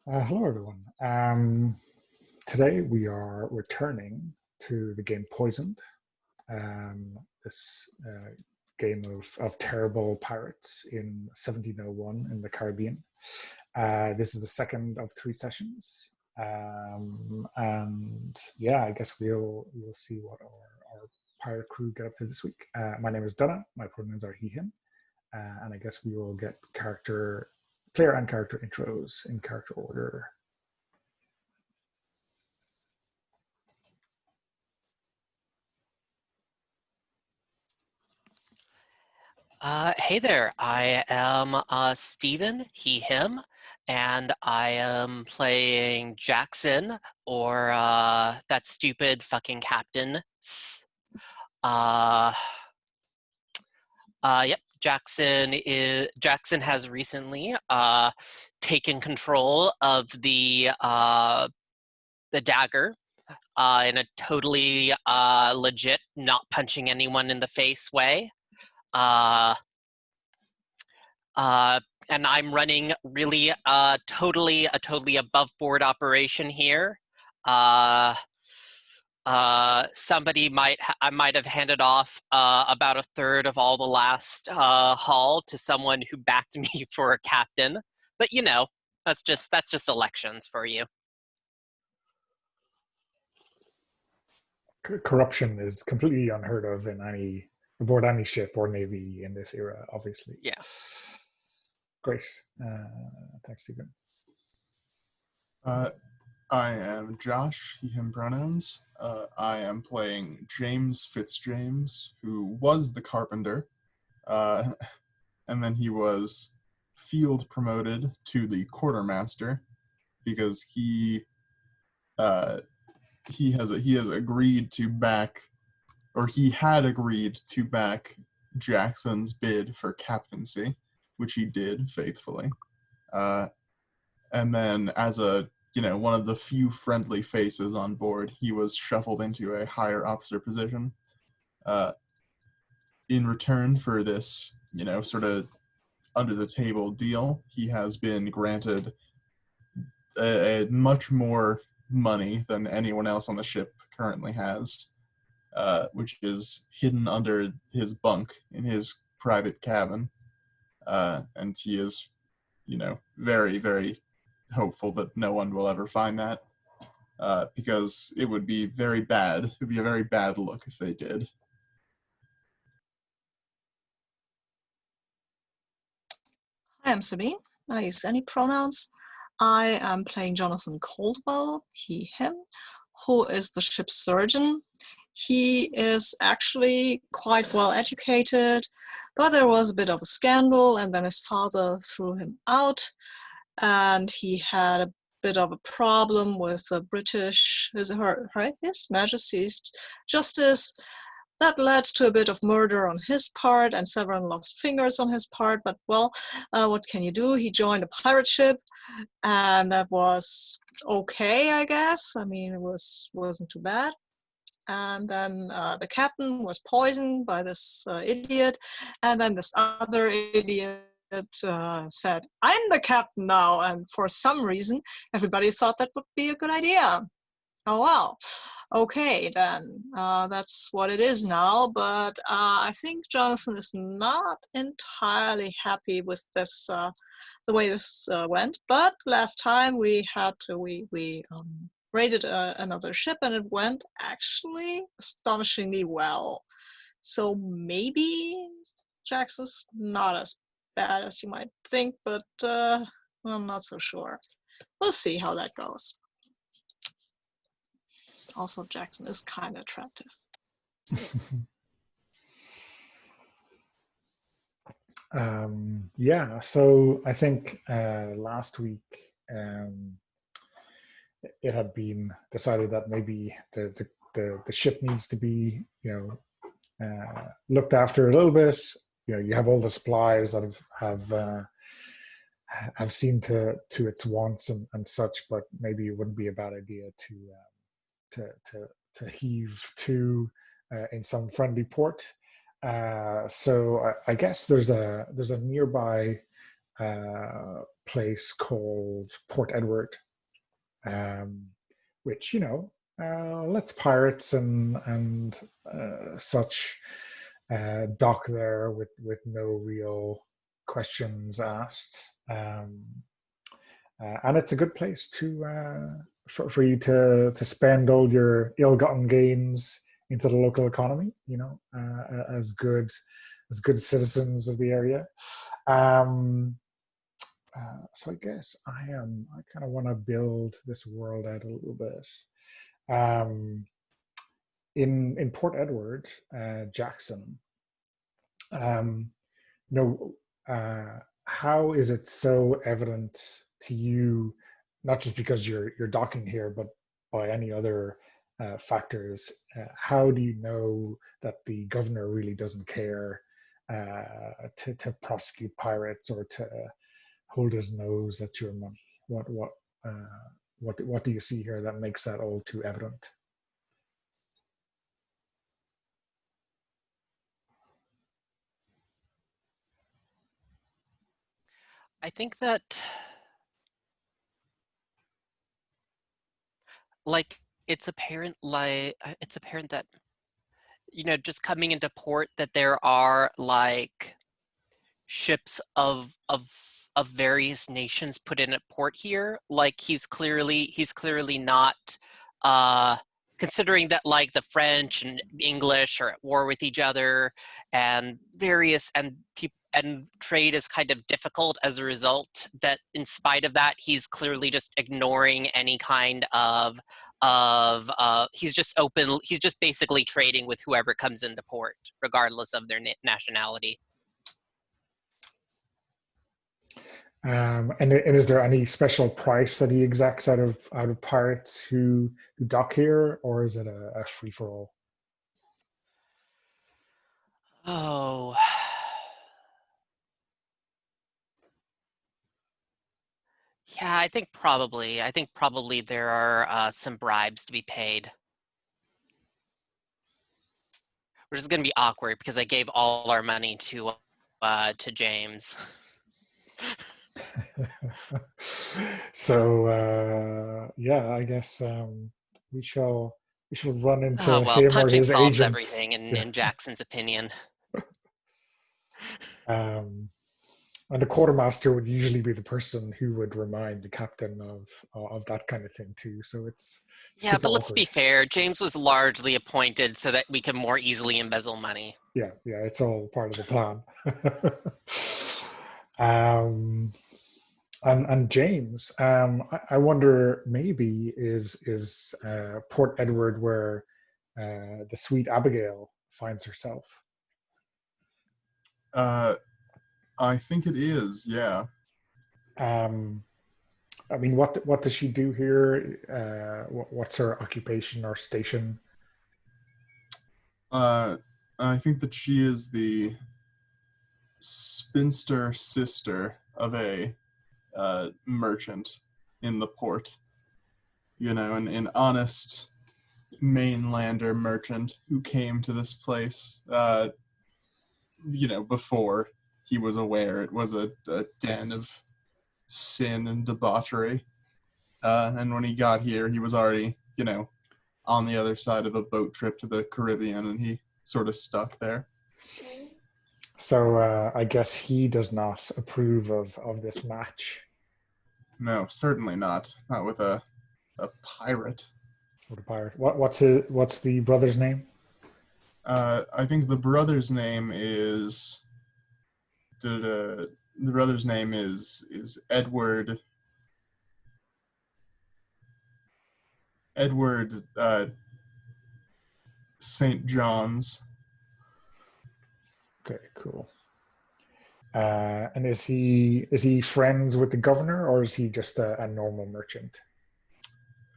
Hello, everyone. Today we are returning to the game Poisoned, this game of terrible pirates in 1701 in the Caribbean. This is the second of three sessions, and yeah, I guess we'll see what our pirate crew get up to this week. My name is Donna. My pronouns are he/him, and I guess we will get player and character intros in character order. Hey there, I am Steven, he, him, and I am playing Jackson, or that stupid fucking captain. Uh, yep, Jackson has recently taken control of the dagger in a totally legit, not punching anyone in the face way. Uh, and I'm running really totally above board operation here. I might have handed off about a third of all the last haul to someone who backed me for a captain, but you know, that's just elections for you. Corruption is completely unheard of aboard any ship or navy in this era, obviously. Yeah. Great. Thanks, Stephen. I am Josh, he, him pronouns. I am playing James Fitzjames, who was the carpenter, and then he was field promoted to the quartermaster because he has agreed to back, or he had agreed to back Jackson's bid for captaincy, which he did faithfully. And then as one of the few friendly faces on board, he was shuffled into a higher officer position. In return for this, sort of under the table deal, he has been granted a much more money than anyone else on the ship currently has, which is hidden under his bunk in his private cabin. And he is, very, very hopeful that no one will ever find that, because it would be very bad. It would be a very bad look if they did. Hi, I'm Sabine. I use any pronouns. I am playing Jonathan Caldwell, he, him, who is the ship's surgeon. He is actually quite well educated, but there was a bit of a scandal, and then his father threw him out, and he had a bit of a problem with the His Majesty's Justice. That led to a bit of murder on his part and several lost fingers on his part, but well, what can you do? He joined a pirate ship, and that was okay, I guess. I mean, it wasn't too bad. And then the captain was poisoned by this idiot, and then this other idiot said, "I'm the captain now," and for some reason, everybody thought that would be a good idea. Oh well, okay then, that's what it is now, but I think Jonathan is not entirely happy with this, the way this went, but last time we raided another ship, and it went actually astonishingly well. So maybe Jackson's not as bad as you might think, but I'm not so sure. We'll see how that goes. Also, Jackson is kind of attractive. Yeah, so I think last week it had been decided that maybe the ship needs to be, looked after a little bit. You have all the supplies that have seen to its wants and such, but maybe it wouldn't be a bad idea to heave to in some friendly port. So I guess there's a nearby place called Port Edward, which lets pirates and such dock there with no real questions asked. And it's a good place for you to spend all your ill-gotten gains into the local economy, as good citizens of the area. So I guess I kind of want to build this world out a little bit. In Port Edward, Jackson, how is it so evident to you, not just because you're docking here, but by any other factors? How do you know that the governor really doesn't care to prosecute pirates or to hold his nose at your money? What do you see here that makes that all too evident? I think that, it's apparent that, just coming into port, that there are ships of various nations put in at port here. He's clearly not, considering that the French and English are at war with each other, and trade is kind of difficult as a result, that in spite of that, he's clearly just ignoring any kind of he's just basically trading with whoever comes into port, regardless of their nationality. And is there any special price that he exacts out of pirates who dock here, or is it a free for all? Oh, yeah, I think probably there are some bribes to be paid. Which is going to be awkward because I gave all our money to James. So I guess we shall run into Oh well, him or punching his solves agents. everything in Jackson's opinion. And the quartermaster would usually be the person who would remind the captain of that kind of thing too. So it's Yeah, but let's awkward. be fair. James was largely appointed so that we can more easily embezzle money. Yeah, it's all part of the plan. And James, I wonder, maybe is Port Edward where the sweet Abigail finds herself? I think it is, yeah. I mean, what does she do here? What's her occupation or station? I think that she is the spinster sister of a merchant in the port. An honest mainlander merchant who came to this place, before he was aware it was a den of sin and debauchery. And when he got here, he was already, on the other side of a boat trip to the Caribbean, and he sort of stuck there. So I guess he does not approve of this match. No, certainly not. Not with a pirate. With a pirate. What's the brother's name? I think the brother's name is. The brother's name is Edward. Edward St. John's. Okay, cool. And is he friends with the governor, or is he just a normal merchant?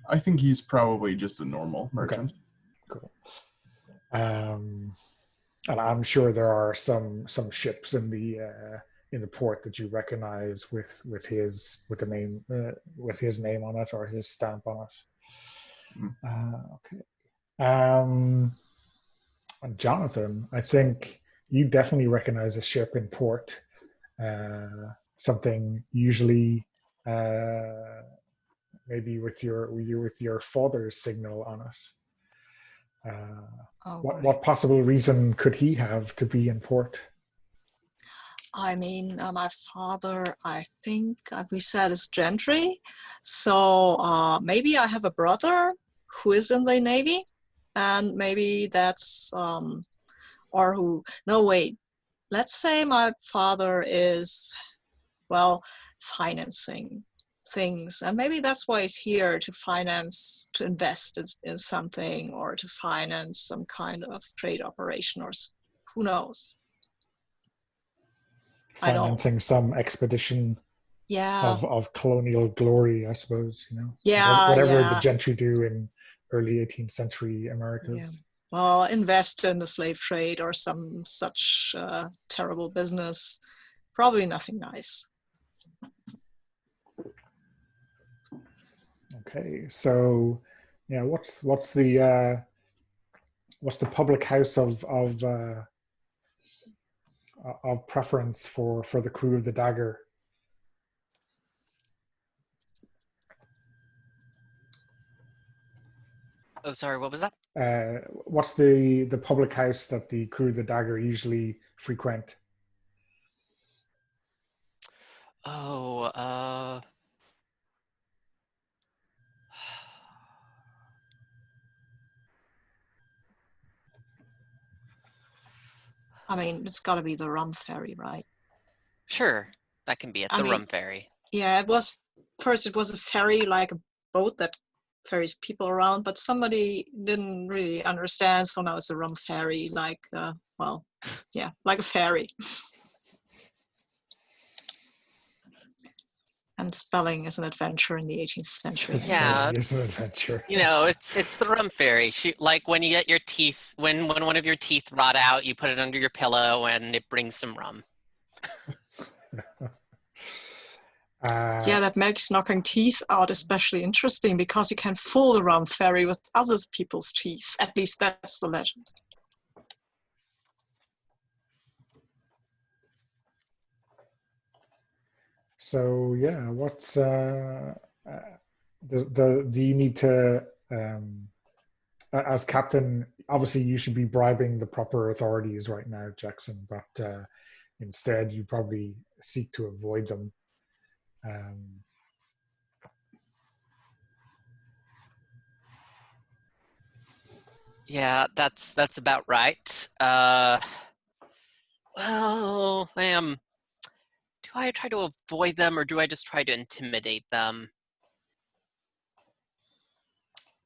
I think he's probably just a normal merchant. Okay. Cool. And I'm sure there are some ships in the port that you recognize with his name on it or his stamp on it. Okay. And Jonathan, I think you definitely recognize a ship in port something usually maybe with your father's signal on it. Oh, What right. what possible reason could he have to be in port? I mean, my father, I think we said is gentry. So maybe I have a brother who is in the Navy, and maybe that's, or who, no, wait. Let's say my father is, well, financing things, and maybe that's why he's here, to finance, to invest in something, or to finance some kind of trade operation, or who knows. I don't. Financing some expedition Yeah, of colonial glory, I suppose, yeah, whatever the yeah, gentry do in early 18th century yeah. Americas. Well, invest in the slave trade or some such terrible business. Probably nothing nice. Okay, so yeah, what's the public house of preference for the crew of the Dagger? Oh, sorry, what was that? What's the public house that the crew of the Dagger usually frequent? Oh, I mean, it's got to be the Rum Ferry, right? sure, that can be at I the mean, Rum Ferry. yeah, it was a ferry, like a boat that ferries people around, but somebody didn't really understand, so now it's a Rum Ferry, like, well, yeah, like a ferry. And spelling is an adventure in the 18th century. Yeah, It's an adventure. it's the Rum Ferry. Like when you get your teeth, when one of your teeth rot out, you put it under your pillow and it brings some rum. Yeah, that makes knocking teeth out especially interesting, because you can fool the Rum Ferry with other people's teeth. At least that's the legend. So yeah, what's do you need to as captain? Obviously, you should be bribing the proper authorities right now, Jackson. But instead, you probably seek to avoid them. Um, Yeah, that's about right. Well, do I try to avoid them or do I just try to intimidate them?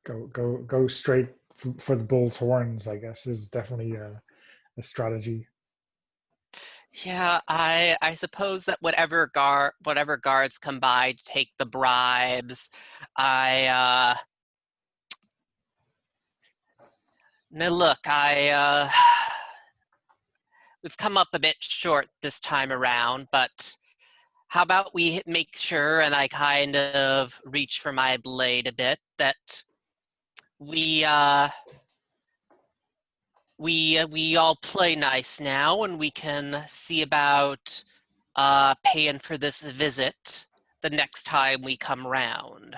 go straight for the bull's horns, I guess, is definitely a strategy. Yeah, I suppose that whatever guards come by to take the bribes, I now look, we've come up a bit short this time around, but how about we make sure, and I kind of reach for my blade a bit, that we all play nice now, and we can see about paying for this visit the next time we come round.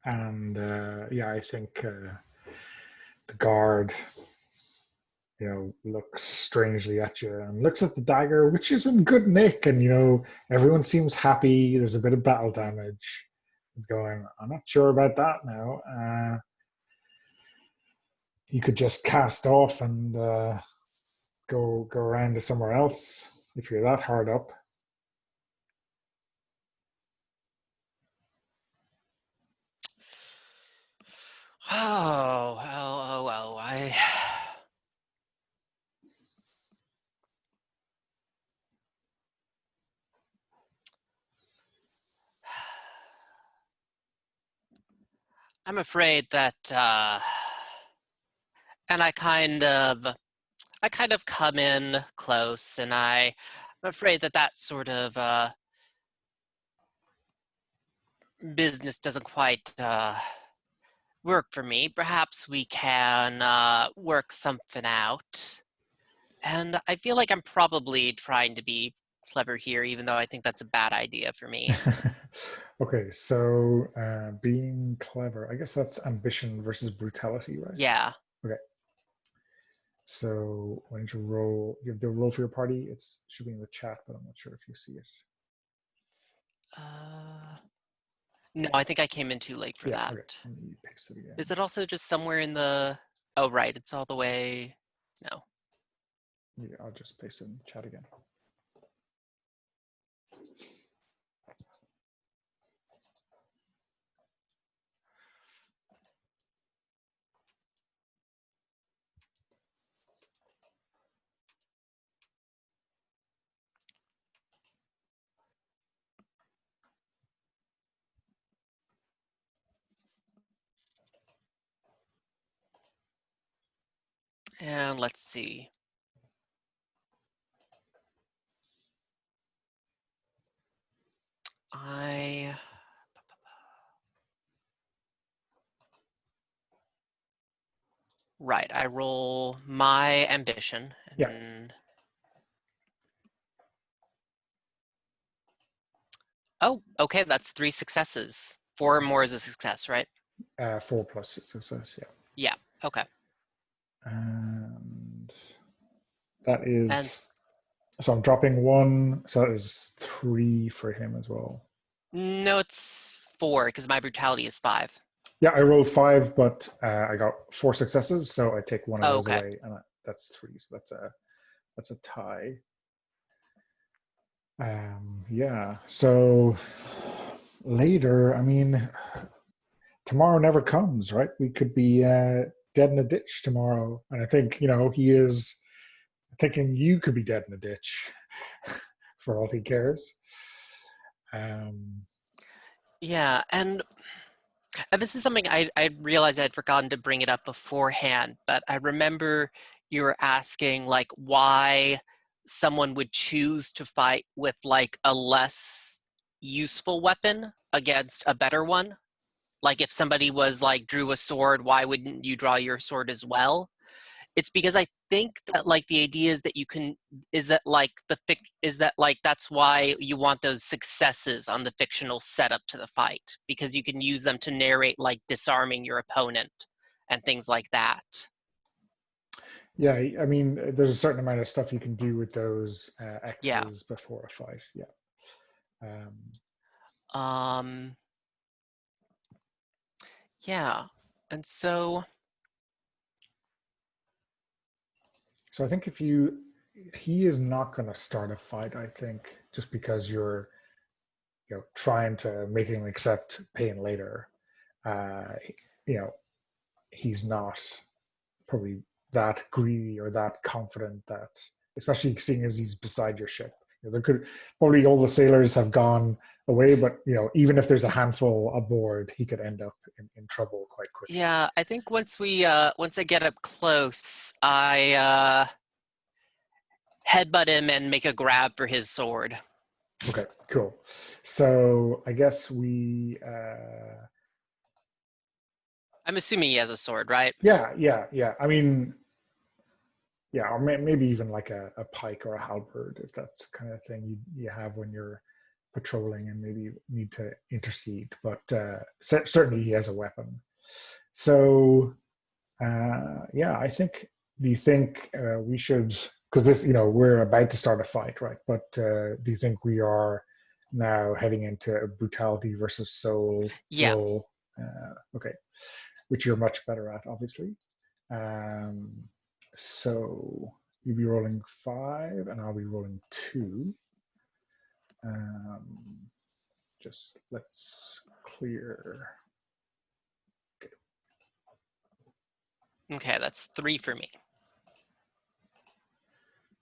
And yeah, I think the guard, looks strangely at you and looks at the dagger, which is in good nick, and everyone seems happy. There's a bit of battle damage. Going, I'm not sure about that now. You could just cast off and go around to somewhere else if you're that hard up. Oh, I'm afraid that, and I kind of come in close, and I'm afraid that sort of business doesn't quite work for me. Perhaps we can work something out. And I feel like I'm probably trying to be clever here, even though I think that's a bad idea for me. Okay, so being clever, I guess that's ambition versus brutality, right? Yeah. Okay. So why don't you roll? You have the roll for your party. It should be in the chat, but I'm not sure if you see it. No, I think I came in too late for Yeah, that. okay. Let me paste it again. Is it also just somewhere in the... Oh, right. It's all the way... No. Yeah, I'll just paste it in the chat again. And let's see. Right, I roll my ambition. Yeah. And... Oh, okay, that's 3 successes. 4 or more is a success, right? 4 plus success, yeah. Yeah, okay. And that is... And so I'm dropping 1, so that is 3 for him as well. no, it's 4, because my brutality is 5. Yeah, I rolled 5, but I got 4 successes, so I take 1 of those okay. away, and that's 3. So that's a tie. Yeah. So later, I mean, tomorrow never comes, right? We could be dead in a ditch tomorrow, and I think he is thinking you could be dead in a ditch for all he cares. Yeah, and this is something I realized I'd forgotten to bring it up beforehand, but I remember you were asking like why someone would choose to fight with like a less useful weapon against a better one. Like if somebody was like drew a sword, why wouldn't you draw your sword as well? It's because I think that like the idea is that you can is that like that's why you want those successes on the fictional setup to the fight, because you can use them to narrate like disarming your opponent and things like that. Yeah, I mean, there's a certain amount of stuff you can do with those X's Yeah. before a fight. Yeah. Yeah, and so I think he is not going to start a fight. I think just because you're, trying to make him accept pain later. He's not probably that greedy or that confident that, especially seeing as he's beside your ship. There could probably all the sailors have gone away, but even if there's a handful aboard, he could end up in trouble quite quickly. yeah, I think once I get up close, I headbutt him and make a grab for his sword. Okay, cool. So I guess I'm assuming he has a sword, right? Yeah. I mean, yeah, or maybe even like a pike or a halberd, if that's the kind of thing you have when you're patrolling and maybe need to intercede. But certainly he has a weapon. So, yeah, I think. Do you think we should? Because this, we're about to start a fight, right? But do you think we are now heading into a brutality versus soul role? Okay, which you're much better at, obviously. So you'll be rolling 5, and I'll be rolling 2. Just let's clear. Okay, that's 3 for me.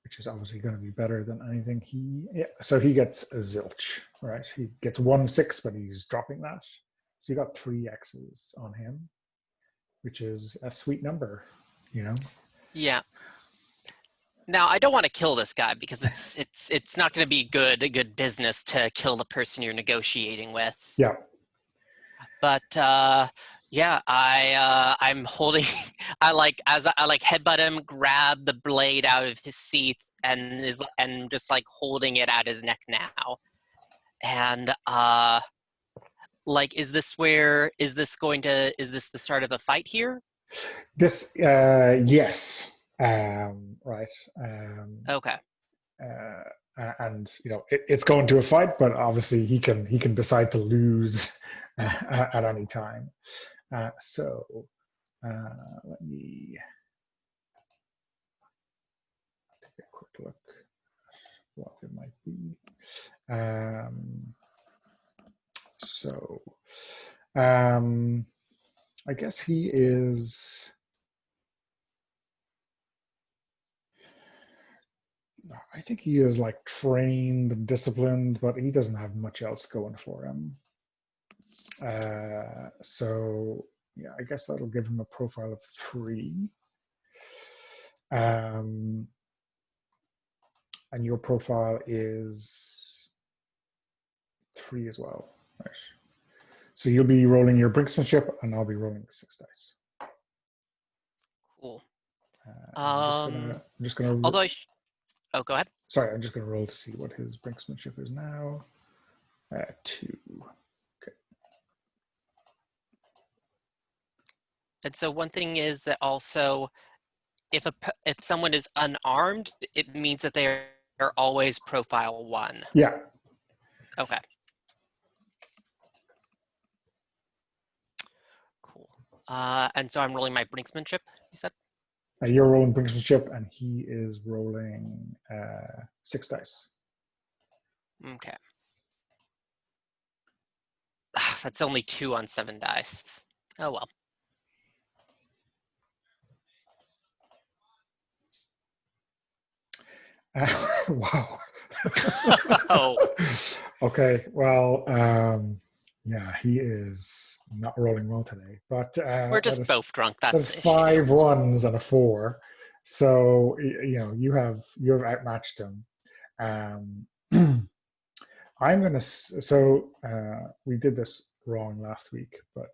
Which is obviously going to be better than anything so he gets a zilch, right? He gets 1 6, but he's dropping that. So you got 3 X's on him, which is a sweet number, Yeah. Now I don't want to kill this guy because it's not going to be a good business to kill the person you're negotiating with. Yeah. But Yeah, I'm holding. I like headbutt him, grab the blade out of his sheath, and just like holding it at his neck now. And like, is this the start of a fight here? This, yes, right. Okay. And it's going to a fight, but obviously he can decide to lose at any time. So let me take a quick look at what it might be. So I guess he is. I think he is like trained and disciplined, but he doesn't have much else going for him. So yeah, I guess that'll give him a profile of 3. And your profile is 3 as well, right? So you'll be rolling your brinksmanship, and I'll be rolling 6 dice. Cool. I'm just gonna. Although oh, go ahead. Sorry, I'm just gonna roll to see what his brinksmanship is now. 2. Okay. And so one thing is that also, if someone is unarmed, it means that they're always profile 1. Yeah. Okay. Cool. And so I'm rolling my brinksmanship, you said? You're rolling brinksmanship, and he is rolling 6 dice. Okay. That's only 2 on 7 dice. Oh well. Wow. Oh. Okay. Well, yeah, he is not rolling well today. But We're just both drunk. That's the issue. 5 1s and a 4. So you have outmatched him. I'm gonna. So we did this wrong last week, but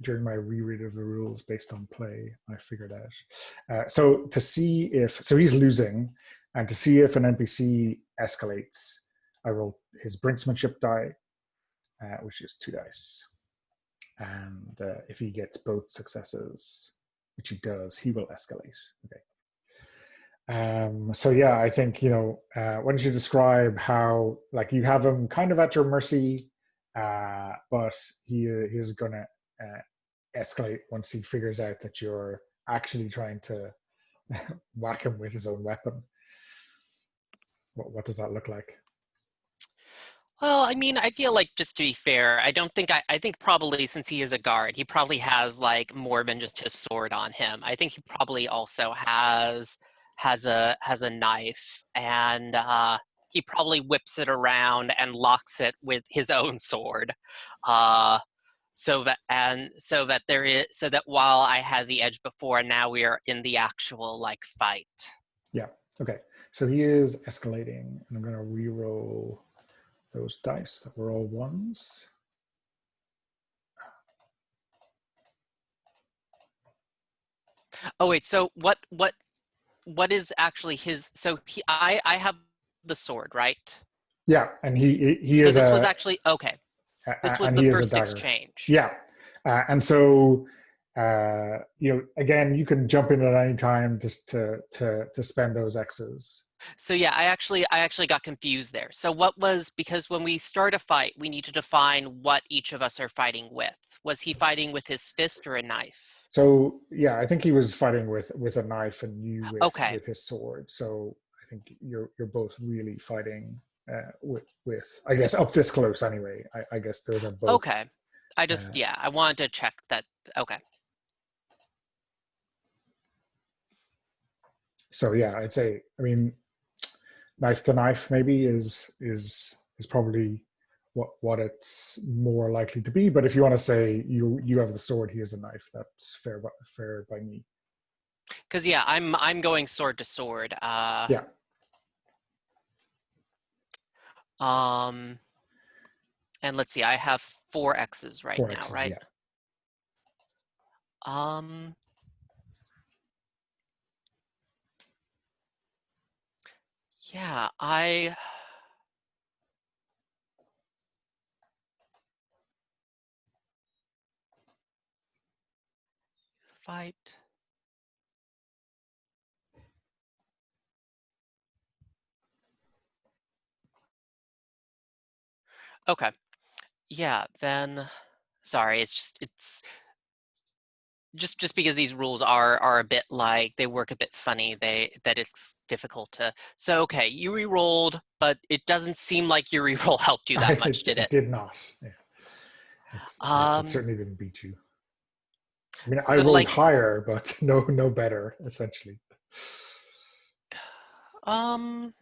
during my reread of the rules based on play, I figured out. So to see if he's losing, and to see if an NPC escalates, I roll his brinksmanship die, which is 2 dice, and if he gets both successes, which he does, he will escalate. Okay. So yeah, I think why don't you describe how, like, you have him kind of at your mercy, but he's gonna escalate once he figures out that you're actually trying to whack him with his own weapon. What does that look like? Well, I mean, I feel like, just to be fair, I think probably, since he is a guard, he probably has like more than just his sword on him. I think he probably also has a knife, and he probably whips it around and locks it with his own sword, so that while I had the edge before, now we are in the actual like fight. Yeah. Okay. So he is escalating, and I'm going to re-roll those dice that were all 1s. Oh wait, so what is actually his? So I have the sword, right? Yeah, and he So is. This was actually okay. This was the first exchange. Yeah, and so again, you can jump in at any time just to spend those X's. So yeah, I actually got confused there. So because when we start a fight, we need to define what each of us are fighting with. Was he fighting with his fist or a knife? So yeah, I think he was fighting with a knife, and you with his sword. So I think you're both really fighting with I guess up this close anyway. I guess those are both. Okay. I wanted to check that. Okay. So yeah, I'd say, I mean, knife to knife maybe is probably what it's more likely to be. But if you want to say you have the sword, he has a knife, that's fair by me. Because yeah, I'm going sword to sword. Yeah. And let's see, I have 4 X's right now, right? Yeah. Yeah, I fight. Okay. Yeah, then sorry, it's just because these rules are a bit like they work a bit funny, that it's difficult to. So okay, you re-rolled, but it doesn't seem like your re-roll helped you that much, did It it? did not. Yeah. It Um, certainly didn't beat you. I mean, I so rolled like, higher, but no better, essentially. um,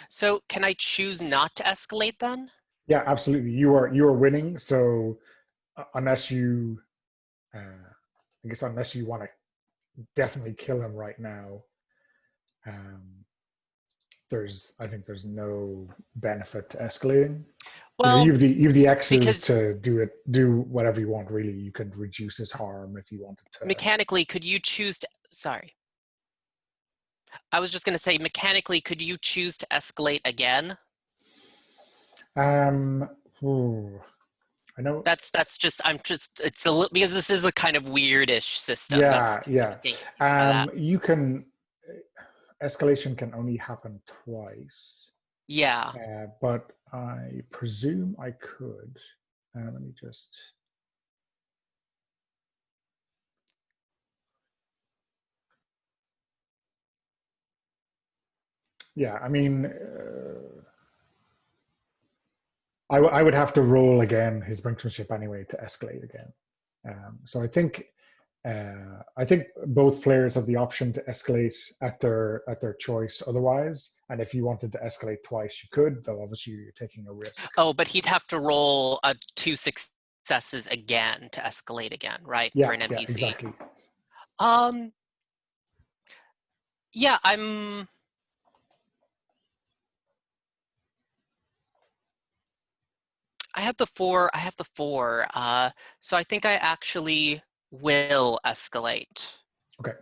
so can I choose not to escalate then? Yeah, absolutely. You are winning. So unless you, I guess, unless you want to definitely kill him right now, um, I think there's no benefit to escalating. You know, Well, you've the X's because to do whatever you want. Really, you could reduce his harm if you wanted to. mechanically, could you choose to, sorry. I was just going to say, mechanically, could you choose to escalate again? Um, ooh, I know. That's just, it's a little, because this is a kind of weirdish system. That's Yeah, the yeah. only thing by that. You can escalation can only happen twice, Yeah. but I presume I could. Let me just. Yeah, I mean, I would have to roll again his brinkmanship anyway to escalate again. So I think both players have the option to escalate at their choice otherwise. And if you wanted to escalate twice, you could, though obviously you're taking a risk. Oh, but he'd have to roll two successes again to escalate again, right? For Yeah, an yeah, NPC. exactly. Um, yeah, I have the four. I have the four. So I think I actually will escalate. Okay.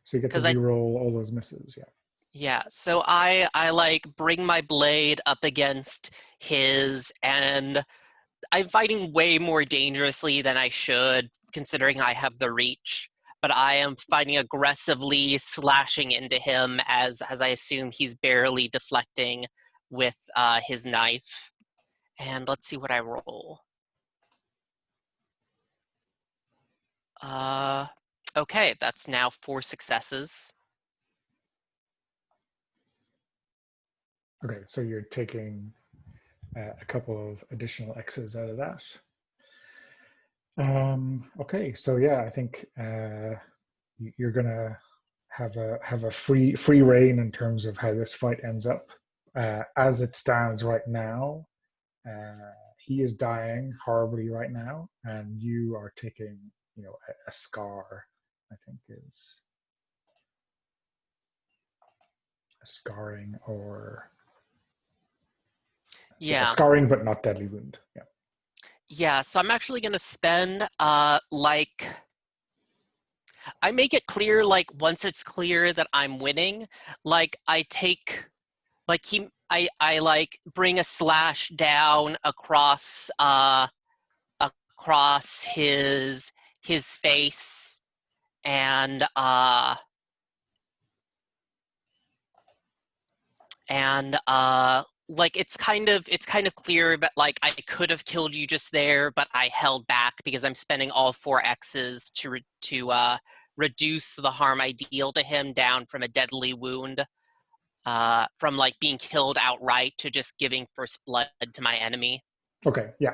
So you get to Because re-roll all those misses, yeah. yeah, so I like bring my blade up against his, and I'm fighting way more dangerously than I should, considering I have the reach. But I am fighting aggressively, slashing into him as I assume he's barely deflecting with his knife. And let's see what I roll. Okay, that's now 4 successes. Okay, so you're taking a couple of additional X's out of that. Okay, so yeah, I think you're gonna have a free reign in terms of how this fight ends up. As it stands right now, he is dying horribly right now, and you are taking, a scar. I think is a scarring or a Yeah. scarring, but not deadly wound. Yeah. Yeah, so I'm actually going to spend, like, I make it clear, like, once it's clear that I'm winning, like, I take, like, I like, bring a slash down across his face, and, like it's kind of clear, but like I could have killed you just there, but I held back because I'm spending all 4 X's to reduce the harm I deal to him down from a deadly wound, from like being killed outright to just giving first blood to my enemy. Okay. Yeah.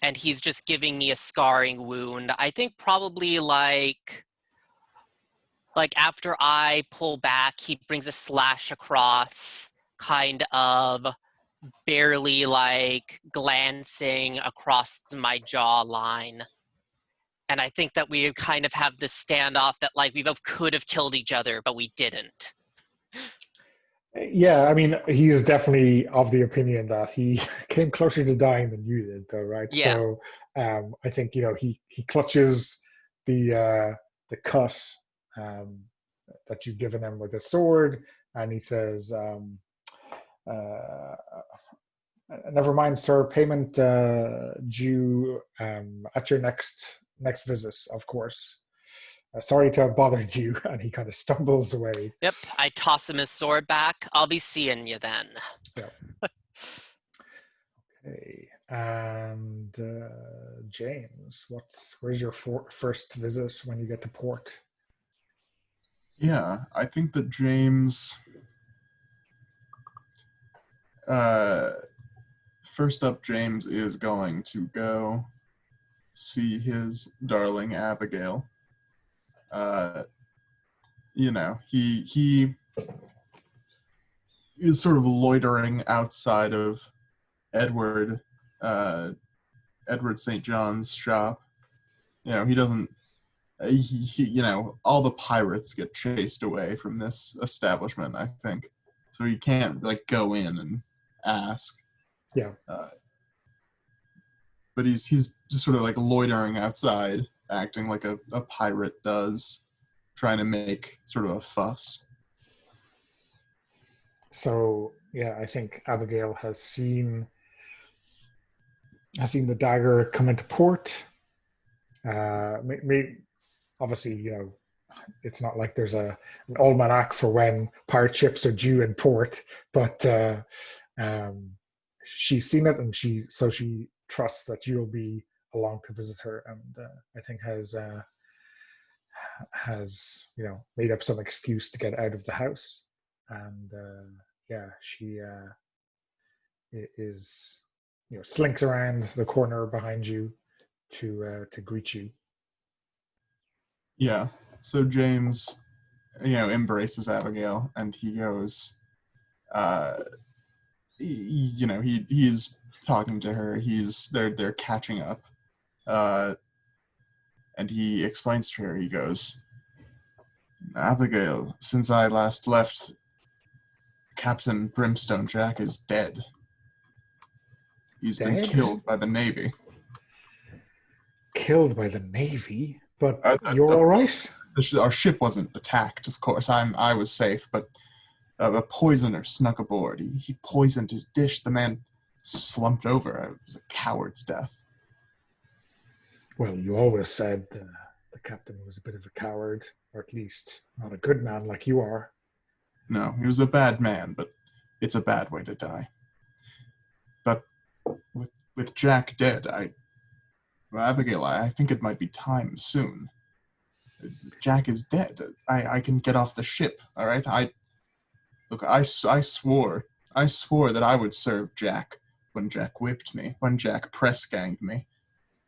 And he's just giving me a scarring wound. I think probably like after I pull back, he brings a slash across, kind of barely like glancing across my jawline. And I think that we kind of have this standoff that like we both could have killed each other, but we didn't. Yeah, I mean, he's definitely of the opinion that he came closer to dying than you did, though, right? Yeah. So I think he clutches the cut um, that you've given him with a sword, and he says, uh, "Never mind, sir. Payment due at your next visit, of course. Sorry to have bothered you." And he kind of stumbles away. Yep. I toss him his sword back. I'll be seeing you then. Yeah. Okay. And James, where's your first visit when you get to port? Yeah, I think that James. First up, James is going to go see his darling Abigail. He is sort of loitering outside of Edward St. John's shop. He doesn't. All the pirates get chased away from this establishment, I think, so he can't go in and ask. Yeah. But he's just sort of loitering outside, acting like a pirate does, trying to make sort of a fuss. So yeah, I think Abigail has seen the dagger come into port. Obviously, it's not like there's an almanac for when pirate ships are due in port, but she's seen it, and she trusts that you'll be along to visit her, and I think has made up some excuse to get out of the house, and she is slinks around the corner behind you to greet you. Yeah. So James, embraces Abigail, and he goes, he's talking to her. They're catching up, and he explains to her. He goes, "Abigail, since I last left, Captain Brimstone Jack is dead. He's been killed by the Navy." Killed by the Navy? But you're all right? Our ship wasn't attacked, of course. I was safe, but a poisoner snuck aboard. He poisoned his dish. The man slumped over. It was a coward's death. Well, you always said the captain was a bit of a coward, or at least not a good man like you are. No, he was a bad man, but it's a bad way to die. But with Jack dead, Abigail, I think it might be time soon. Jack is dead. I can get off the ship, all right? I swore that I would serve Jack when Jack whipped me, when Jack press-ganged me,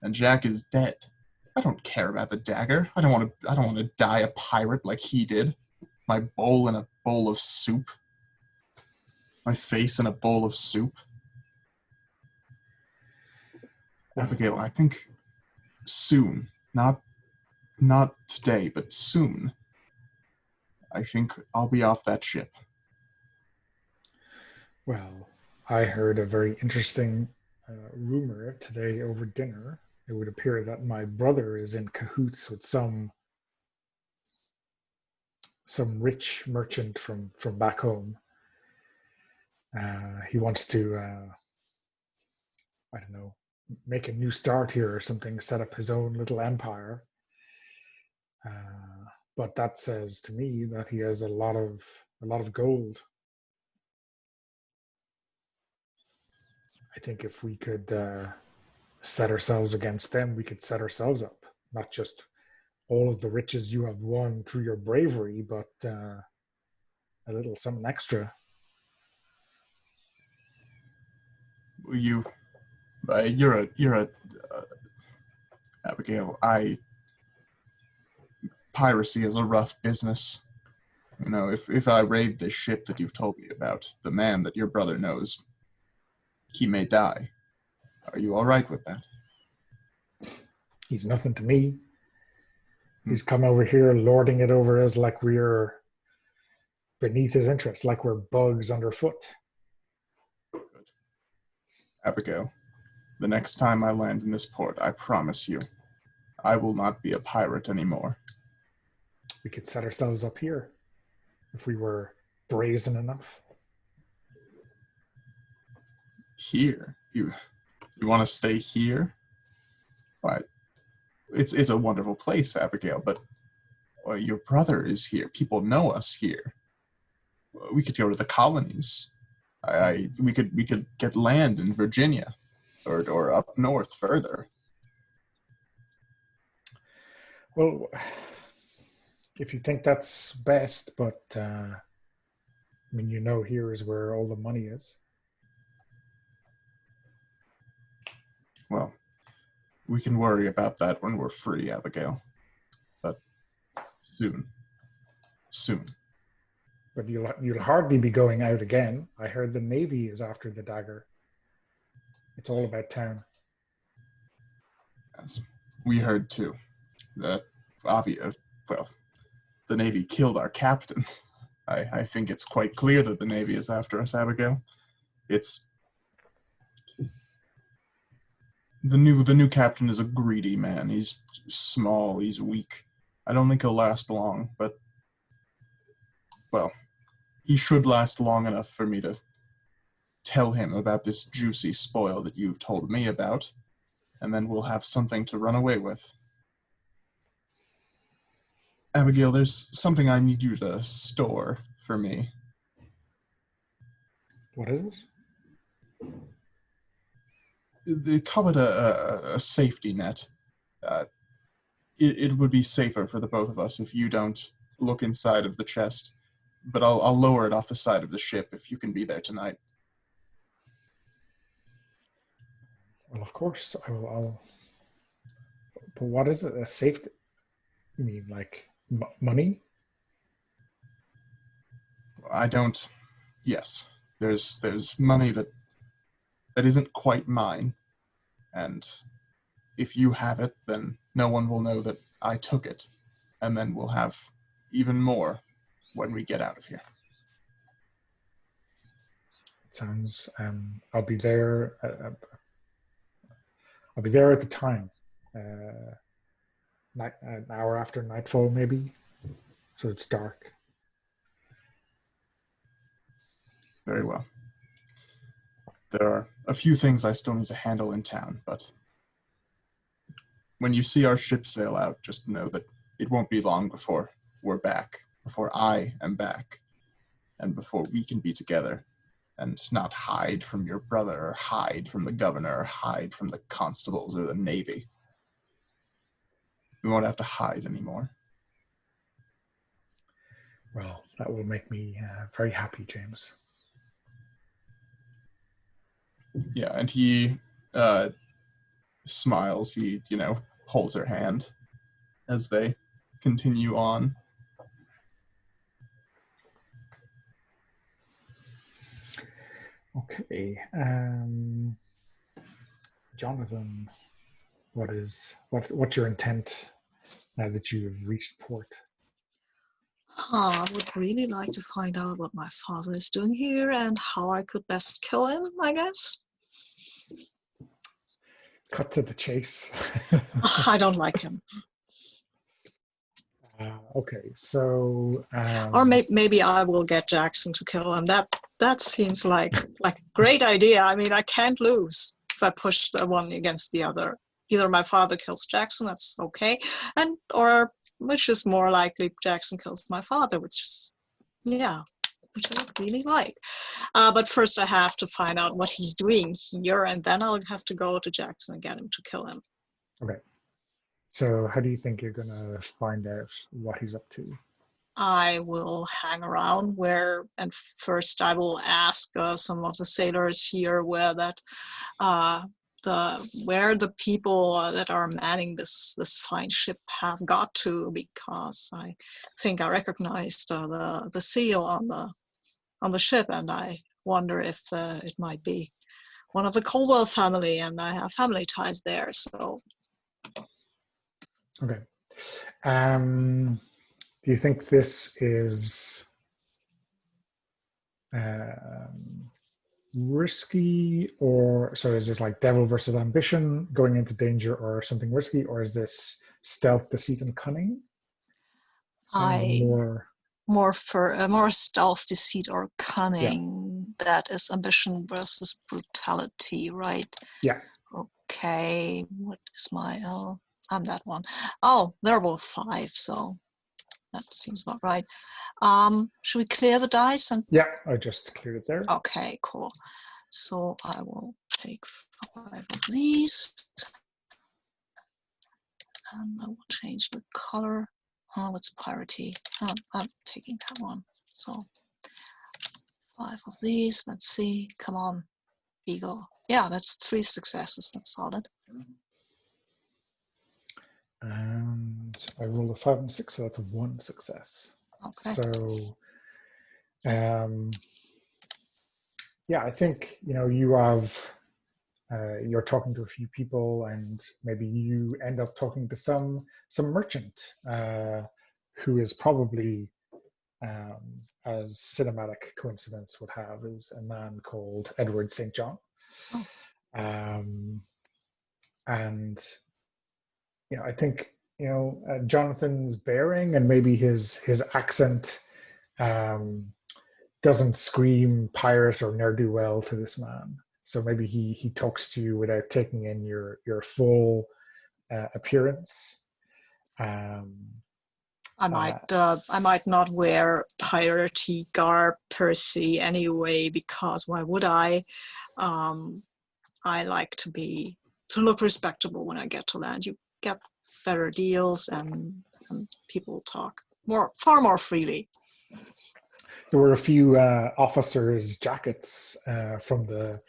and Jack is dead. I don't care about the dagger. I don't want to die a pirate like he did. My bowl in a bowl of soup. My face in a bowl of soup. Abigail, I think soon, not today, but soon, I think I'll be off that ship. Well, I heard a very interesting rumor today over dinner. It would appear that my brother is in cahoots with some rich merchant from back home. He wants to, I don't know, make a new start here or something, set up his own little empire. But that says to me that he has a lot of gold. I think if we could set ourselves against them, we could set ourselves up. Not just all of the riches you have won through your bravery, but a little something extra. You're a Abigail. Piracy is a rough business. If I raid this ship that you've told me about, the man that your brother knows, he may die. Are you all right with that? He's nothing to me. He's come over here lording it over us like we're beneath his interest, like we're bugs underfoot. Good. Abigail, the next time I land in this port, I promise you, I will not be a pirate anymore. We could set ourselves up here if we were brazen enough. Here? You want to stay here? Why, it's a wonderful place, Abigail, but your brother is here. People know us here. We could go to the colonies. We could get land in Virginia, or up north further. Well, if you think that's best, but I mean, here is where all the money is. Well, we can worry about that when we're free, Abigail. But soon. But you'll hardly be going out again. I heard the Navy is after the dagger. It's all about town. Yes, we heard too. The Navy killed our captain. I think it's quite clear that the Navy is after us, Abigail. It's the new captain is a greedy man. He's small, he's weak. I don't think he'll last long, but well, he should last long enough for me to tell him about this juicy spoil that you've told me about, and then we'll have something to run away with. Abigail, there's something I need you to store for me. What is it? They call it a safety net. It would be safer for the both of us if you don't look inside of the chest, but I'll lower it off the side of the ship if you can be there tonight. Well, of course, I'll but what is it? A safety? You mean like money? I don't. Yes, there's money that isn't quite mine, and if you have it, then no one will know that I took it, and then we'll have even more when we get out of here. It sounds. I'll be there. I'll be there at the time. An hour after nightfall, maybe. So it's dark. Very well. There are a few things I still need to handle in town, but when you see our ship sail out, just know that it won't be long before we're back, before I am back, and before we can be together and not hide from your brother, or hide from the governor, or hide from the constables or the Navy. We won't have to hide anymore. Well, that will make me very happy, James. Yeah, and he smiles. He, holds her hand as they continue on. Okay. Jonathan, what's your intent now that you have reached port? I would really like to find out what my father is doing here and how I could best kill him, I guess. Cut to the chase. I don't like him. Okay, so or maybe I will get Jackson to kill him. That seems like a great idea. I mean, I can't lose if I push the one against the other. Either my father kills Jackson, that's okay, or which is more likely, Jackson kills my father, which I would really like. But first I have to find out what he's doing here, and then I'll have to go to Jackson and get him to kill him. Okay. So how do you think you're going to find out what he's up to? I will hang around and first I will ask some of the sailors here where the people that are manning this fine ship have got to, because I think I recognized the seal on the ship, and I wonder if it might be one of the Colwell family, and I have family ties there. So, okay. Do you think this is risky, or so is this like devil versus ambition, going into danger or something risky, or is this stealth, deceit, and cunning? Sounds more stealth, deceit, or yeah, cunning. That is ambition versus brutality, right? yeah. Okay, what is my L? I'm that one. Oh, they're both 5, so that seems about right. Should we clear the dice? And Yeah, I just cleared it there. okay, cool. So I will take 5 of these, and I will change the color. Oh, it's piratey. Oh, I'm taking that one. So 5 of these. Let's see. Come on, Eagle. Yeah, that's 3 successes. That's solid. And I rolled a 5 and 6, so that's a 1 success. Okay. So, yeah, I think you have you're talking to a few people, and maybe you end up talking to some merchant who is probably, as cinematic coincidence would have, is a man called Edward St. John. Oh. And I think Jonathan's bearing and maybe his accent doesn't scream pirate or ne'er-do-well to this man. So maybe he talks to you without taking in your full appearance. I might not wear piratey garb per se anyway, because why would I? I like to look respectable when I get to land. You get better deals, and people talk far more freely. There were a few officers' jackets from the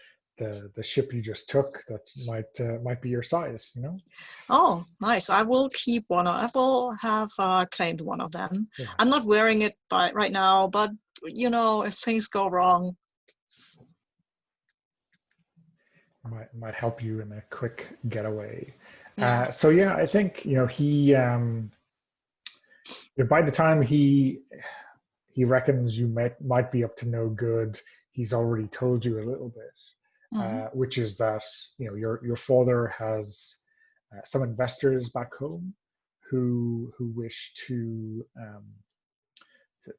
ship you just took that might be your size. Oh, nice! I will keep one. I will have claimed one of them. Yeah. I'm not wearing it right now, but if things go wrong, might help you in a quick getaway. Yeah. So yeah, I think he by the time he reckons you might be up to no good, he's already told you a little bit, which is that your father has some investors back home who wish to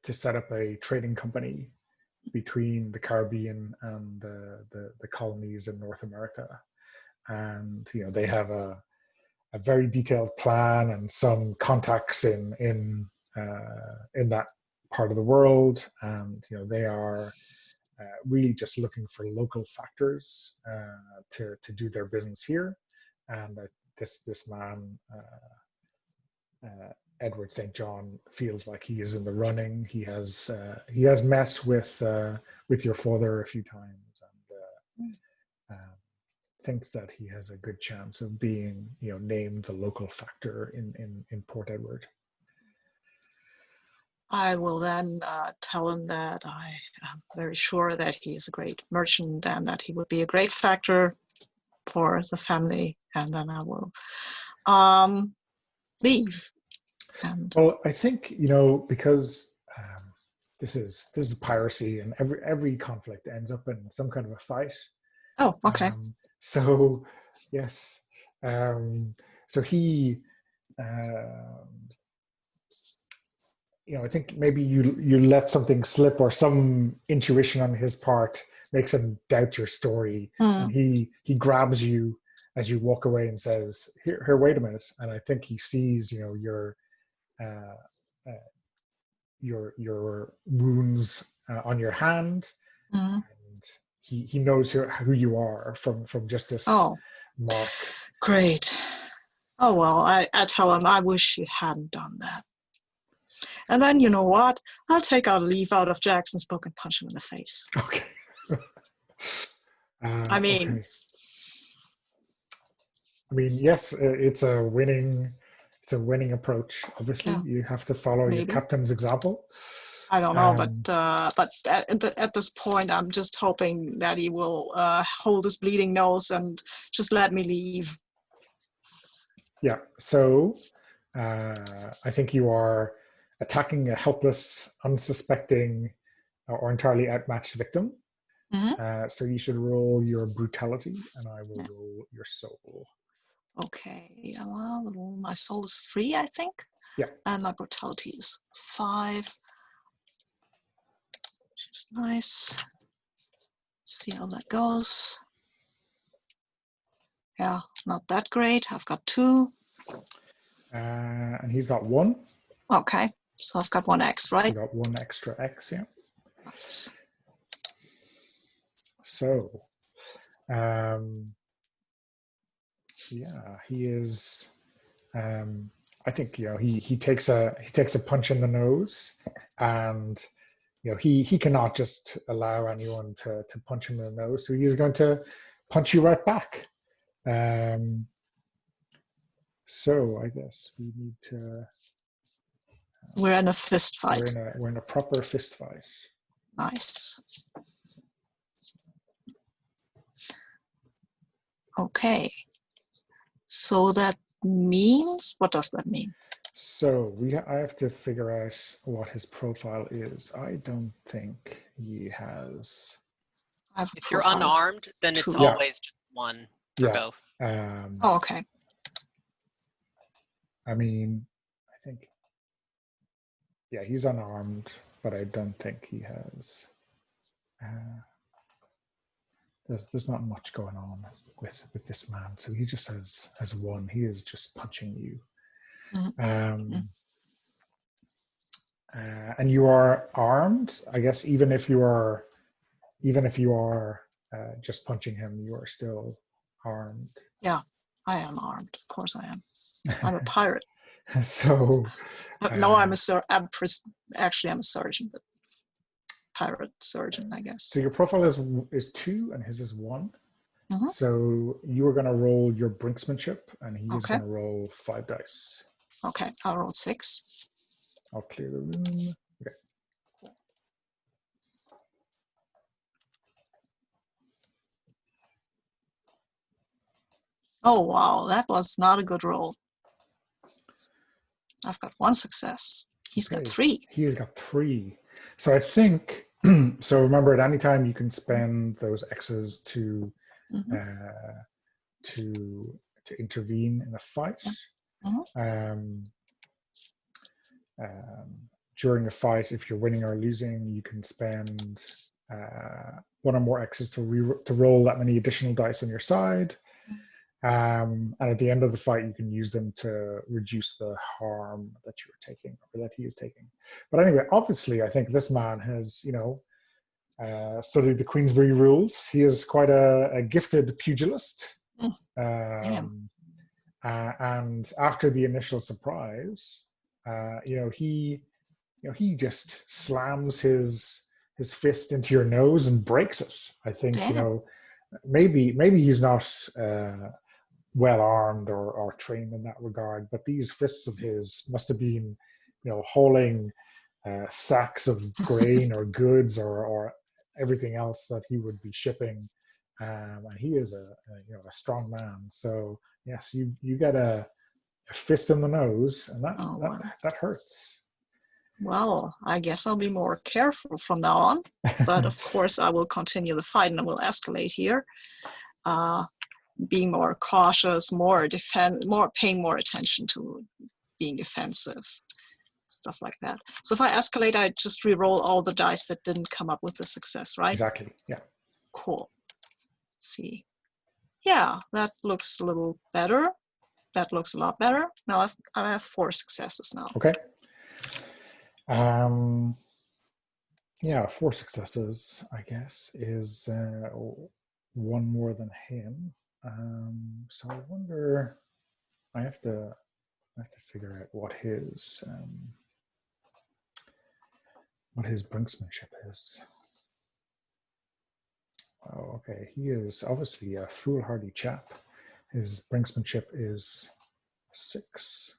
set up a trading company between the Caribbean and the colonies in North America, and they have a very detailed plan and some contacts in that part of the world, and they are really just looking for local factors to do their business here. And this man, Edward St. John, feels like he is in the running. He has met with your father a few times, and thinks that he has a good chance of being named the local factor in Port Edward. I will then tell him that I am very sure that he is a great merchant and that he would be a great factor for the family, and then I will leave. And well, I think because this is piracy, and every conflict ends up in some kind of a fight. Oh, okay. So yes, so he. I think maybe you let something slip, or some intuition on his part makes him doubt your story, and he grabs you as you walk away and says, "Here, wait a minute." And I think he sees your wounds on your hand, and he knows who you are from just this mark. Great. Oh well, I tell him I wish you hadn't done that. And then, you know what? I'll take a leaf out of Jackson's book and punch him in the face. Okay. Okay. Yes, it's a winning approach. Obviously, you have to follow your captain's example. I don't know, but at this point, I'm just hoping that he will hold his bleeding nose and just let me leave. Yeah. So, I think you are attacking a helpless, unsuspecting or entirely outmatched victim. Mhm. So you should roll your brutality, and I will Yeah. roll your soul. Okay. Well, my soul is 3, I think. Yeah. And my brutality is 5, which is nice. See how that goes. Yeah, not that great. I've got 2. And he's got 1. Okay, so I've got 1 X, You right? got 1 extra X, yeah. Nice. So, yeah, he is. I think he takes a punch in the nose, and he cannot just allow anyone to punch him in the nose, so he is going to punch you right back. So I guess we need to. We're in a fist fight. We're in a proper fist fight. Nice. Okay. So that means, what does that mean? So I have to figure out what his profile is. I don't think he has. I have a If you're profile of unarmed, then it's 2. Yeah. always just 1 for Yeah. both. Oh, okay. I mean, I think, yeah, he's unarmed, but I don't think he has. There's not much going on with this man, so he just has 1. He is just punching you. Mhm. And you are armed, I guess. Even if you are just punching him, you are still armed. Yeah, I am armed. Of course I am. I'm a pirate. So No, I'm a actually I'm a surgeon, but pirate surgeon, I guess. so your profile is 2 and his is 1. Mhm. So you are going to roll your brinksmanship, and he is Okay. going to roll 5 dice. Okay, I'll roll 6. I'll clear the room. Okay. Oh wow, that was not a good roll. I've got 1 success. He's got 3. He has got 3. So I think so. Remember, at any time you can spend those X's to Mhm. to intervene in a fight. Mhm. During a fight, if you're winning or losing, you can spend 1 or more X's to roll that many additional dice on your side. And at the end of the fight, you can use them to reduce the harm that you're taking or that he is taking. But anyway, obviously, I think this man has, studied the Queensberry rules. He is quite a gifted pugilist. And after the initial surprise, he just slams his fist into your nose and breaks it. I think, Damn. maybe he's not well armed or trained in that regard, but these fists of his must have been, hauling sacks of grain or goods or everything else that he would be shipping. And he is a strong man. So yes, you get a fist in the nose, and that hurts. Well, I guess I'll be more careful from now on. But of course, I will continue the fight and I will escalate here. Being more cautious, more paying more attention to being defensive, stuff like that. So if I escalate, I just re-roll all the dice that didn't come up with a success, right? Exactly. Yeah. Cool. Let's see. Yeah, that looks a little better. That looks a lot better. Now I have 4 successes now. Okay. Yeah, 4 successes, I guess, is 1 more than him. So I wonder. I have to figure out what his brinksmanship is. Oh, okay. He is obviously a foolhardy chap. His brinksmanship is 6.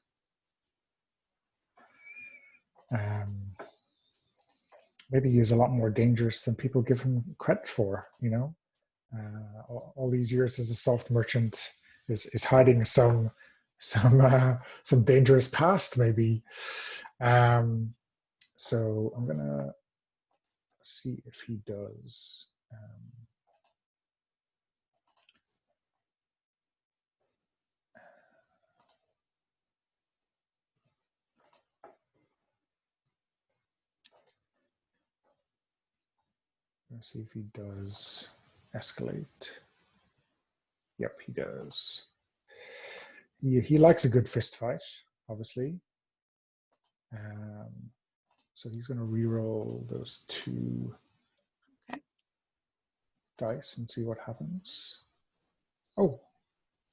Maybe he is a lot more dangerous than people give him credit for. All these years as a soft merchant is hiding some dangerous past, maybe. So I'm gonna see if he does. Let's see if he does escalate. Yep, he does. He likes a good fist fight, obviously. So he's going to re-roll those 2 dice and see what happens. Oh,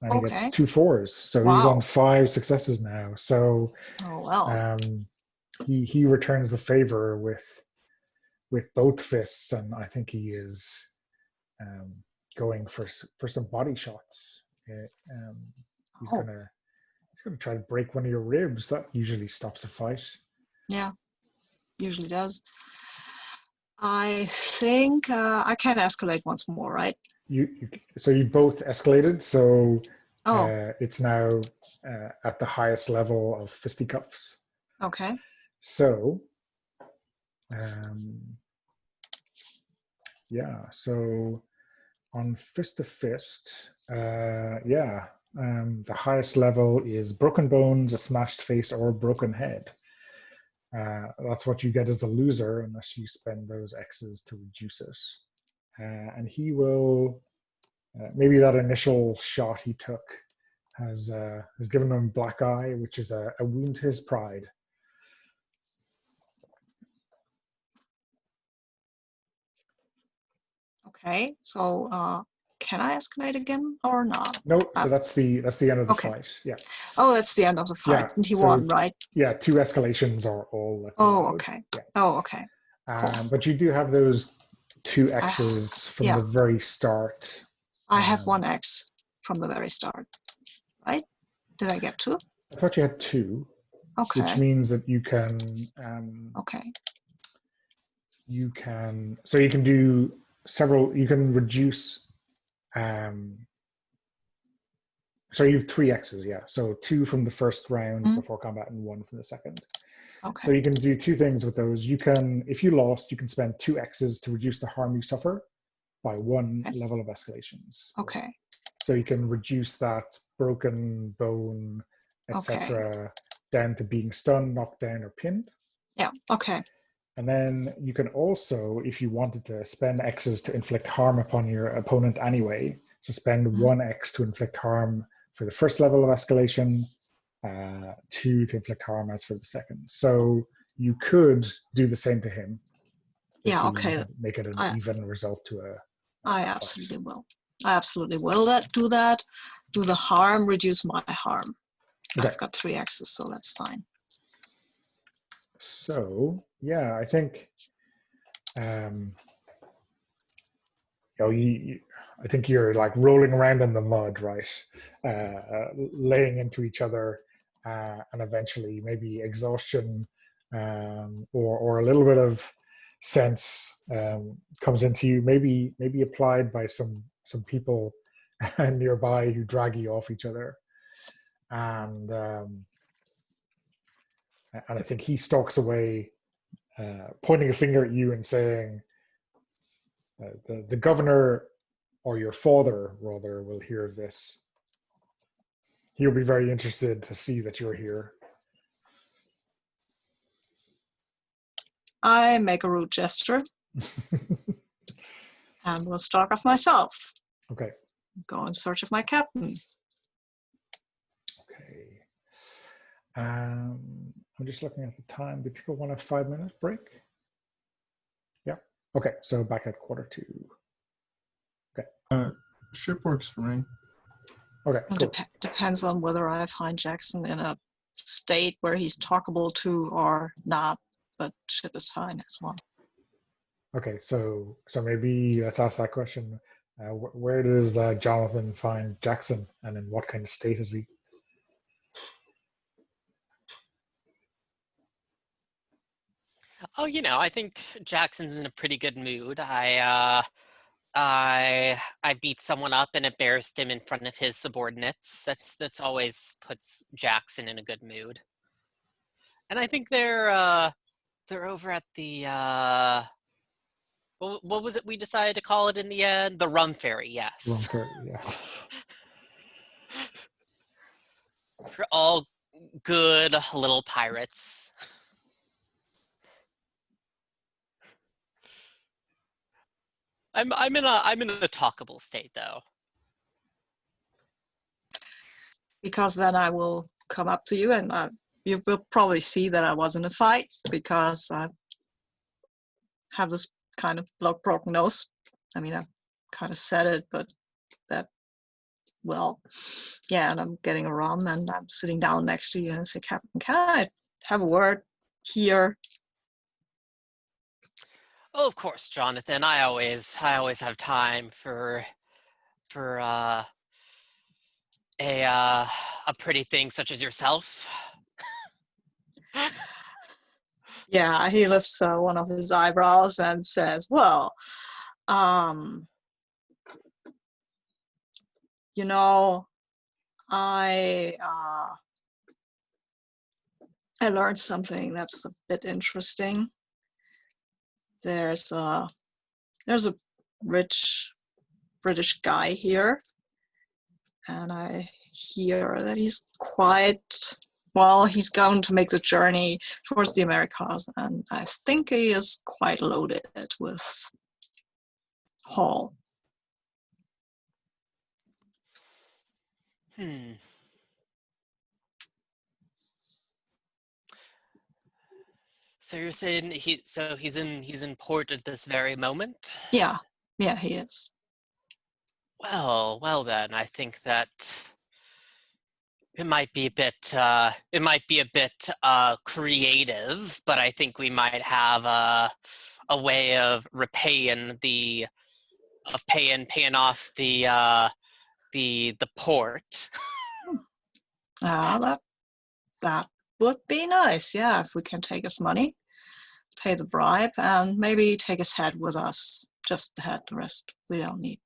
and he gets 2 4s. So he's on 5 successes now. So he returns the favor with both fists, and I think he is going for some body shots. He's gonna try to break one of your ribs. That usually stops a fight. Yeah, usually does. I think I can escalate once more, right? So you both escalated. So it's now at the highest level of fisticuffs. Okay. So, so on fist to fist, the highest level is broken bones, a smashed face, or a broken head. That's what you get as the loser, unless you spend those X's to reduce it. And he will, maybe that initial shot he took has given him black eye, which is a wound to his pride. Okay, so can I escalate again or not? No, so that's the end of the fight. Yeah. Oh, that's the end of the fight. Yeah, And he won, right? Yeah, 2 escalations are all. Okay. Yeah. Oh, okay. Cool. But you do have those 2 X's from the very start. I have 1 X from the very start, right? Did I get 2? I thought you had 2. Okay. Which means that you can. You can. So you can do several. You can reduce. So you have 3 X's, yeah. So 2 from the first round before combat and 1 from the second. Okay. So you can do 2 things with those. You can, if you lost, you can spend 2 X's to reduce the harm you suffer by 1 level of escalations. Okay. So you can reduce that broken bone, etc., down to being stunned, knocked down, or pinned. Yeah. Okay. And then you can also, if you wanted to, spend X's to inflict harm upon your opponent anyway. So spend 1 X to inflict harm for the first level of escalation, 2 to inflict harm as for the second. So you could do the same to him. Yeah, okay. Make it an even result to a I absolutely will. I absolutely will do that. Do the harm, reduce my harm. Okay. I've got 3 X's, so that's fine. So, yeah, I think I think you're like rolling around in the mud, right? Laying into each other, and eventually maybe exhaustion or a little bit of sense comes into you. Maybe applied by some people nearby who drag you off each other, and I think he stalks away, pointing a finger at you and saying, the governor, or your father rather, will hear of this. He'll be very interested to see that you're here. I make a rude gesture and will stalk off myself. Okay. Go in search of my captain. Okay. I'm just looking at the time. Do people want a 5-minute break? Yeah. Okay, so back at 1:45. Okay. Ship works for me. Okay. Cool. Depends on whether I find Jackson in a state where he's talkable to or not, but ship is fine as well. Okay, so maybe let's ask that question. Where does Jonathan find Jackson, and in what kind of state is he? Oh, I think Jackson's in a pretty good mood. I beat someone up and embarrassed him in front of his subordinates. That's always puts Jackson in a good mood. And I think they're over at the What was it we decided to call it in the end? The rum fairy, yes. Rum fairy, yeah. For all good little pirates. I'm in a talkable state though. Because then I will come up to you and you will probably see that I was in a fight because I have this kind of broken nose. I mean, I kind of said it, but that, well, yeah, and I'm getting a rum and I'm sitting down next to you and say, Captain, can I have a word here? Oh, of course, Jonathan. I always have time for a pretty thing such as yourself. Yeah, he lifts one of his eyebrows and says, well, you know, I learned something that's a bit interesting. There's a rich British guy here, and I hear that he's he's going to make the journey towards the Americas, and I think he is quite loaded with haul. So you're saying he's in port at this very moment? Yeah, he is. Well then, I think that it might be a bit creative, but I think we might have a way of paying off the port. That would be nice, yeah, if we can take his money, pay the bribe, and maybe take his head with us. Just the head, the rest we don't need.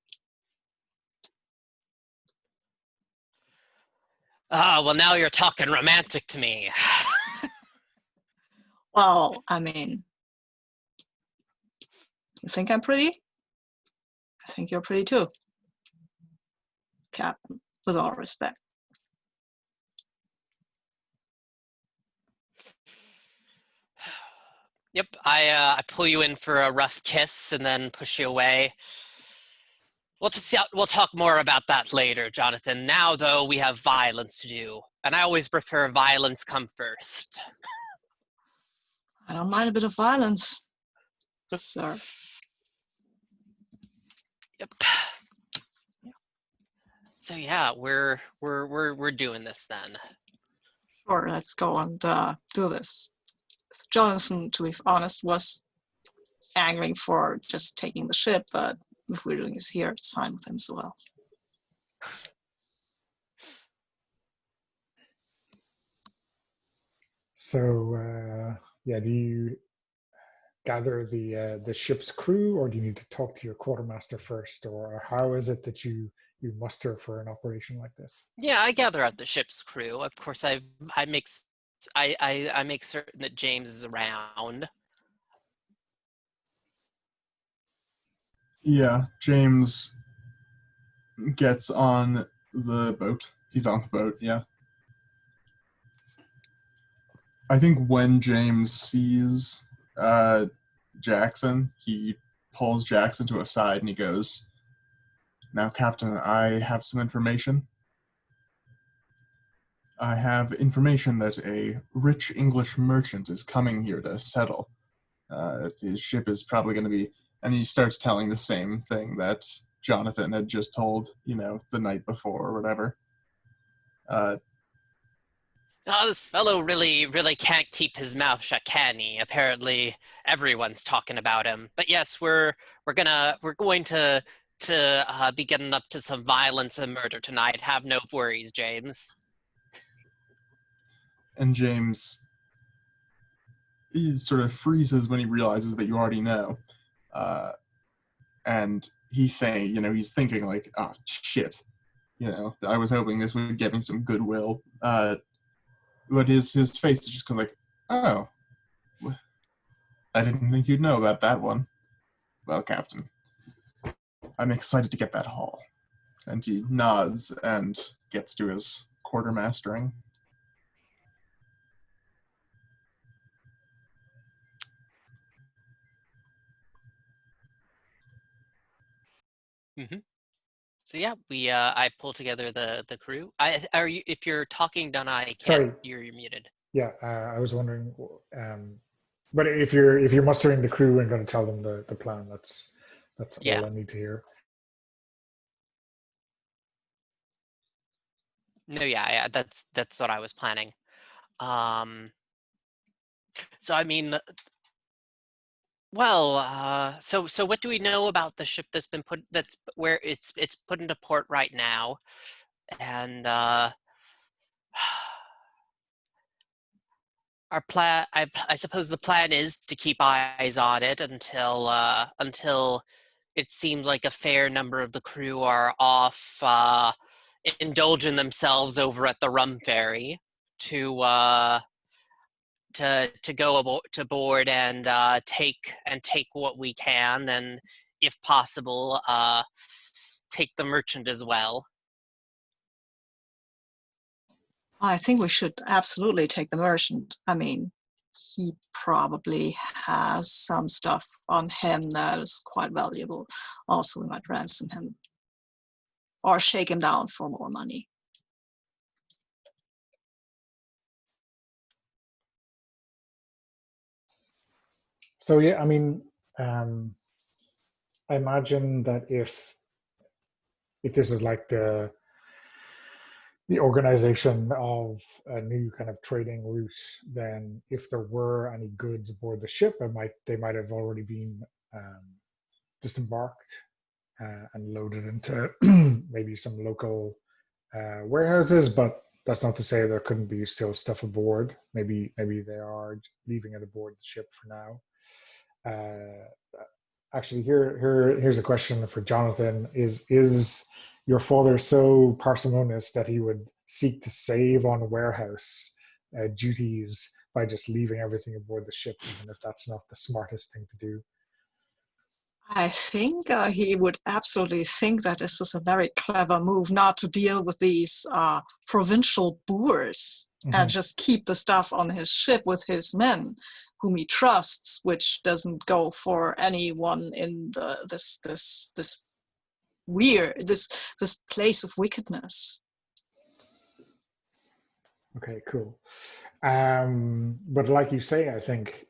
Well, now you're talking romantic to me. Well, I mean, you think I'm pretty? I think you're pretty too, Captain, with all respect. Yep, I pull you in for a rough kiss and then push you away. We'll talk more about that later, Jonathan. Now, though, we have violence to do, and I always prefer violence come first. I don't mind a bit of violence, sir. Yep. So yeah, we're doing this then. Sure, let's go and do this. Jonathan, to be honest, was angling for just taking the ship, but if we're doing this here, it's fine with him as well. So, do you gather the ship's crew, or do you need to talk to your quartermaster first, or how is it that you muster for an operation like this? Yeah, I gather out the ship's crew. Of course, I make certain that James is around. Yeah, James gets on the boat. He's on the boat, yeah. I think when James sees Jackson, he pulls Jackson to a side and he goes, "Now, Captain, I have some information. I have information that a rich English merchant is coming here to settle. His ship is probably going to be..." And he starts telling the same thing that Jonathan had just told, the night before or whatever. This fellow really can't keep his mouth shut, can he? Apparently, everyone's talking about him. But yes, we're going to be getting up to some violence and murder tonight. Have no worries, James. And James, he sort of freezes when he realizes that you already know. And he's thinking like, "Oh, shit. I was hoping this would get me some goodwill." But his face is just kind of like, "Oh, I didn't think you'd know about that one." Well, Captain, I'm excited to get that haul. And he nods and gets to his quartermastering. Mm-hmm. So yeah, I pull together the crew. If you're talking, Donna, I can't. Sorry. You're muted. Yeah, I was wondering, but if you're mustering the crew and going to tell them the plan, that's Yeah. all I need to hear. No, yeah, that's what I was planning. So I mean, well, so what do we know about the ship that's where it's put into port right now, and our plan, I suppose the plan is to keep eyes on it until it seems like a fair number of the crew are off indulging themselves over at the rum ferry to go to board and take what we can, and if possible take the merchant as well. I think we should absolutely take the merchant. I mean, he probably has some stuff on him that is quite valuable. Also, we might ransom him or shake him down for more money. So yeah, I mean, I imagine that if this is like the organization of a new kind of trading route, then if there were any goods aboard the ship, they might have already been disembarked and loaded into maybe some local warehouses. But that's not to say there couldn't be still stuff aboard. Maybe they are leaving it aboard the ship for now. Actually, here's a question for Jonathan: Is your father so parsimonious that he would seek to save on warehouse duties by just leaving everything aboard the ship, even if that's not the smartest thing to do? I think he would absolutely think that this is a very clever move not to deal with these provincial boors and just keep the stuff on his ship with his men, whom he trusts, which doesn't go for anyone in this place of wickedness. Okay, cool. But like you say, I think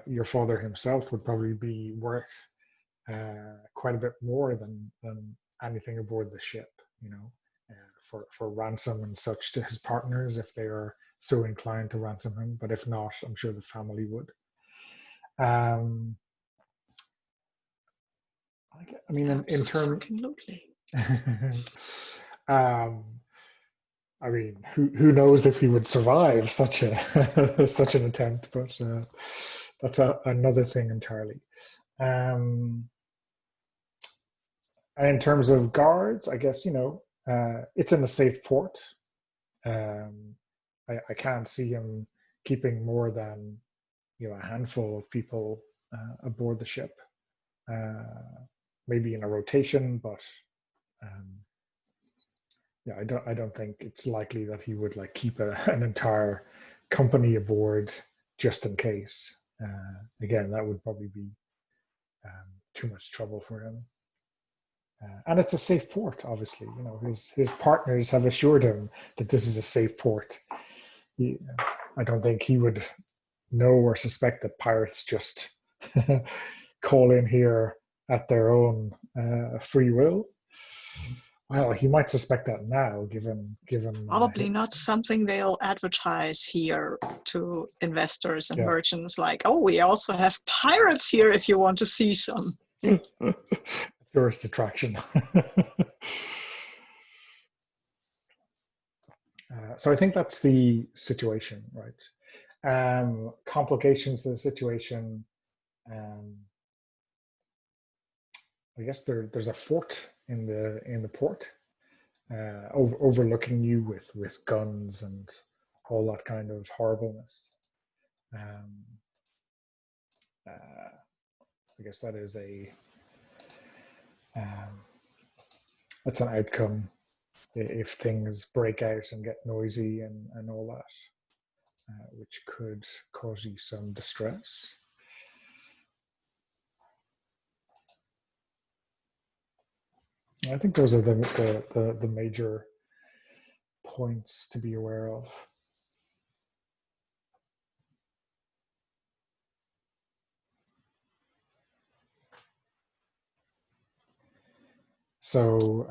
your father himself would probably be worth quite a bit more than anything aboard the ship, for ransom and such to his partners if they are so inclined to ransom him. But if not, I'm sure the family would. I mean, in terms, I mean, who knows if he would survive such a such an attempt? But that's another thing entirely. And in terms of guards, I guess it's in a safe port. I can't see him keeping more than a handful of people aboard the ship. Maybe in a rotation, but yeah, I don't think it's likely that he would keep an entire company aboard just in case. Again, that would probably be too much trouble for him. And it's a safe port, obviously. His partners have assured him that this is a safe port. I don't think he would know or suspect that pirates just call in here at their own free will. Well, he might suspect that now, given probably not something they'll advertise here to investors and merchants. Like, oh, we also have pirates here if you want to see some. Tourist attraction. So I think that's the situation, right? Complications to the situation. I guess there's a fort in the port, overlooking you with guns and all that kind of horribleness. I guess that is that's an outcome if things break out and get noisy and all that, which could cause you some distress. I think those are the major points to be aware of. So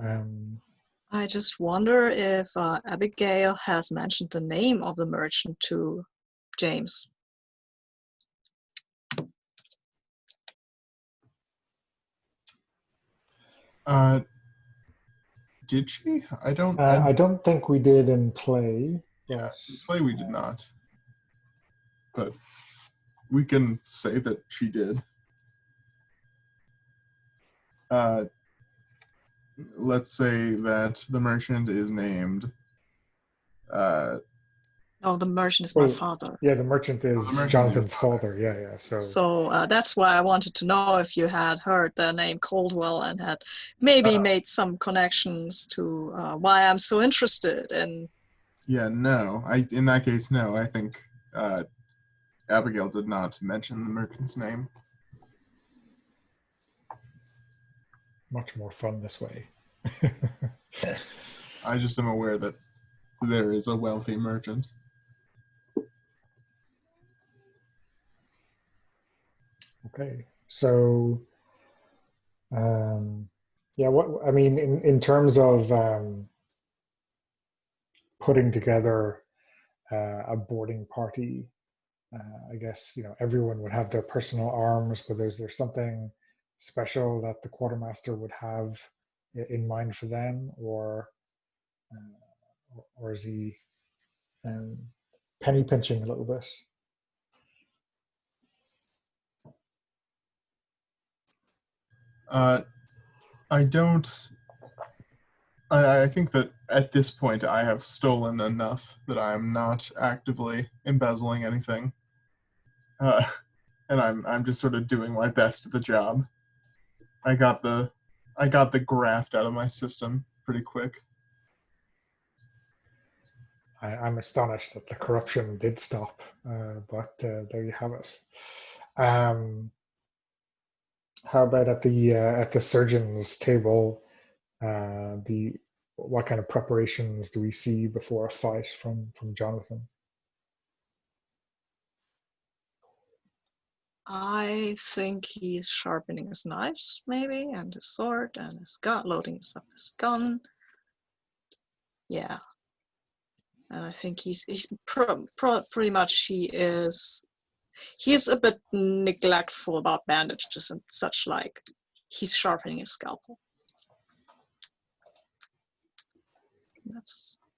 I just wonder if Abigail has mentioned the name of the merchant to James. Did she? I don't think we did in play. Yeah, in play we did not. But we can say that she did. Let's say that the merchant is named. Oh, the merchant is my father. Yeah, the merchant is Jonathan's father. Yeah. So that's why I wanted to know if you had heard the name Coldwell and had maybe made some connections to why I'm so interested in. Yeah, no. In that case, no. I think Abigail did not mention the merchant's name. Much more fun this way. I just am aware that there is a wealthy merchant. Okay, so what I mean in terms of putting together a boarding party, I guess everyone would have their personal arms, but is there something special that the quartermaster would have in mind for them, or is he penny pinching a little bit? I don't. I think that at this point I have stolen enough that I am not actively embezzling anything, and I'm just sort of doing my best at the job. I got the graft out of my system pretty quick. I'm astonished that the corruption did stop, but there you have it. How about at the surgeon's table? What kind of preparations do we see before a fight from Jonathan? I think he's sharpening his knives, maybe, and his sword, and his gun, loading up his gun. Yeah, and I think he's pretty much he's a bit neglectful about bandages and such. Like he's sharpening his scalpel.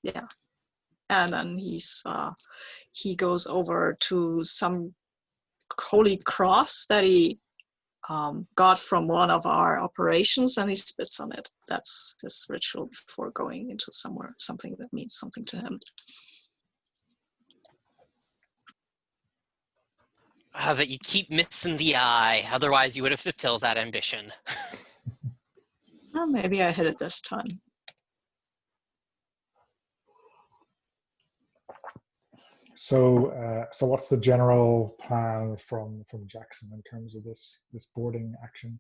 Yeah, and then he goes over to some holy cross that he got from one of our operations, and he spits on it. That's his ritual before going into something that means something to him. But you keep missing the eye. Otherwise, you would have fulfilled that ambition. Well, maybe I hit it this time. So what's the general plan from Jackson in terms of this boarding action?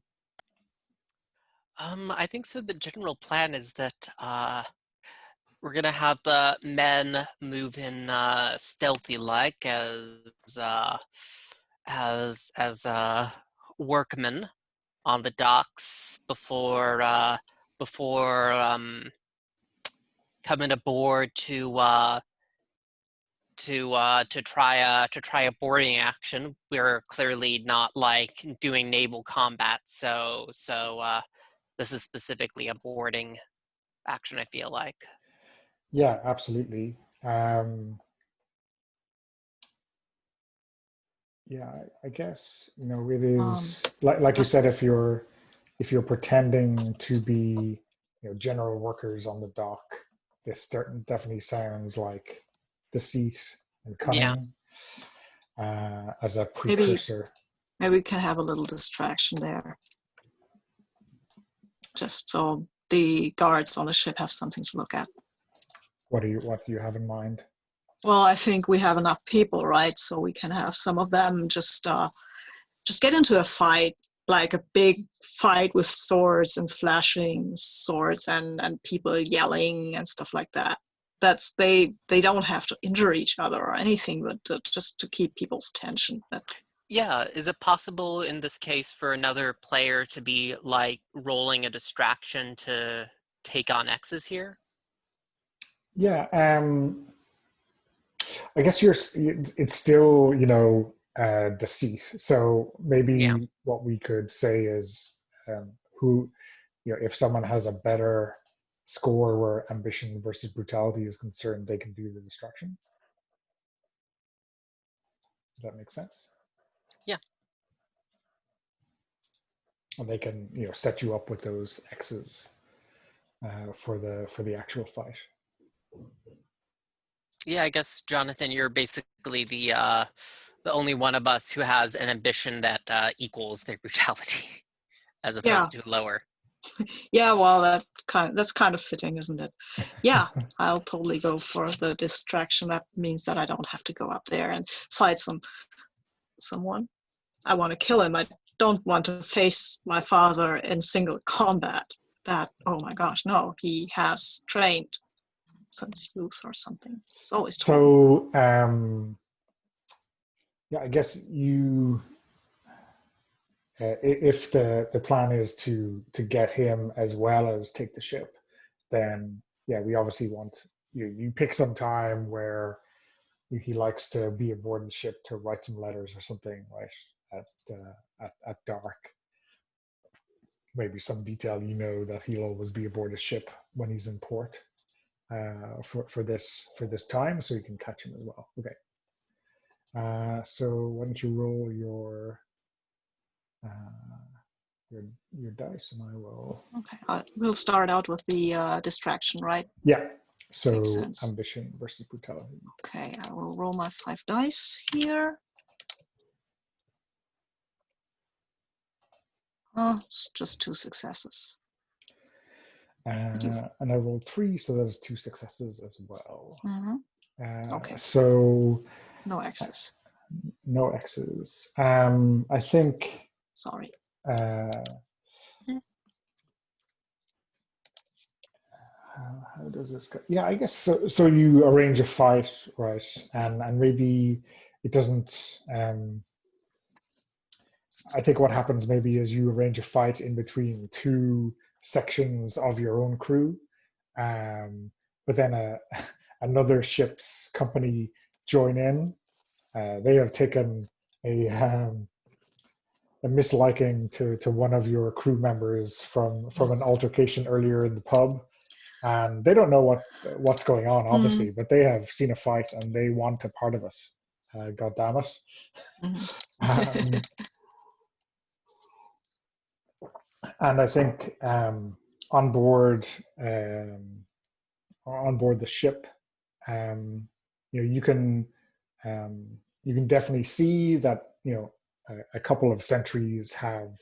I think so. The general plan is that we're gonna have the men move in stealthy-like as workmen on the docks before coming aboard to try a boarding action. We're clearly not like doing naval combat, so this is specifically a boarding action, I feel like. Yeah, absolutely. Yeah, I guess it is like you said, if you're pretending to be general workers on the dock, this definitely sounds like deceit and cunning as a precursor. Maybe we can have a little distraction there, just so the guards on the ship have something to look at. What do you have in mind? Well, I think we have enough people, right? So we can have some of them just get into a fight, like a big fight with swords and flashing swords and people yelling and stuff like that. That's they don't have to injure each other or anything, but just to keep people's attention. Yeah, is it possible in this case for another player to be like rolling a distraction to take on X's here? Yeah, I guess it's still, deceit. So maybe Yeah. what we could say is who, if someone has a better score where ambition versus brutality is concerned, they can do the distraction. Does that make sense? Yeah. And they can, set you up with those X's for the actual fight. Yeah, I guess Jonathan, you're basically the only one of us who has an ambition that equals their brutality, as opposed to lower. Yeah, well, that's kind of fitting, isn't it? Yeah, I'll totally go for the distraction. That means that I don't have to go up there and fight someone. I want to kill him. I don't want to face my father in single combat. Oh my gosh, no, he has trained since youth or something. It's always trained. So, yeah, I guess if the plan is to get him as well as take the ship, then yeah, we obviously want you pick some time where he likes to be aboard the ship to write some letters or something, right, at dark. Maybe some detail, that he'll always be aboard a ship when he's in port for this time, so you can catch him as well. Okay. So why don't you roll your dice, and I will. Okay, we'll start out with the distraction, right? Yeah. So ambition versus brutality. Okay, I will roll my 5 dice here. Oh, it's just 2 successes. And I rolled 3, so that is 2 successes as well. Mm-hmm. Okay. So no X's. No X's. I think. Sorry. How does this go? Yeah, I guess so. So you arrange a fight, right? And maybe it doesn't. I think what happens maybe is you arrange a fight in between 2 sections of your own crew, but then another ship's company join in. They have taken a misliking to one of your crew members from an altercation earlier in the pub, and they don't know what's going on, obviously, but they have seen a fight and they want a part of it. God damn it! Mm-hmm. And I think on board the ship, you can definitely see that a couple of sentries are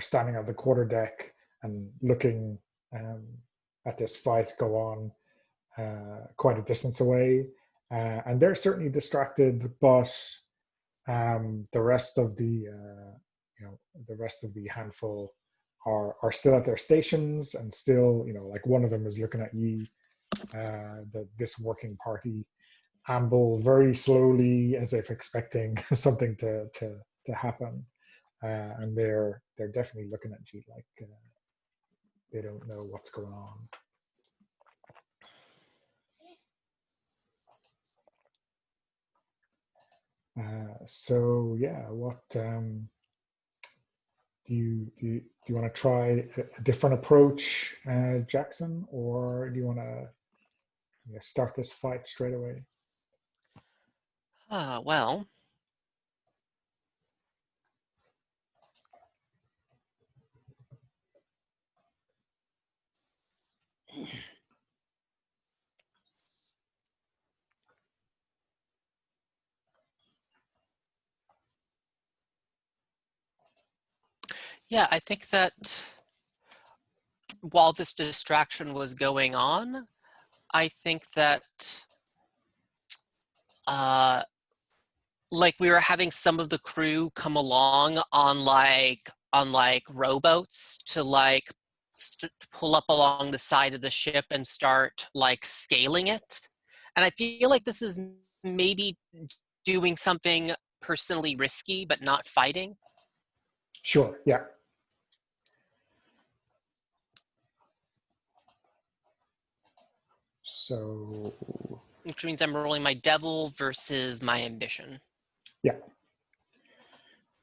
standing on the quarterdeck and looking at this fight go on quite a distance away, and they're certainly distracted, but the rest of the handful are still at their stations, and still, like one of them is looking at you, this working party amble very slowly as if expecting something to happen, and they're definitely looking at you like they don't know what's going on. So yeah, what do you want to try a different approach, Jackson, or do you want to start this fight straight away? Well, Yeah, I think that while this distraction was going on, I think that like we were having some of the crew come along on like rowboats to like pull up along the side of the ship and start like scaling it. And I feel like this is maybe doing something personally risky, but not fighting. Sure, yeah. So, Which means I'm rolling my devil versus my ambition. yeah.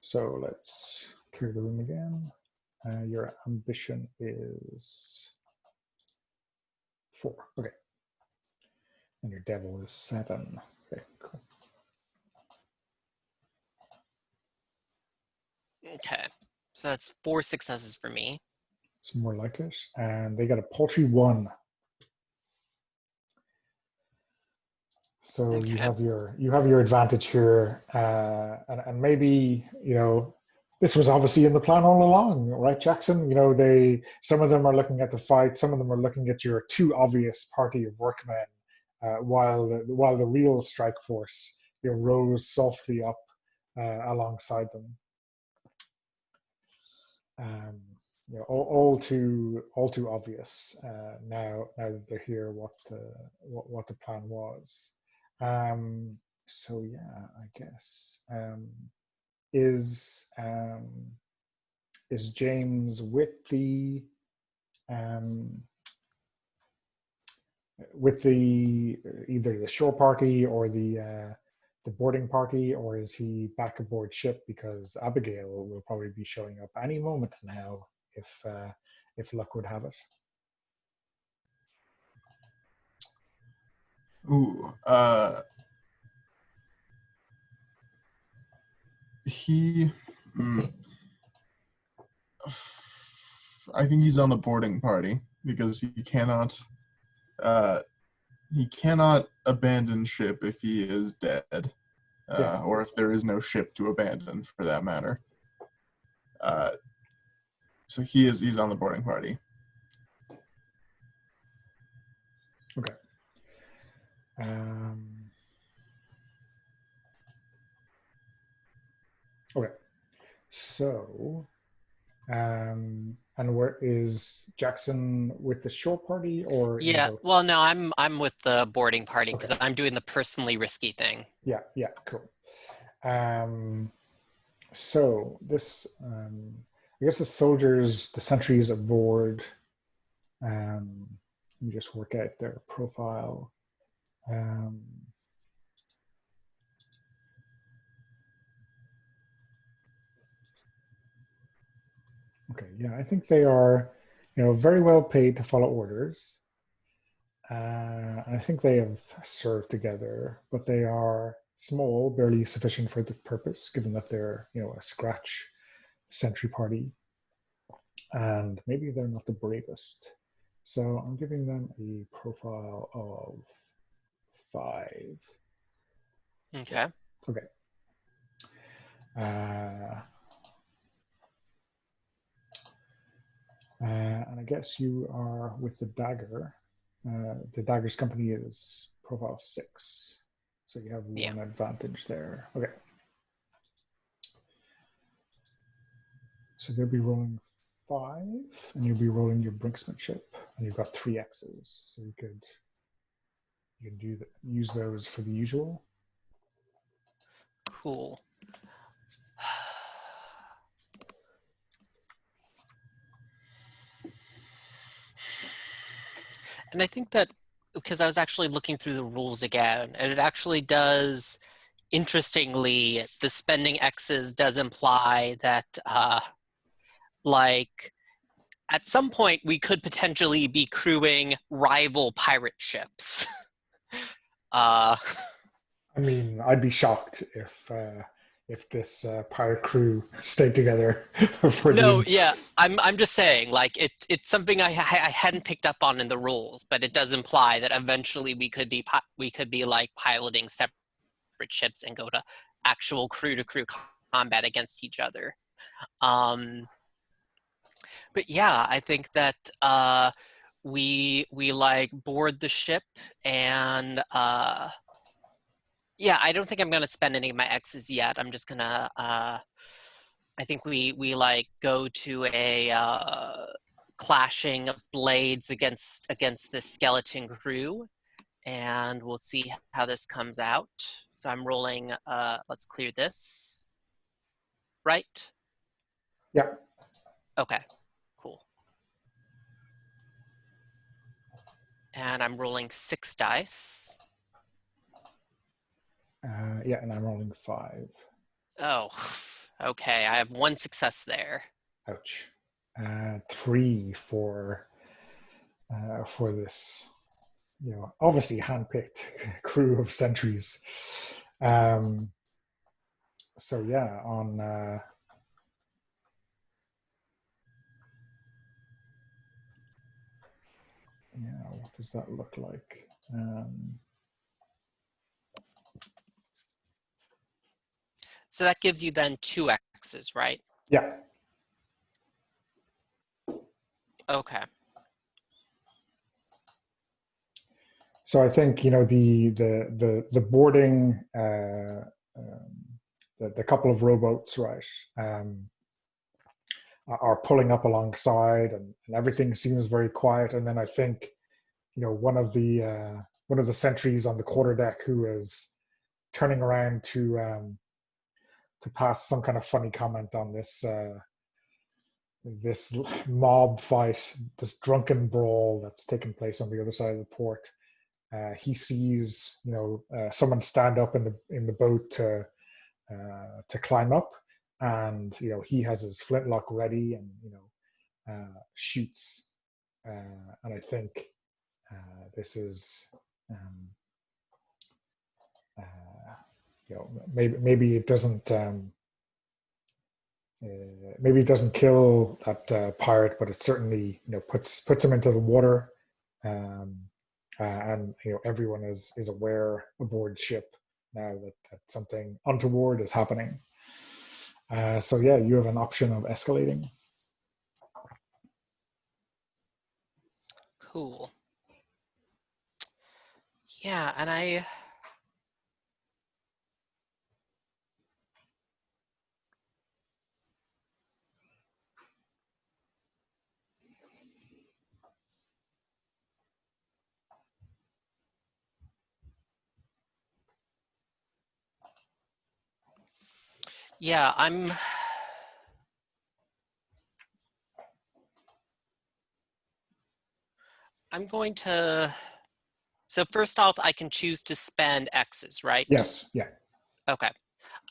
So let's clear the room again. Your ambition is 4. Okay. And your devil is 7. Okay, cool. Okay. So that's 4 successes for me. It's more like it. And they got a paltry 1. So Okay. you have your advantage here, and maybe this was obviously in the plan all along, right, Jackson? Some of them are looking at the fight, some of them are looking at your too obvious party of workmen, while the real strike force rose softly up alongside them. All too obvious now that they're here what the plan was. So yeah, I guess is James with the either the shore party or the boarding party, or is he back aboard ship? Because Abigail will probably be showing up any moment now if luck would have it. Ooh, he. I think he's on the boarding party because he cannot abandon ship if he is dead, or if there is no ship to abandon, for that matter. So he's on the boarding party. Okay. Okay. So, and where is Jackson with the shore party or in Yeah, boats? well, no, I'm with the boarding party because Okay. I'm doing the personally risky thing. Yeah, cool. So this, I guess the soldiers, the sentries aboard, let me just work out their profile. Okay, yeah, I think they are, very well paid to follow orders. I think they have served together, but they are small, barely sufficient for the purpose, given that they're, a scratch sentry party. And maybe they're not the bravest. So I'm giving them a profile of 5. Okay. Okay. And I guess you are with the dagger. The dagger's company is profile 6. So you have one advantage there. Okay. So they'll be rolling 5, and you'll be rolling your brinksmanship, and you've got 3 X's. So you can use those for the usual. Cool. And I think that because I was actually looking through the rules again, and it actually does, interestingly, the spending X's does imply that, like, at some point we could potentially be crewing rival pirate ships. I mean, I'd be shocked if this pirate crew stayed together for I'm just saying, like, it's something I hadn't picked up on in the rules, but it does imply that eventually we could be like piloting separate ships and go to actual crew to crew combat against each other. But yeah, I think that we like board the ship, and yeah, I don't think I'm gonna spend any of my X's yet. I'm just gonna I think we like go to a clashing of blades against this skeleton crew, and we'll see how this comes out. So I'm rolling. Let's clear this. Right? Yeah. Okay. Cool. And I'm rolling 6 dice. Yeah, and I'm rolling 5. Oh, okay. I have 1 success there. Ouch. 3 for this, obviously handpicked crew of sentries. So yeah, on what does that look like? So that gives you then 2 X's, right? Yeah. Okay. So I think the boarding, the couple of rowboats, right, are pulling up alongside, and everything seems very quiet. And then I think one of the sentries on the quarterdeck who is turning around to pass some kind of funny comment on this mob fight, this drunken brawl that's taking place on the other side of the port. He sees someone stand up in the boat to climb up, and he has his flintlock ready, and shoots. And I think this is maybe it doesn't maybe it doesn't kill that pirate, but it certainly puts him into the water. And everyone is aware aboard ship now that something untoward is happening. So yeah, you have an option of escalating. Cool. Yeah, and yeah, I'm going to. So first off, I can choose to spend X's, right? Yes. Yeah. Okay.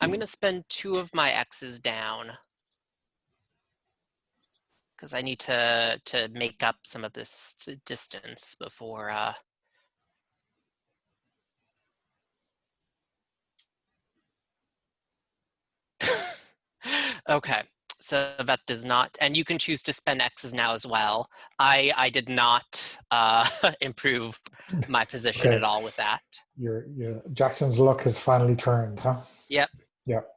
I'm going to spend 2 of my X's down because I need to make up some of this distance before. Okay. So that does not, and you can choose to spend X's now as well. I did not improve my position Okay. at all with that. Your Jackson's luck has finally turned, huh? Yep. Yep.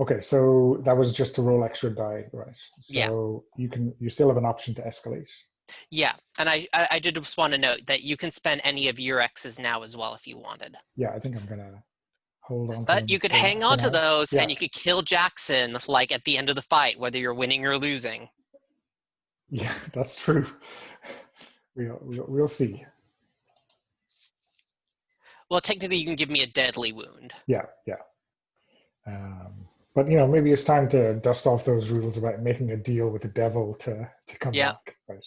Okay, so that was just to roll extra die, right? So yeah. you still have an option to escalate. Yeah, and I did just want to note that you can spend any of your X's now as well if you wanted. Yeah, I think I'm gonna hold on to But them. you could hang on to those, yeah. and you could kill Jackson like at the end of the fight, whether you're winning or losing. Yeah, that's true. We'll see. Well, technically, you can give me a deadly wound. Yeah. But maybe it's time to dust off those rules about making a deal with the devil to come back. Right.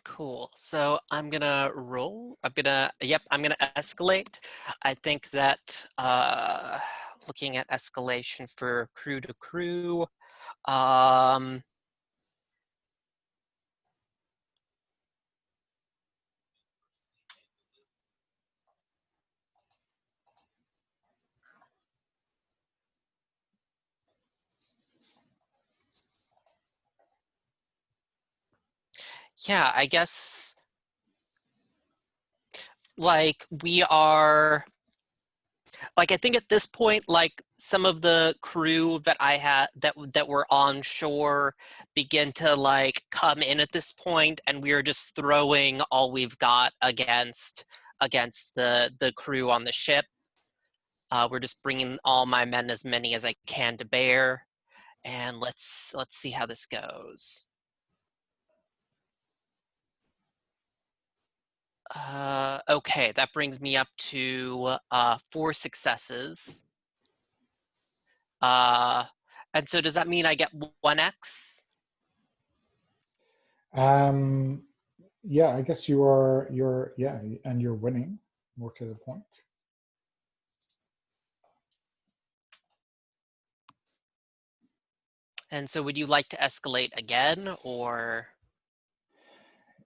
Cool. So I'm gonna roll. I'm gonna escalate. I think that looking at escalation for crew to crew, yeah, I guess like we are. Like, I think at this point, like, some of the crew that I had that were on shore begin to like come in at this point, and we are just throwing all we've got against the crew on the ship. We're just bringing all my men, as many as I can, to bear, and let's see how this goes. Okay, that brings me up to 4 successes. And so does that mean I get 1x? Yeah, I guess you're and you're winning, more to the point. And so would you like to escalate again, or?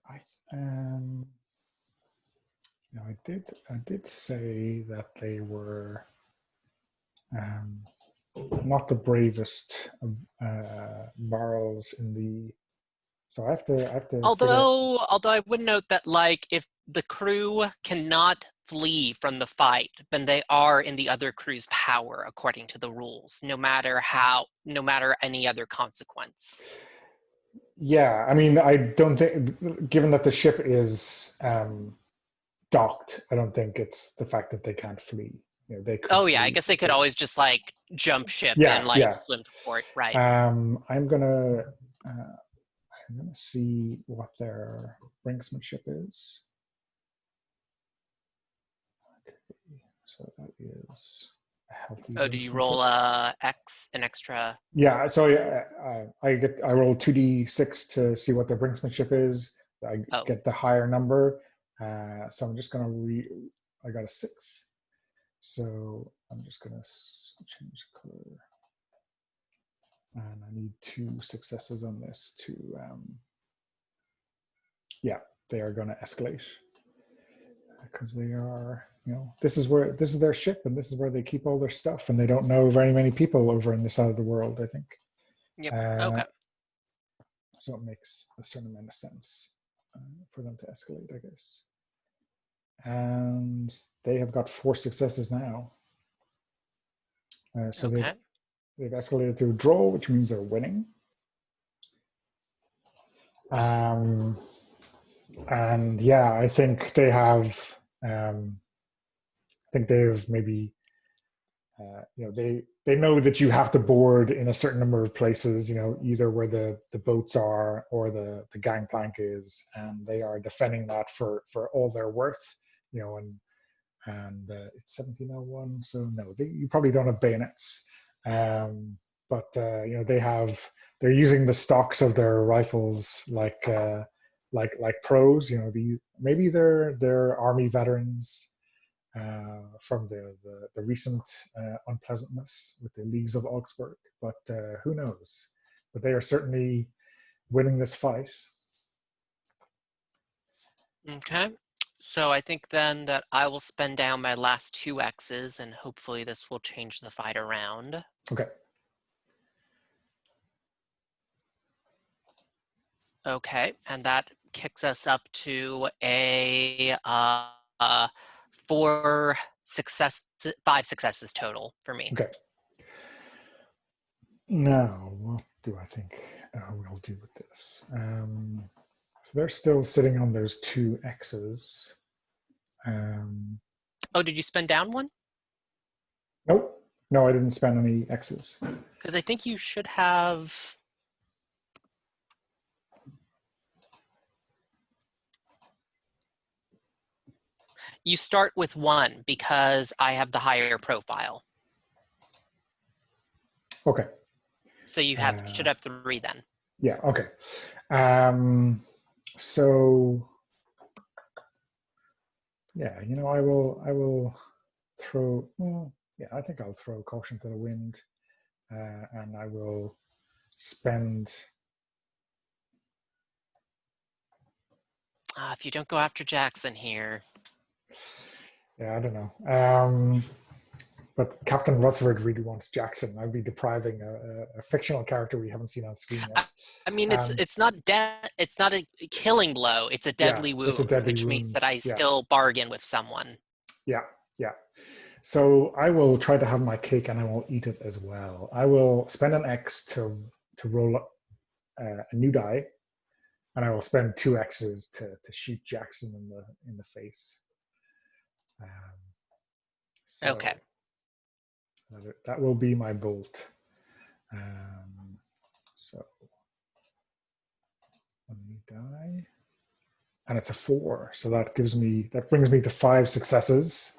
I did say that they were not the bravest barrels in the. So I have to. Although I would note that, like, if the crew cannot flee from the fight, then they are in the other crew's power according to the rules, no matter any other consequence. Yeah, I mean, I don't think, given that the ship is docked, I don't think it's the fact that they can't flee. They could. Oh yeah, I guess they could always just like jump ship and swim to port, right? I'm gonna see what their brinksmanship is. Okay, so that is a healthy. Oh, did you roll an extra? Yeah, so I roll 2d6 to see what their brinksmanship is. I get the higher number. So I'm just gonna I got a 6. So I'm just gonna change the color. And I need 2 successes on this to, they are gonna escalate. Because they are, this is their ship, and this is where they keep all their stuff, and they don't know very many people over in this side of the world, I think. Yep, okay. So it makes a certain amount of sense for them to escalate, I guess. And they have got 4 successes now. So they've escalated to a draw, which means they're winning. And yeah, I think they have. I think they've maybe. They know that you have to board in a certain number of places. Either where the boats are or the gangplank is, and they are defending that for all they're worth. And it's 1701, so no, you probably don't have bayonets. But they're using the stocks of their rifles like pros. Maybe they're army veterans from the recent unpleasantness with the leagues of Augsburg. But who knows? But they are certainly winning this fight. Okay. So I think then that I will spend down my last 2 X's, and hopefully this will change the fight around. Okay. Okay, and that kicks us up to a 5 successes total for me. Okay. Now, what do I think we'll do with this? So they're still sitting on those 2 X's. Oh, did you spend down 1? Nope. No, I didn't spend any X's. Because I think you should have. You start with 1 because I have the higher profile. Okay. So you should have 3 then. Yeah. Okay. So yeah, I will throw. I think I'll throw caution to the wind, and I will spend. If you don't go after Jackson here. Yeah, I don't know. But Captain Rutherford really wants Jackson. I'd be depriving a fictional character we haven't seen on screen yet. I mean, it's not it's not a killing blow. It's a deadly wound, which means that I still bargain with someone. Yeah, yeah. So I will try to have my cake and I will eat it as well. I will spend an X to roll a new die, and I will spend 2 X's to shoot Jackson in the face. So Okay. that will be my bolt. So one new die, and it's a 4. So that brings me to 5 successes.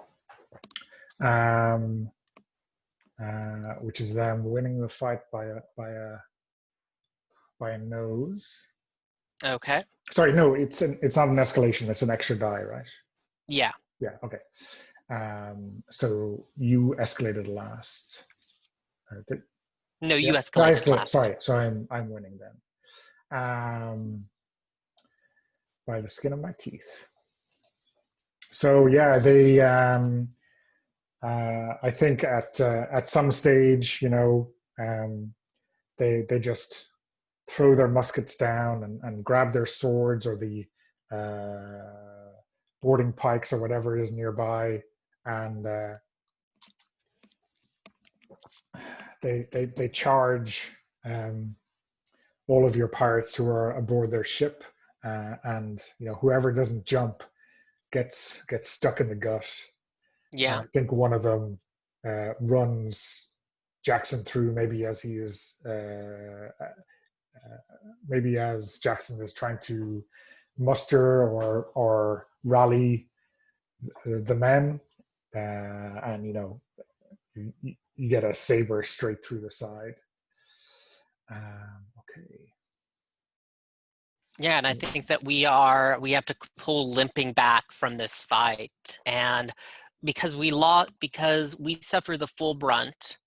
Which is them winning the fight by a nose. Okay. Sorry, no, it's not an escalation. It's an extra die, right? Yeah. Yeah. Okay. So you escalated last. No, you I escalated escalated. last. Sorry, so I'm winning then. By the skin of my teeth. So yeah, they. I think at some stage, they just throw their muskets down and grab their swords or the boarding pikes or whatever is nearby, and they charge all of your pirates who are aboard their ship, and whoever doesn't jump gets stuck in the gut. Yeah. I think one of them runs Jackson through, maybe as Jackson is trying to muster or rally the men, and you get a saber straight through the side. Okay. Yeah, and I think that we have to pull limping back from this fight, and because we suffer the full brunt,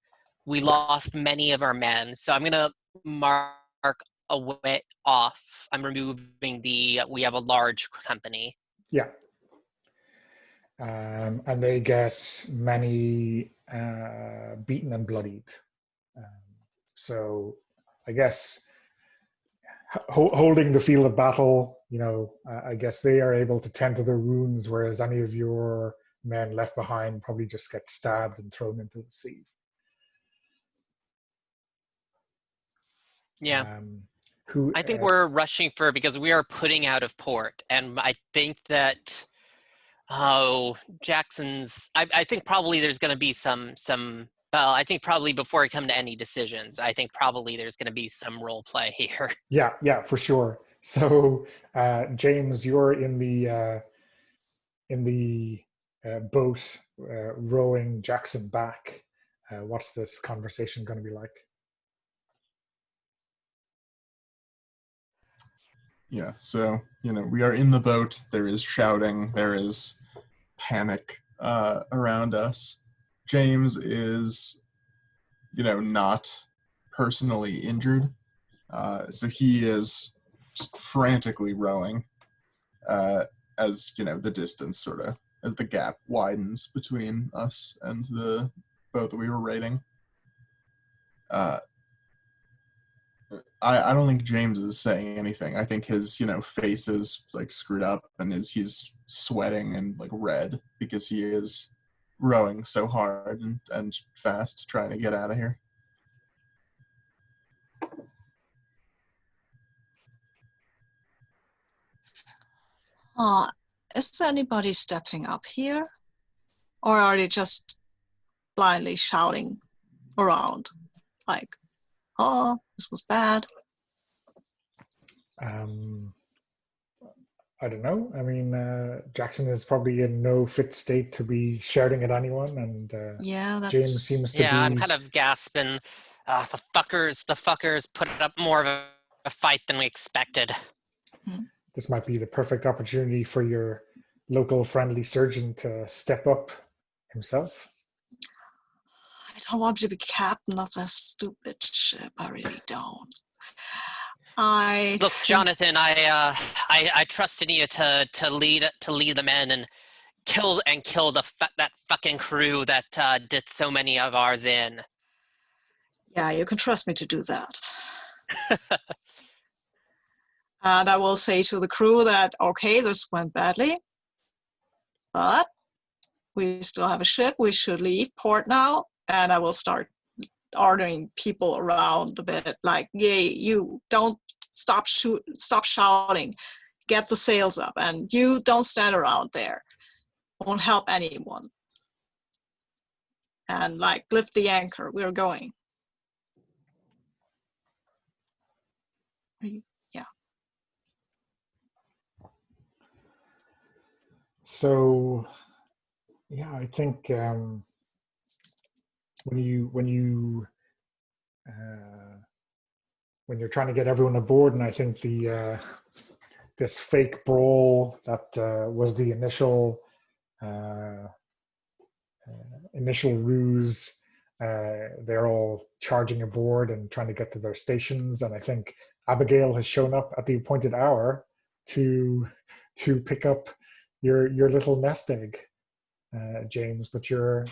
we lost many of our men. So I'm going to mark a way off. I'm removing we have a large company. Yeah. And they get many beaten and bloodied. So I guess holding the field of battle, I guess they are able to tend to their wounds, whereas any of your men left behind probably just get stabbed and thrown into the sea. Yeah. I think we're rushing because we are putting out of port, and I think that Jackson's. I think probably there's going to be some. Well, I think probably before we come to any decisions, I think probably there's going to be some role play here. Yeah, for sure. So, James, you're in the boat rowing Jackson back. What's this conversation going to be like? Yeah, so, we are in the boat. There is shouting. There is panic around us. James is, not personally injured. So he is just frantically rowing as, the distance as the gap widens between us and the boat that we were raiding. I don't think James is saying anything. I think his, face is screwed up and he's sweating and red because he is rowing so hard and fast trying to get out of here. Is anybody stepping up here? Or are they just blindly shouting around? Oh, this was bad. I don't know. I mean, Jackson is probably in no fit state to be shouting at anyone, and James seems to be. Yeah, I'm kind of gasping. The fuckers put up more of a fight than we expected. This might be the perfect opportunity for your local friendly surgeon to step up himself. I don't want to be captain of this stupid ship. I really don't. Look, Jonathan, I trusted you to lead the men and kill that fucking crew that did so many of ours in. Yeah, you can trust me to do that. And I will say to the crew that, okay, this went badly, but we still have a ship. We should leave port now. And I will start ordering people around a bit, like, yay, you don't stop shouting, get the sails up, and you don't stand around there. Won't help anyone. And like, lift the anchor, we're going. Yeah. So, yeah, I think when you're trying to get everyone aboard, and I think the this fake brawl that was the initial ruse. They're all charging aboard and trying to get to their stations, and I think Abigail has shown up at the appointed hour to pick up your little nest egg, James. But I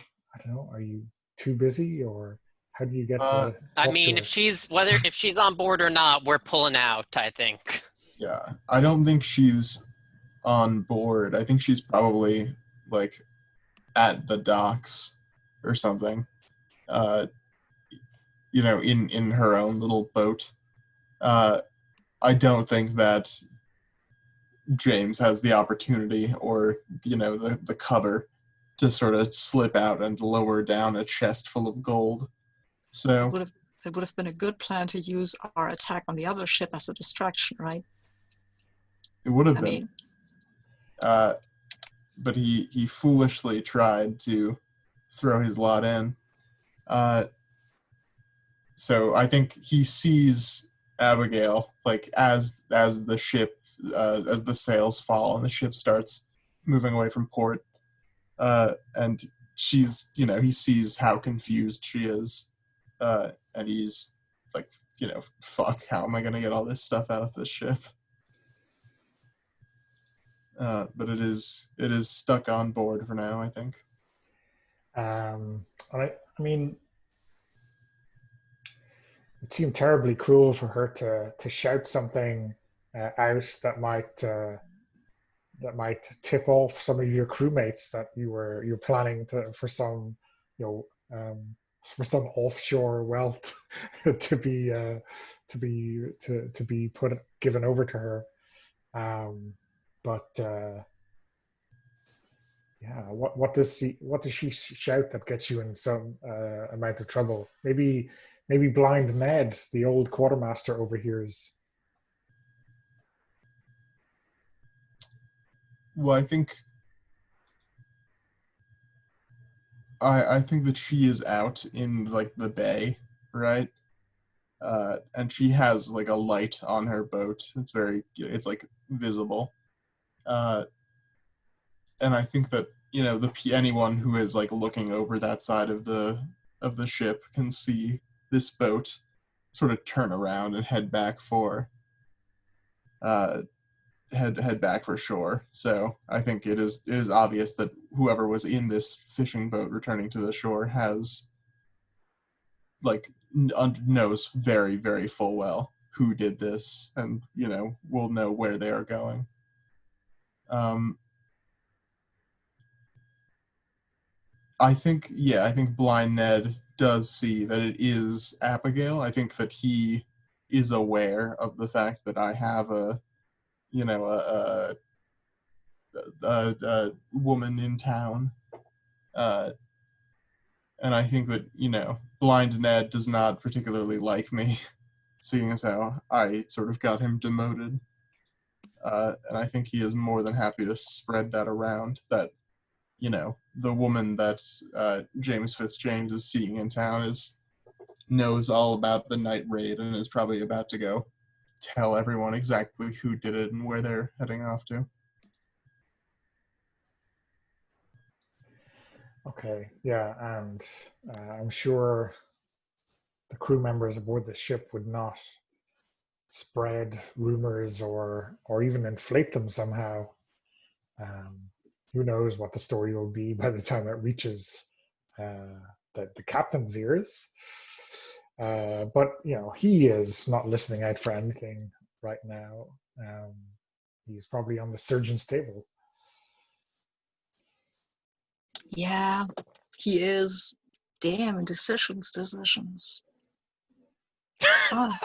don't know, are you too busy, or how do you get to I talk mean, to if her? she's on board or not, we're pulling out, I think. Yeah, I don't think she's on board. I think she's probably like at the docks or something. In her own little boat. I don't think that James has the opportunity or the cover to sort of slip out and lower down a chest full of gold. So It would have been a good plan to use our attack on the other ship as a distraction, right? it would have I been. mean, But he foolishly tried to throw his lot in. So I think he sees Abigail like as the ship as the sails fall and the ship starts moving away from port, and she's he sees how confused she is, and he's like fuck, how am I gonna get all this stuff out of this ship? But it is stuck on board for now, I think. I mean, it seemed terribly cruel for her to shout something out that might tip off some of your crewmates that you're planning for some for some offshore wealth to be given over to her. But yeah, what does she shout that gets you in some amount of trouble? Maybe Blind Ned, the old quartermaster, overhears. Well, I think that she is out in like the bay, right? And she has like a light on her boat. It's like visible. And I think that anyone who is like looking over that side of the ship can see this boat sort of turn around and head back for shore. So I think it is obvious that whoever was in this fishing boat returning to the shore has like knows very, very full well who did this, and will know where they are going. I think Blind Ned does see that it is Abigail. I think that he is aware of the fact that I have a woman in town, and I think that Blind Ned does not particularly like me, seeing as how I sort of got him demoted, and I think he is more than happy to spread that around, that the woman that James Fitzjames is seeing in town knows all about the night raid and is probably about to go tell everyone exactly who did it and where they're heading off to. Okay, yeah, and I'm sure the crew members aboard the ship would not spread rumors or even inflate them somehow. Who knows what the story will be by the time it reaches the captain's ears. But he is not listening out for anything right now. He's probably on the surgeon's table. Yeah, he is. Damn, decisions. Ah,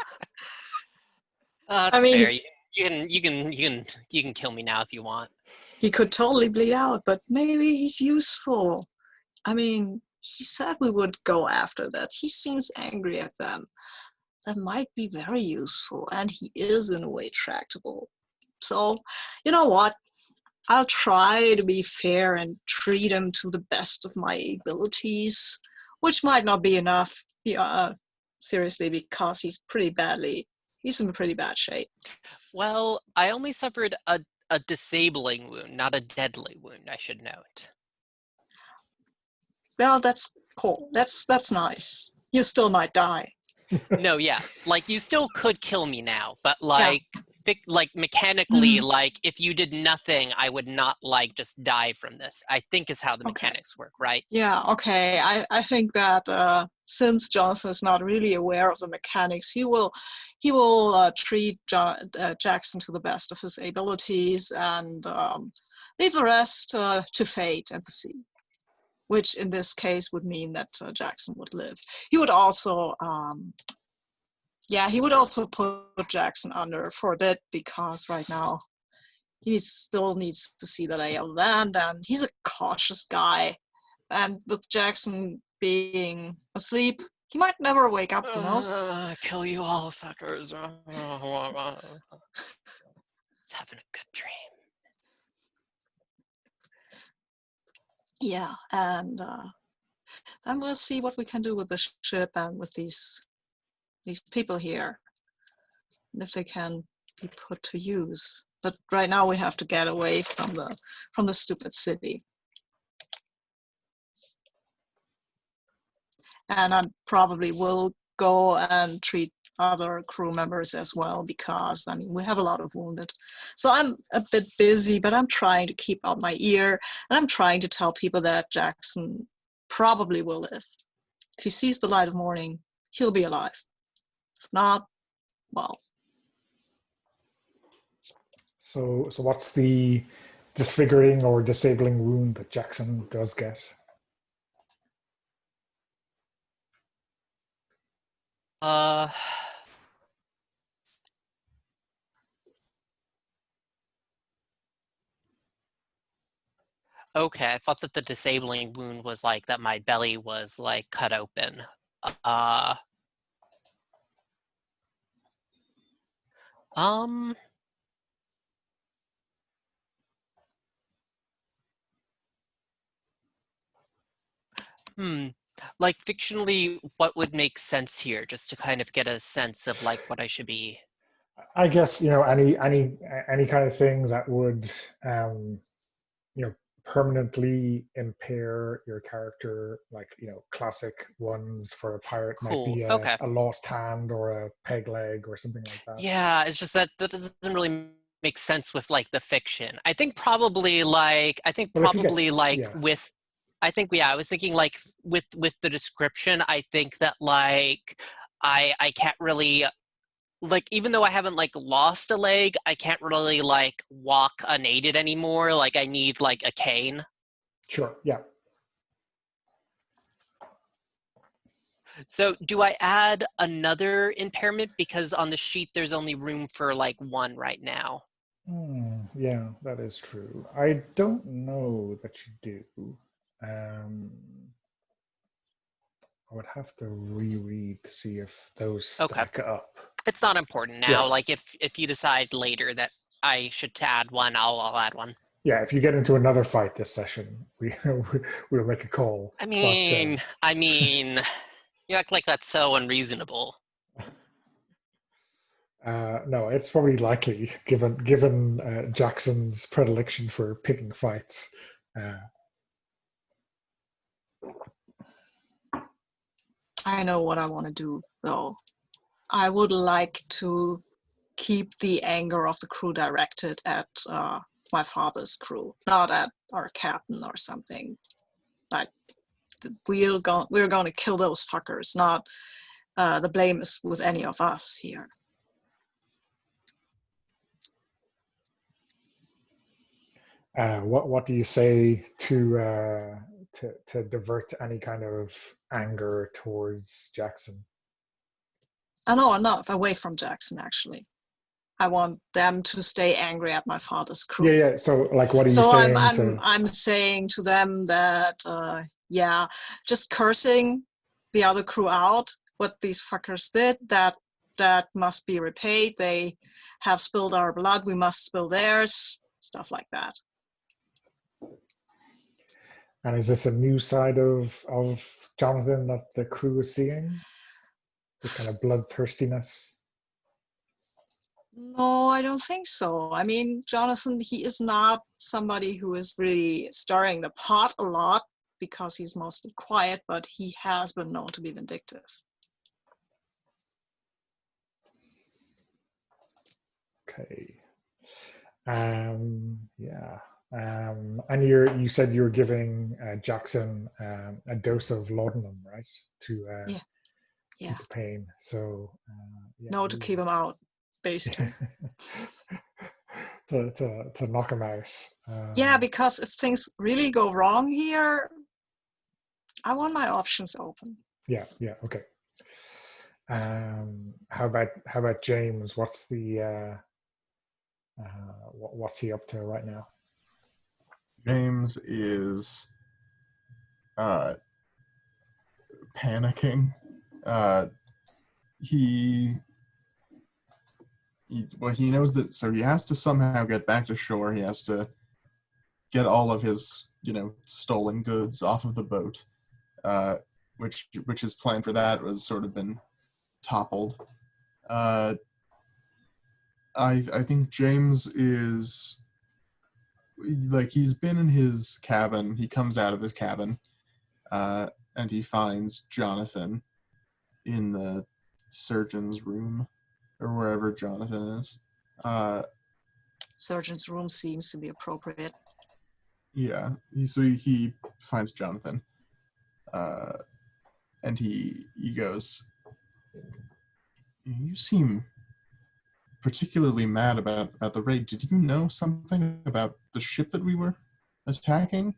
I That's mean, fair. You can kill me now if you want. he could totally bleed out, but maybe he's useful. I mean, he said we would go after that. He seems angry at them. That might be very useful, and he is in a way tractable. So, you know what? I'll try to be fair and treat him to the best of my abilities, which might not be enough, seriously, because he's in pretty bad shape. Well, I only suffered a disabling wound, not a deadly wound, I should note. Well, that's cool. That's nice. You still might die. No, yeah. Like, you still could kill me now, but, Yeah. like mechanically, like, if you did nothing, I would not, like, just die from this, I think is how the Okay. mechanics work, right? Yeah, okay. I think that since Jonathan is not really aware of the mechanics, he will treat Jackson to the best of his abilities and leave the rest to fate and the sea, which in this case would mean that Jackson would live. He would also, he would also put Jackson under for a bit because right now he still needs to see the lay of the land, and he's a cautious guy. And with Jackson being asleep, he might never wake up, who knows? Kill you all, fuckers. It's having a good dream. Yeah, and then we'll see what we can do with the ship and with these people here, and if they can be put to use. But right now we have to get away from the stupid city. And I probably will go and treat other crew members as well, because I mean we have a lot of wounded. So I'm a bit busy, but I'm trying to keep out my ear, and I'm trying to tell people that Jackson probably will live. If he sees the light of morning, he'll be alive. If not, well. So what's the disfiguring or disabling wound that Jackson does get? Okay, I thought that the disabling wound was like that my belly was like cut open. Uh, um, like fictionally, what would make sense here, just to kind of get a sense of like what I should be. I guess any kind of thing that would permanently impair your character, like classic ones for a pirate might Cool. be Okay. a lost hand or a peg leg or something like that. Yeah, it's just that doesn't really make sense with like the fiction. I think probably like with I was thinking like with the description, I think that like I can't really like, even though I haven't like lost a leg, I can't really like walk unaided anymore. Like I need like a cane. Sure, yeah. So do I add another impairment, because on the sheet there's only room for like one right now? Yeah, that is true. I don't know that you do. I would have to reread to see if those stack up. It's not important now. Yeah. Like if you decide later that I should add one, I'll add one. Yeah, if you get into another fight this session, we'll make a call. I mean, you act like that's so unreasonable. No, it's probably likely given Jackson's predilection for picking fights. I know what I want to do, though. I would like to keep the anger of the crew directed at my father's crew, not at our captain or something. Like, we're going to kill those fuckers, not the blame is with any of us here. What do you say to to divert any kind of anger towards Jackson. No, enough away from Jackson. Actually, I want them to stay angry at my father's crew. Yeah. So, like, what are you So saying I'm saying to them that just cursing the other crew out. What these fuckers did, that must be repaid. They have spilled our blood. We must spill theirs. Stuff like that. And is this a new side of Jonathan that the crew is seeing? This kind of bloodthirstiness? No, I don't think so. I mean, Jonathan, he is not somebody who is really stirring the pot a lot because he's mostly quiet, but he has been known to be vindictive. Okay. Yeah. And you said you were giving Jackson a dose of laudanum, right? To keep the pain. So no, to keep him out, basically. to knock him out. Yeah, because if things really go wrong here, I want my options open. Yeah. Okay. How about James? What's the what's he up to right now? James is panicking. He knows that, so he has to somehow get back to shore. He has to get all of his, stolen goods off of the boat, which his plan for that was sort of been toppled. I think James is, like, he's been in his cabin. He comes out of his cabin, and he finds Jonathan in the surgeon's room, or wherever Jonathan is. Surgeon's room seems to be appropriate. Yeah, so he finds Jonathan, and he goes, "You seem particularly mad about the raid. Did you know something about the ship that we were attacking?"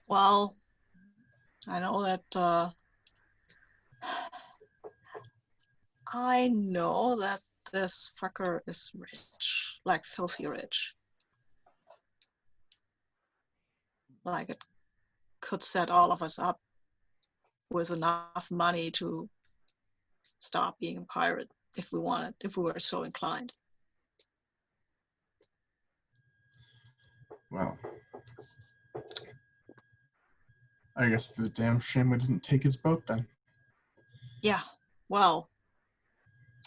Well, I know that this fucker is rich, like filthy rich. Like, it could set all of us up with enough money to stop being a pirate if we were so inclined. Well, I guess it's a damn shame we didn't take his boat then. Yeah, well,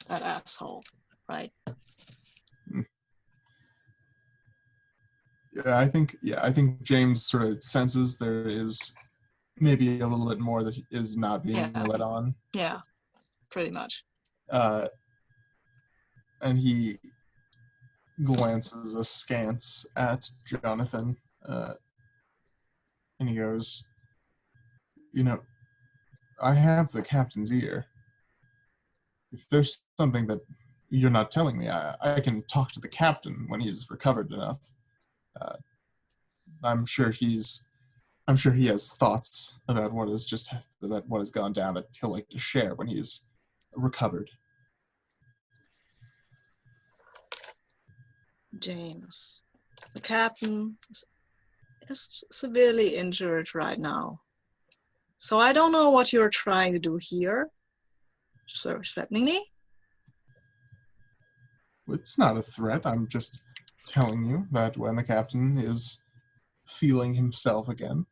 that asshole, right? Yeah, I think James sort of senses there is maybe a little bit more that is not being let on. Yeah, pretty much. And he glances askance at Jonathan, and he goes, I have the captain's ear. If there's something that you're not telling me, I can talk to the captain when he's recovered enough. I'm sure he has thoughts about what has gone down that he'll like to share when he's recovered. James, the captain is severely injured right now. So I don't know what you're trying to do here. So threatening me? It's not a threat. I'm just telling you that when the captain is feeling himself again,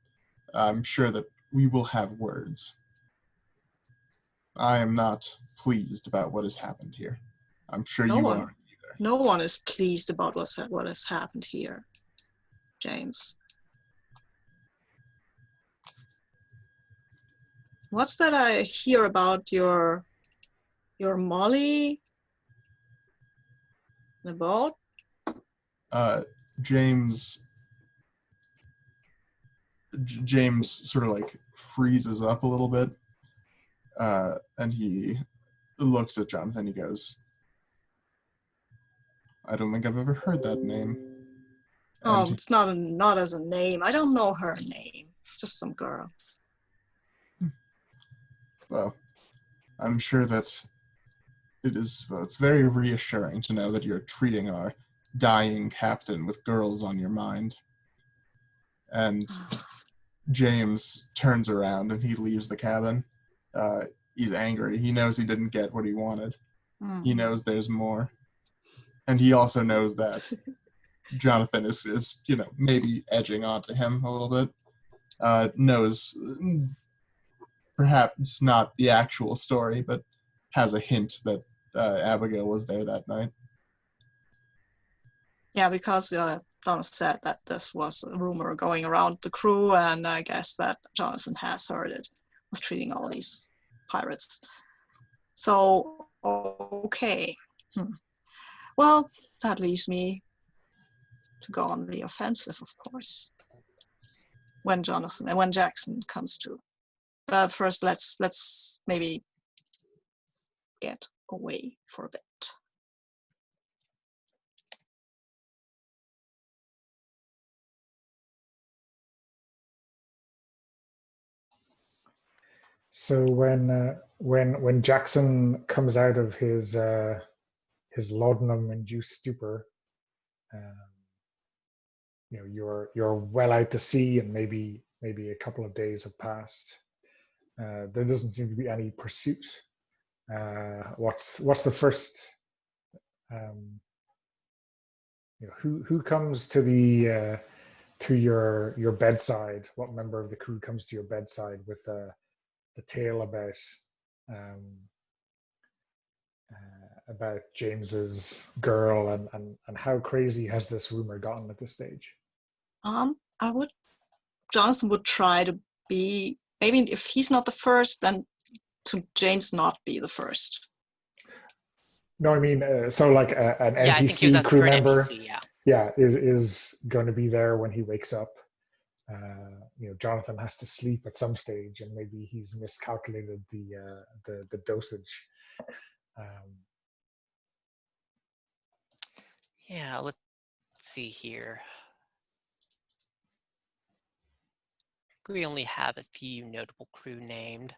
I'm sure that we will have words. I am not pleased about what has happened here. I'm sure you aren't either. No one is pleased about what has happened here, James. What's that I hear about your Molly? The boat? James sort of like freezes up a little bit, and he looks at Jonathan. He goes, I don't think I've ever heard that name. And It's not as a name. I don't know her name. Just some girl. well, I'm sure that it's very reassuring to know that you're treating our dying captain with girls on your mind. And James turns around and he leaves the cabin. He's angry. He knows he didn't get what he wanted. He knows there's more. And he also knows that Jonathan is maybe edging onto him a little bit. Knows perhaps not the actual story, but has a hint that Abigail was there that night. Yeah, because Donna said that this was a rumor going around the crew, and I guess that Jonathan has heard it, was treating all these pirates. So, okay. Well, that leaves me to go on the offensive, of course, when Jackson comes to. But first, let's maybe get away for a bit. So when Jackson comes out of his laudanum-induced stupor, you're well out to sea, and maybe a couple of days have passed. There doesn't seem to be any pursuit. What's the first? Who comes to the to your bedside? What member of the crew comes to your bedside with the tale about James's girl, and how crazy has this rumor gotten at this stage? Jonathan would try to be, maybe if he's not the first, then to James not be the first. No, I mean, so like an NPC I think he was asking crew for an member, NPC, is going to be there when he wakes up. Jonathan has to sleep at some stage, and maybe he's miscalculated the dosage. Let's see here. We only have a few notable crew named.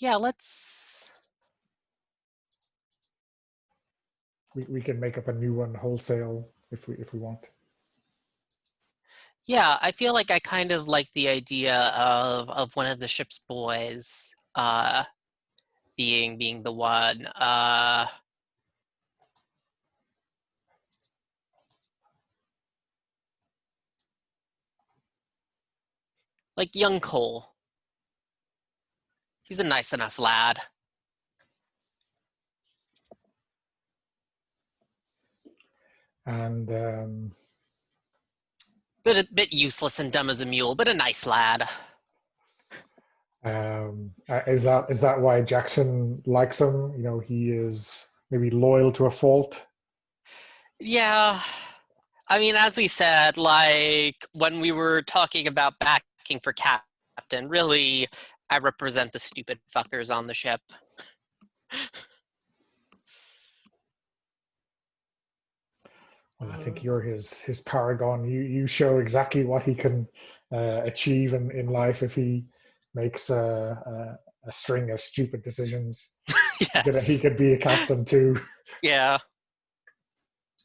Let's. We can make up a new one wholesale if we want. Yeah, I feel like I kind of like the idea of one of the ship's boys being the one. Like young Cole. He's a nice enough lad. And Bit useless and dumb as a mule, but a nice lad. is that why Jackson likes him? He is maybe loyal to a fault. Yeah. I mean, as we said, like when we were talking about backing for Captain, really, I represent the stupid fuckers on the ship. Well, I think you're his paragon. You show exactly what he can achieve in life if he makes a string of stupid decisions. Yes. He could be a captain too. Yeah.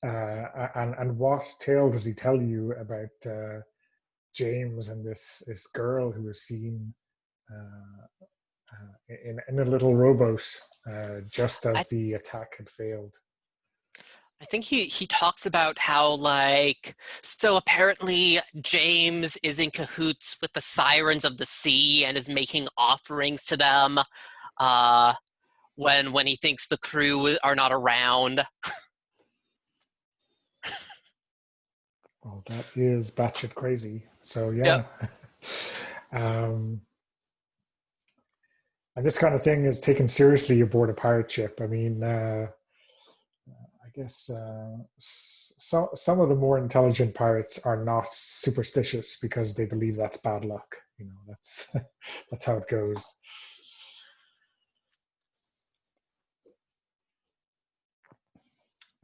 And what tale does he tell you about James and this girl who was seen in a little rowboat just as the attack had failed? I think he talks about how, like, so apparently James is in cahoots with the sirens of the sea and is making offerings to them when he thinks the crew are not around. Well, that is batshit crazy. So yeah. Yep. And this kind of thing is taken seriously aboard a pirate ship. I mean, I guess some of the more intelligent pirates are not superstitious because they believe that's bad luck. That's that's how it goes.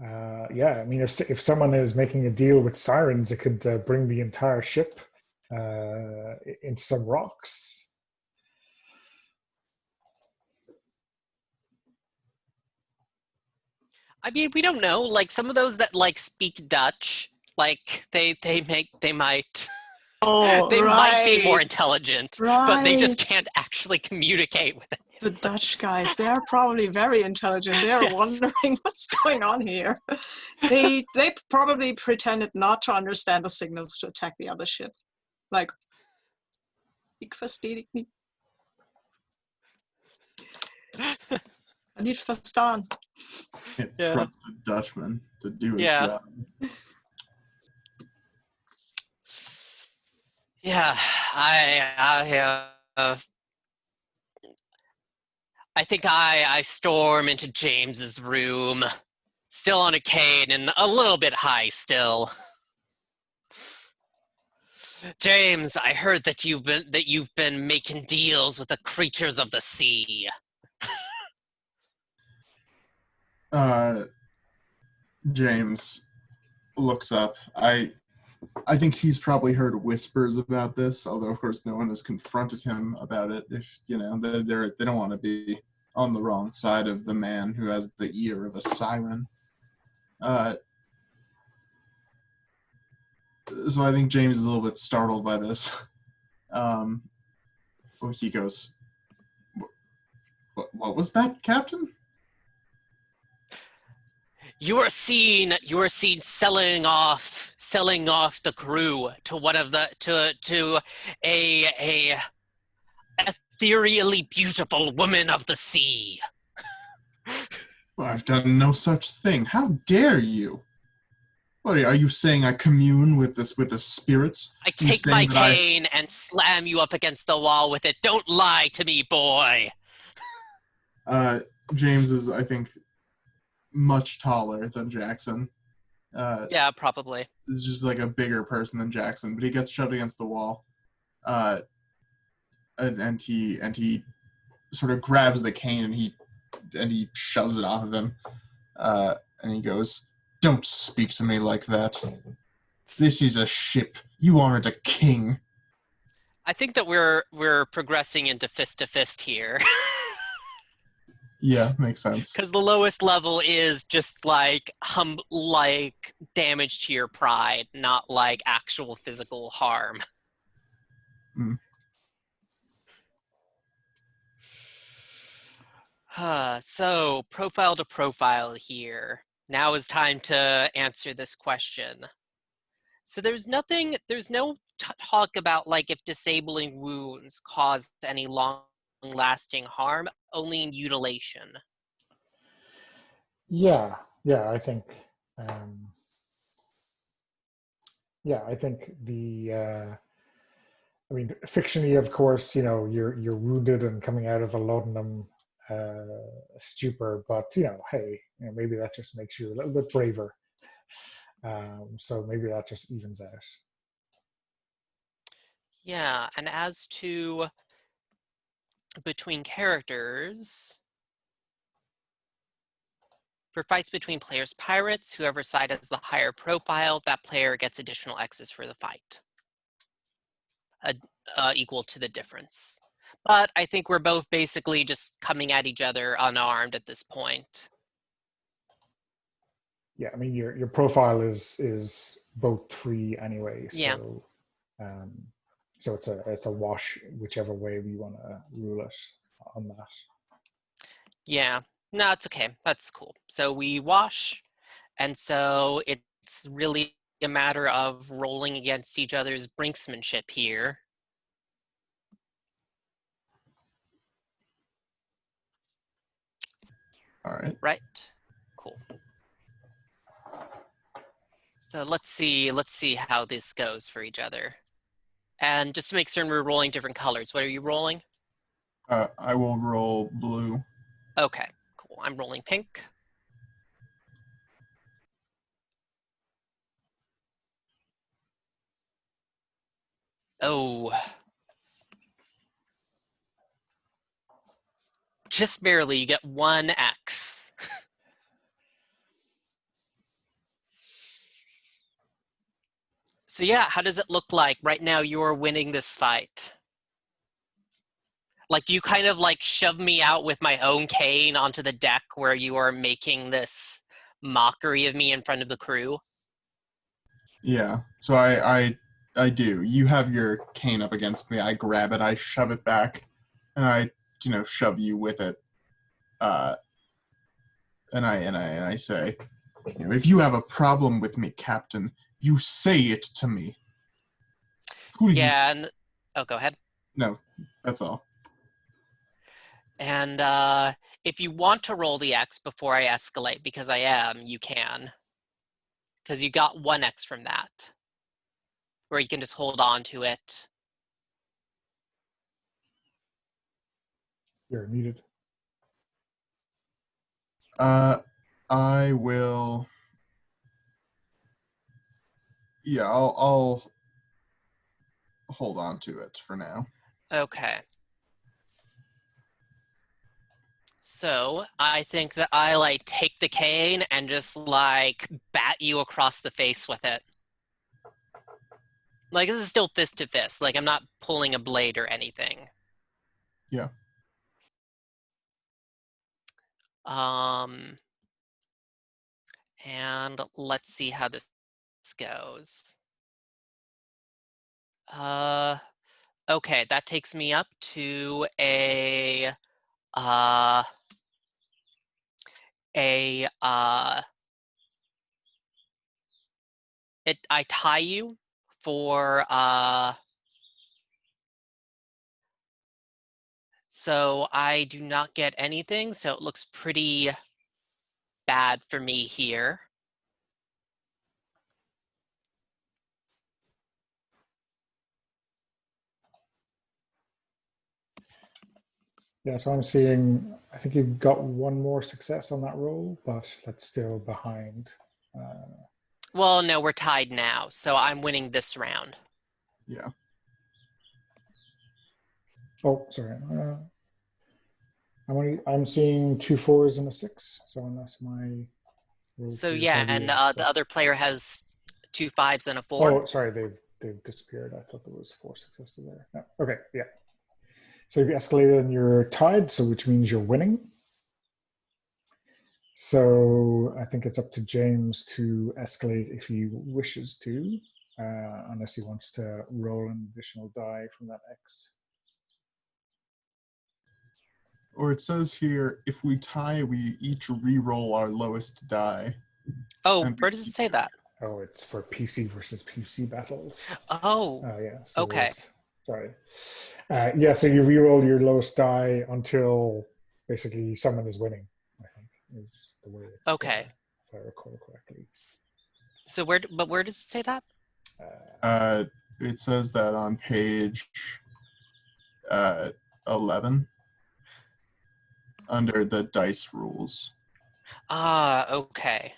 Yeah, I mean, if someone is making a deal with sirens, it could bring the entire ship into some rocks. I mean, we don't know. Like some of those that like speak Dutch, like they might Oh, they might be more right, intelligent, but they just right. can't actually communicate with it. The Dutch guys, they are probably very intelligent. They are Yes. wondering what's going on here. They probably pretended not to understand the signals to attack the other ship. Like, ik verstehe dich niet. Niet verstaan. Can't Yeah. trust a Dutchman to do his Yeah. job. Yeah, I think I storm into James's room, still on a cane and a little bit high still. James, I heard that you've been making deals with the creatures of the sea. James looks up. I think he's probably heard whispers about this, although of course no one has confronted him about it. If you know, they don't want to be on the wrong side of the man who has the ear of a siren. So I think James is a little bit startled by this. Well, he goes, "What was that, Captain?" You are seen selling off the crew to one of the to a ethereally beautiful woman of the sea. Well, I've done no such thing. How dare you? What are you saying? I commune with the spirits? I take my cane and slam you up against the wall with it. Don't lie to me, boy. James is, I think, much taller than Jackson. Yeah, probably. Is just like a bigger person than Jackson, but he gets shoved against the wall. And he sort of grabs the cane and he shoves it off of him. And he goes, "Don't speak to me like that. This is a ship. You aren't a king." I think that we're progressing into fist to fist here. Yeah, makes sense. Because the lowest level is just like damage to your pride, not like actual physical harm. Mm. So profile to profile here. Now is time to answer this question. So there's no talk about like if disabling wounds cause any long-lasting harm, only mutilation. Yeah, I think. I think I mean, fictionally, of course, you know, you're wounded and coming out of a laudanum stupor, but hey, maybe that just makes you a little bit braver. So maybe that just evens out. Yeah, and as to between characters, for fights between players pirates, whoever side has the higher profile, that player gets additional X's for the fight, equal to the difference. But I think we're both basically just coming at each other unarmed at this point. Yeah, I mean your profile is both 3 anyway, Yeah. so so it's a wash whichever way we want to rule it on that. Yeah, no, it's okay. That's cool. So we wash, and so it's really a matter of rolling against each other's brinksmanship here. All right. Right? Cool. So let's see how this goes for each other. And just to make certain we're rolling different colors. What are you rolling? I will roll blue. Okay, cool. I'm rolling pink. Oh. Just barely, you get 1 X. So yeah, how does it look like right now you're winning this fight? Like, do you kind of like shove me out with my own cane onto the deck where you are making this mockery of me in front of the crew? Yeah. So I do. You have your cane up against me. I grab it. I shove it back, and I shove you with it. And I say, if you have a problem with me, Captain, you say it to me. Who do you? Yeah, and oh, go ahead. No, that's all. And if you want to roll the X before I escalate, because I am, you can. Because you got 1X from that. Or you can just hold on to it. You're muted. I will. Yeah, I'll hold on to it for now. Okay. So I think that I like take the cane and just like bat you across the face with it. Like, this is still fist to fist. Like, I'm not pulling a blade or anything. Yeah. And let's see how this goes. Okay, that takes me up to I tie you for so I do not get anything, so it looks pretty bad for me here. Yeah, so I'm seeing, I think you've got one more success on that roll, but that's still behind. Well, no, we're tied now, so I'm winning this round. Yeah. Oh, sorry. I'm seeing 2 4s and a 6, so unless my roll So clears yeah, heavy and or the other player has 2 5s and a 4. Oh, sorry, they've disappeared. I thought there was 4 successes there. No. Okay, yeah. So you've escalated and you're tied, so which means you're winning. So I think it's up to James to escalate if he wishes to, unless he wants to roll an additional die from that X. Or it says here, if we tie, we each re-roll our lowest die. Oh, where does it say that? Oh, it's for PC versus PC battles. Oh, Yeah. So okay. Sorry. Yeah, so you re-roll your lowest die until basically someone is winning, I think, is the way it, Okay. if I recall correctly. So where does it say that? It says that on page 11 under the dice rules. Ah, okay.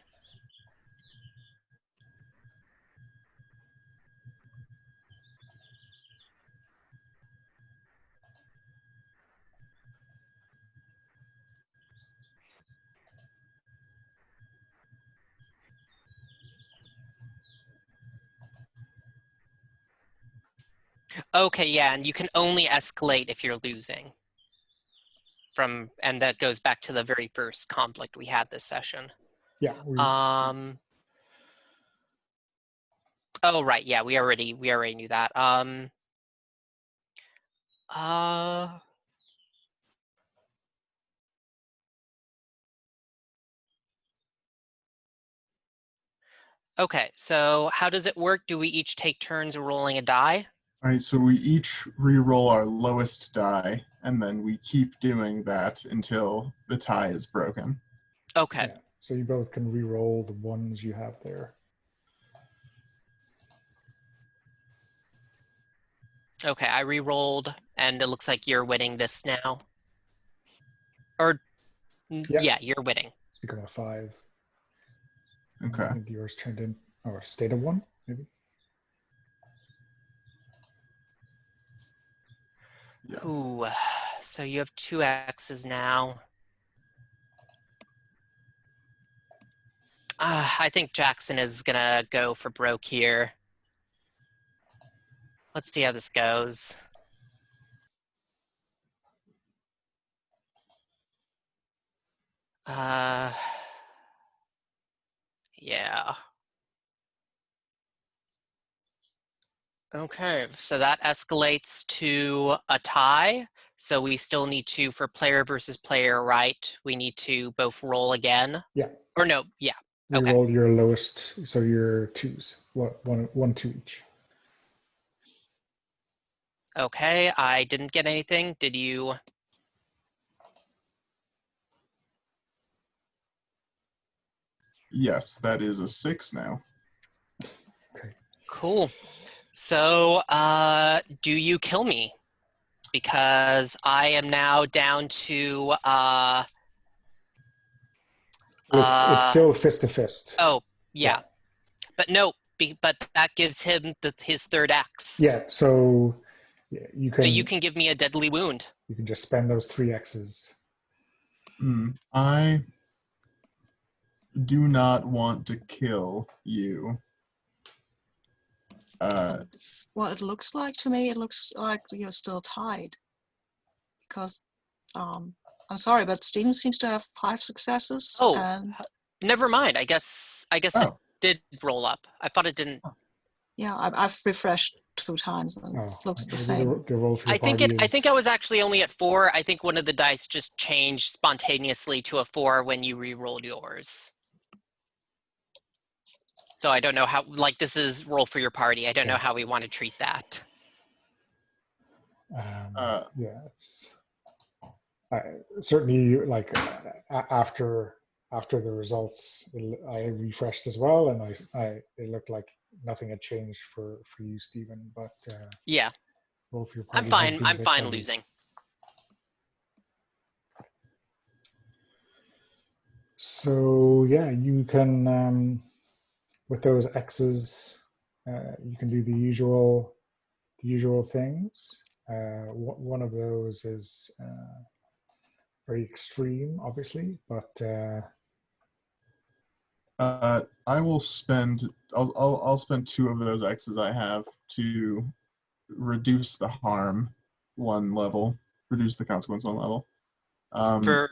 Okay, yeah, and you can only escalate if you're losing. And that goes back to the very first conflict we had this session. Yeah. Oh right, yeah, we already knew that. Okay, so how does it work? Do we each take turns rolling a die? All right, so we each re-roll our lowest die, and then we keep doing that until the tie is broken. Okay. Yeah. So you both can re-roll the ones you have there. Okay, I re-rolled, and it looks like you're winning this now. Or, yeah, you're winning. It's become a 5. Okay. I think yours turned in, or a state of 1, maybe. Yeah. Ooh, so you have 2 X's now. I think Jackson is gonna go for broke here. Let's see how this goes. Yeah. Okay, so that escalates to a tie. So we still need to, for player versus player, right? We need to both roll again. Yeah. Or no, yeah. Okay. Reroll your lowest, so your twos. One, two each. Okay, I didn't get anything. Did you? Yes, that is a 6 now. Okay. Cool. So, do you kill me? Because I am now down to It's still fist to fist. oh, yeah. But no, but that gives him his third X. Yeah. So you So can you can give me a deadly wound. you can just spend those 3 X's. I do not want to kill you. Well, it looks like to me, it looks like you're still tied. Because, I'm sorry, but Steven seems to have 5 successes. Oh, and never mind. I guess it Oh. did roll up. I thought it didn't. yeah, I've refreshed 2 times and it looks the same. The roll for your I think party I is- think I was actually only at 4. I think one of the dice just changed spontaneously to a 4 when you re-rolled yours. So I don't know how. Like, this is roll for your party. I don't know how we want to treat that. yeah, it's certainly like after the results, I refreshed as well, and it looked like nothing had changed for you, Stephen. But Yeah, roll for your I'm party has fine. been a I'm bit fine heavy. losing. So yeah, you can with those X's, you can do the usual things. One of those is very extreme, obviously, but I will spend. I'll spend 2 of those X's I have to reduce the harm 1 level, reduce the consequence 1 level. For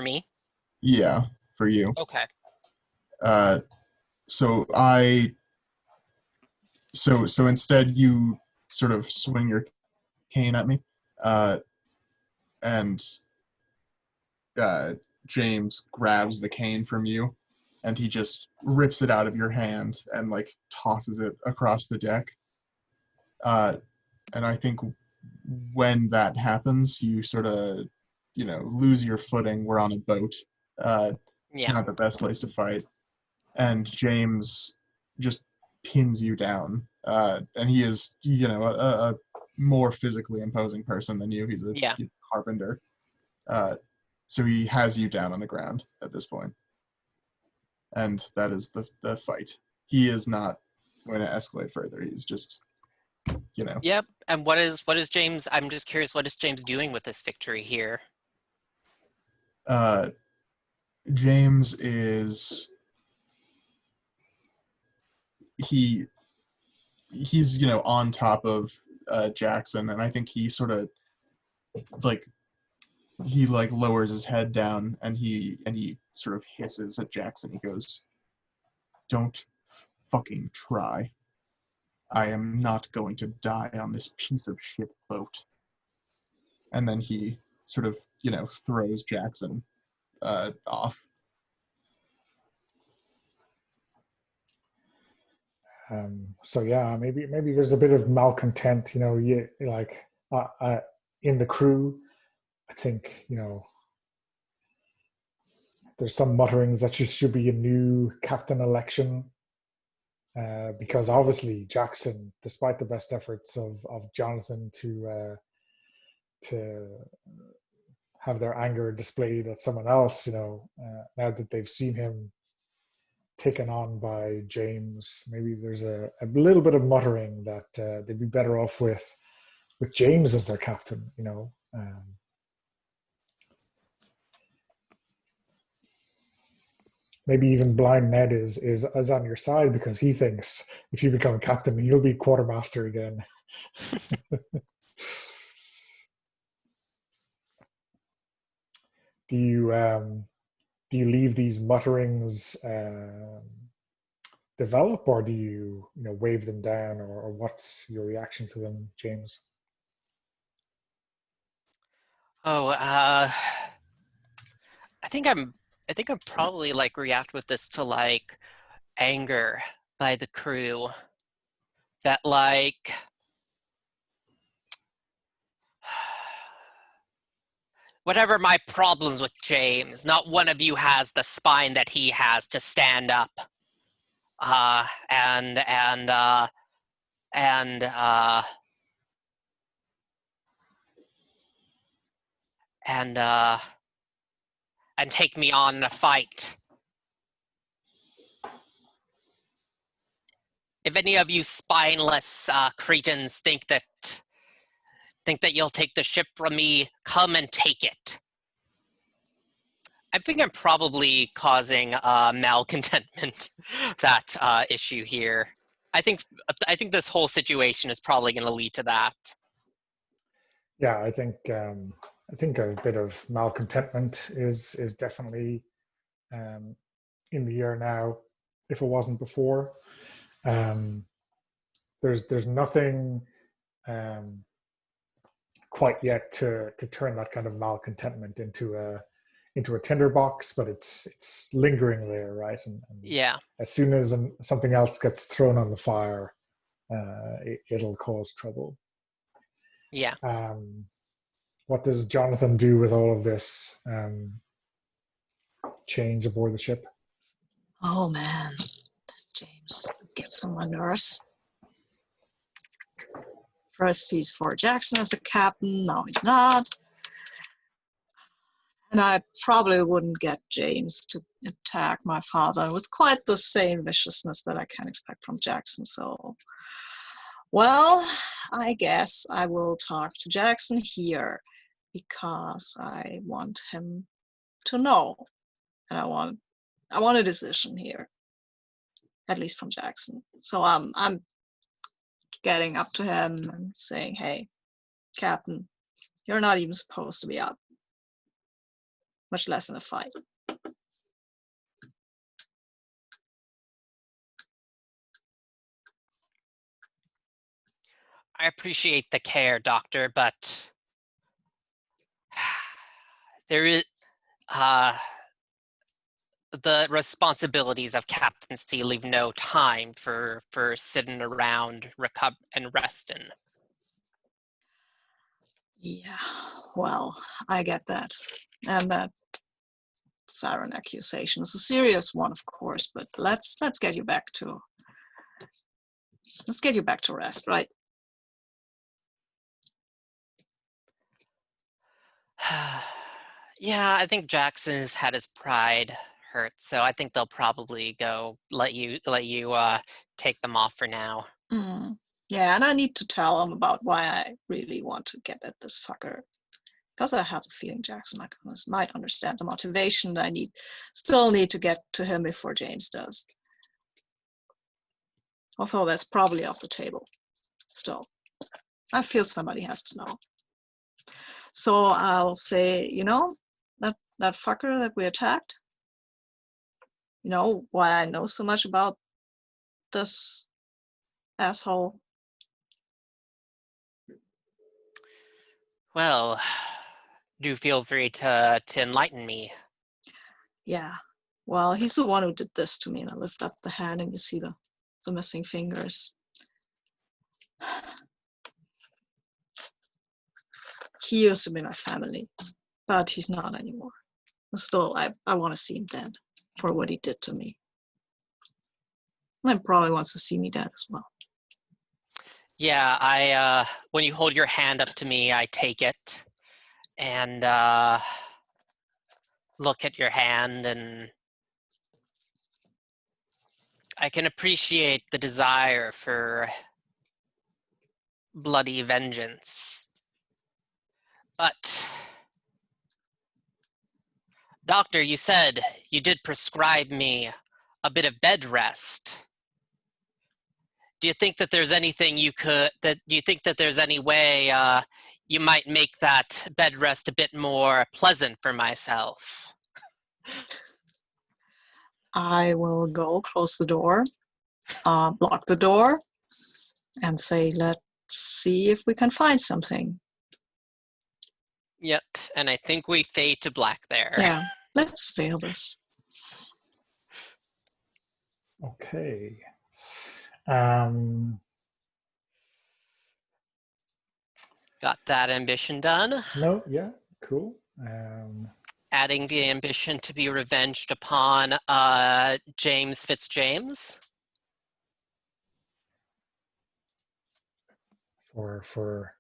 me? Yeah, for you. Okay. So instead you sort of swing your cane at me, and James grabs the cane from you, and he just rips it out of your hand and like tosses it across the deck. And I think when that happens, you sort of, lose your footing. We're on a boat. Yeah. Not the best place to fight. And James just pins you down. And he is, a more physically imposing person than you. He's a carpenter. So he has you down on the ground at this point. And that is the fight. He is not going to escalate further. He's just, Yep. And what is James? I'm just curious. What is James doing with this victory here? James is he's on top of Jackson, and I think he sort of lowers his head down, and he sort of hisses at Jackson. He goes, "Don't fucking try. I am not going to die on this piece of shit boat." And then he sort of, throws Jackson off. So yeah, maybe there's a bit of malcontent, in the crew. I think there's some mutterings that should be a new captain election, because obviously Jackson, despite the best efforts of Jonathan to have their anger displayed at someone else, now that they've seen him taken on by James, maybe there's a little bit of muttering that they'd be better off with James as their captain. maybe even Blind Ned is on your side because he thinks if you become captain, you'll be quartermaster again. Do you leave these mutterings develop, or do you wave them down, or what's your reaction to them, James? Oh, I think I'm probably like react with this to like anger by the crew that like whatever my problems with James, not one of you has the spine that he has to stand up and take me on in a fight. If any of you spineless cretins think that you'll take the ship from me, come and take it. I think I'm probably causing malcontentment, that issue here. I think this whole situation is probably going to lead to that. Yeah, I think a bit of malcontentment is definitely in the air now, if it wasn't before. There's nothing quite yet to turn that kind of malcontentment into a tinderbox, but it's lingering there, right? And yeah. As soon as something else gets thrown on the fire, it'll cause trouble. Yeah. What does Jonathan do with all of this change aboard the ship? Oh man, James gets on my nerves. First he's for Jackson as a captain, now he's not. And I probably wouldn't get James to attack my father with quite the same viciousness that I can expect from Jackson. So, well, I guess I will talk to Jackson here because I want him to know. And I want a decision here, at least from Jackson. So I'm getting up to him and saying, hey, Captain, you're not even supposed to be up, much less in a fight. I appreciate the care, Doctor, but there is the responsibilities of captaincy leave no time for sitting around and resting. Yeah, well, I get that. And that siren accusation is a serious one, of course, but let's get you back to rest, right? Yeah, I think Jackson's had his pride hurt, so I think they'll probably let you take them off for now. Yeah, and I need to tell him about why I really want to get at this fucker. Because I have a feeling Jackson might understand the motivation that I still need to get to him before James does. Also, that's probably off the table. Still, I feel somebody has to know. So I'll say, that fucker that we attacked, why I know so much about this asshole. Well, do feel free to enlighten me. Yeah, well, he's the one who did this to me, and I lift up the hand and you see the missing fingers. He used to be my family, but he's not anymore. Still, I want to see him dead for what he did to me. And he probably wants to see me dead as well. Yeah, when you hold your hand up to me, I take it and look at your hand, and I can appreciate the desire for bloody vengeance. But Doctor, you said you did prescribe me a bit of bed rest. Do you think that there's anything do you think that there's any way you might make that bed rest a bit more pleasant for myself? I will go close the door, lock the door, and say, let's see if we can find something. Yep, and I think we fade to black there. Yeah, let's fail this. Okay. Got that ambition done. No, yeah, cool. Adding the ambition to be revenged upon James Fitzjames. For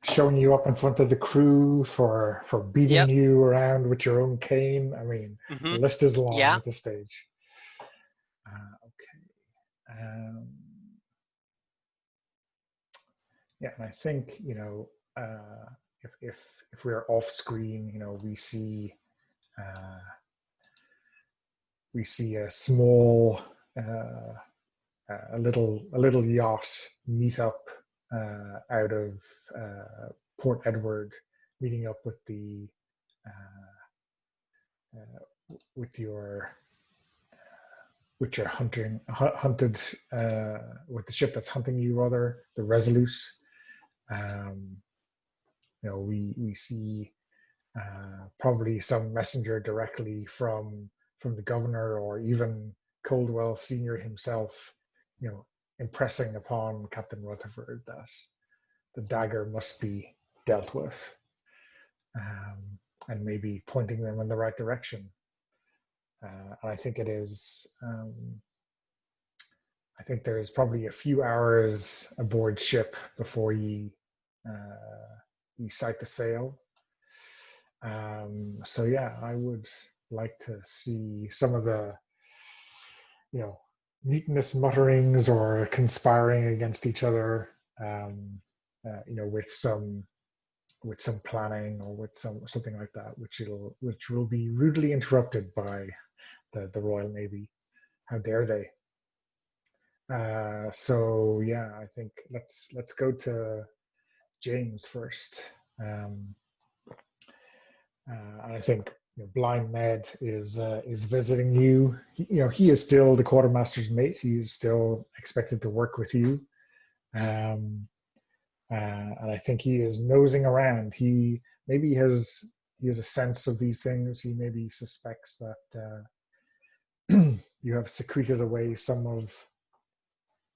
showing you up in front of the crew, for beating you around with your own cane. I mean, the list is long at this stage. Okay. Yeah, and I think if we're off screen, we see a small a little yacht meet up out of Port Edward, meeting up with the with your hunted with the ship that's hunting you, rather, the Resolute. We see probably some messenger directly from the governor, or even Coldwell Senior himself, impressing upon Captain Rutherford that the dagger must be dealt with, and maybe pointing them in the right direction. And I think it is. I think there is probably a few hours aboard ship before you sight the sail. So yeah, I would like to see some of the, mutinous mutterings or conspiring against each other, with some planning, or with something like that, which will be rudely interrupted by the Royal Navy. How dare they? So yeah, I think let's go to James first. And I think Blind Ned is visiting you. He is still the quartermaster's mate. He is still expected to work with you, and I think he is nosing around. He has a sense of these things. He maybe suspects that you have secreted away some of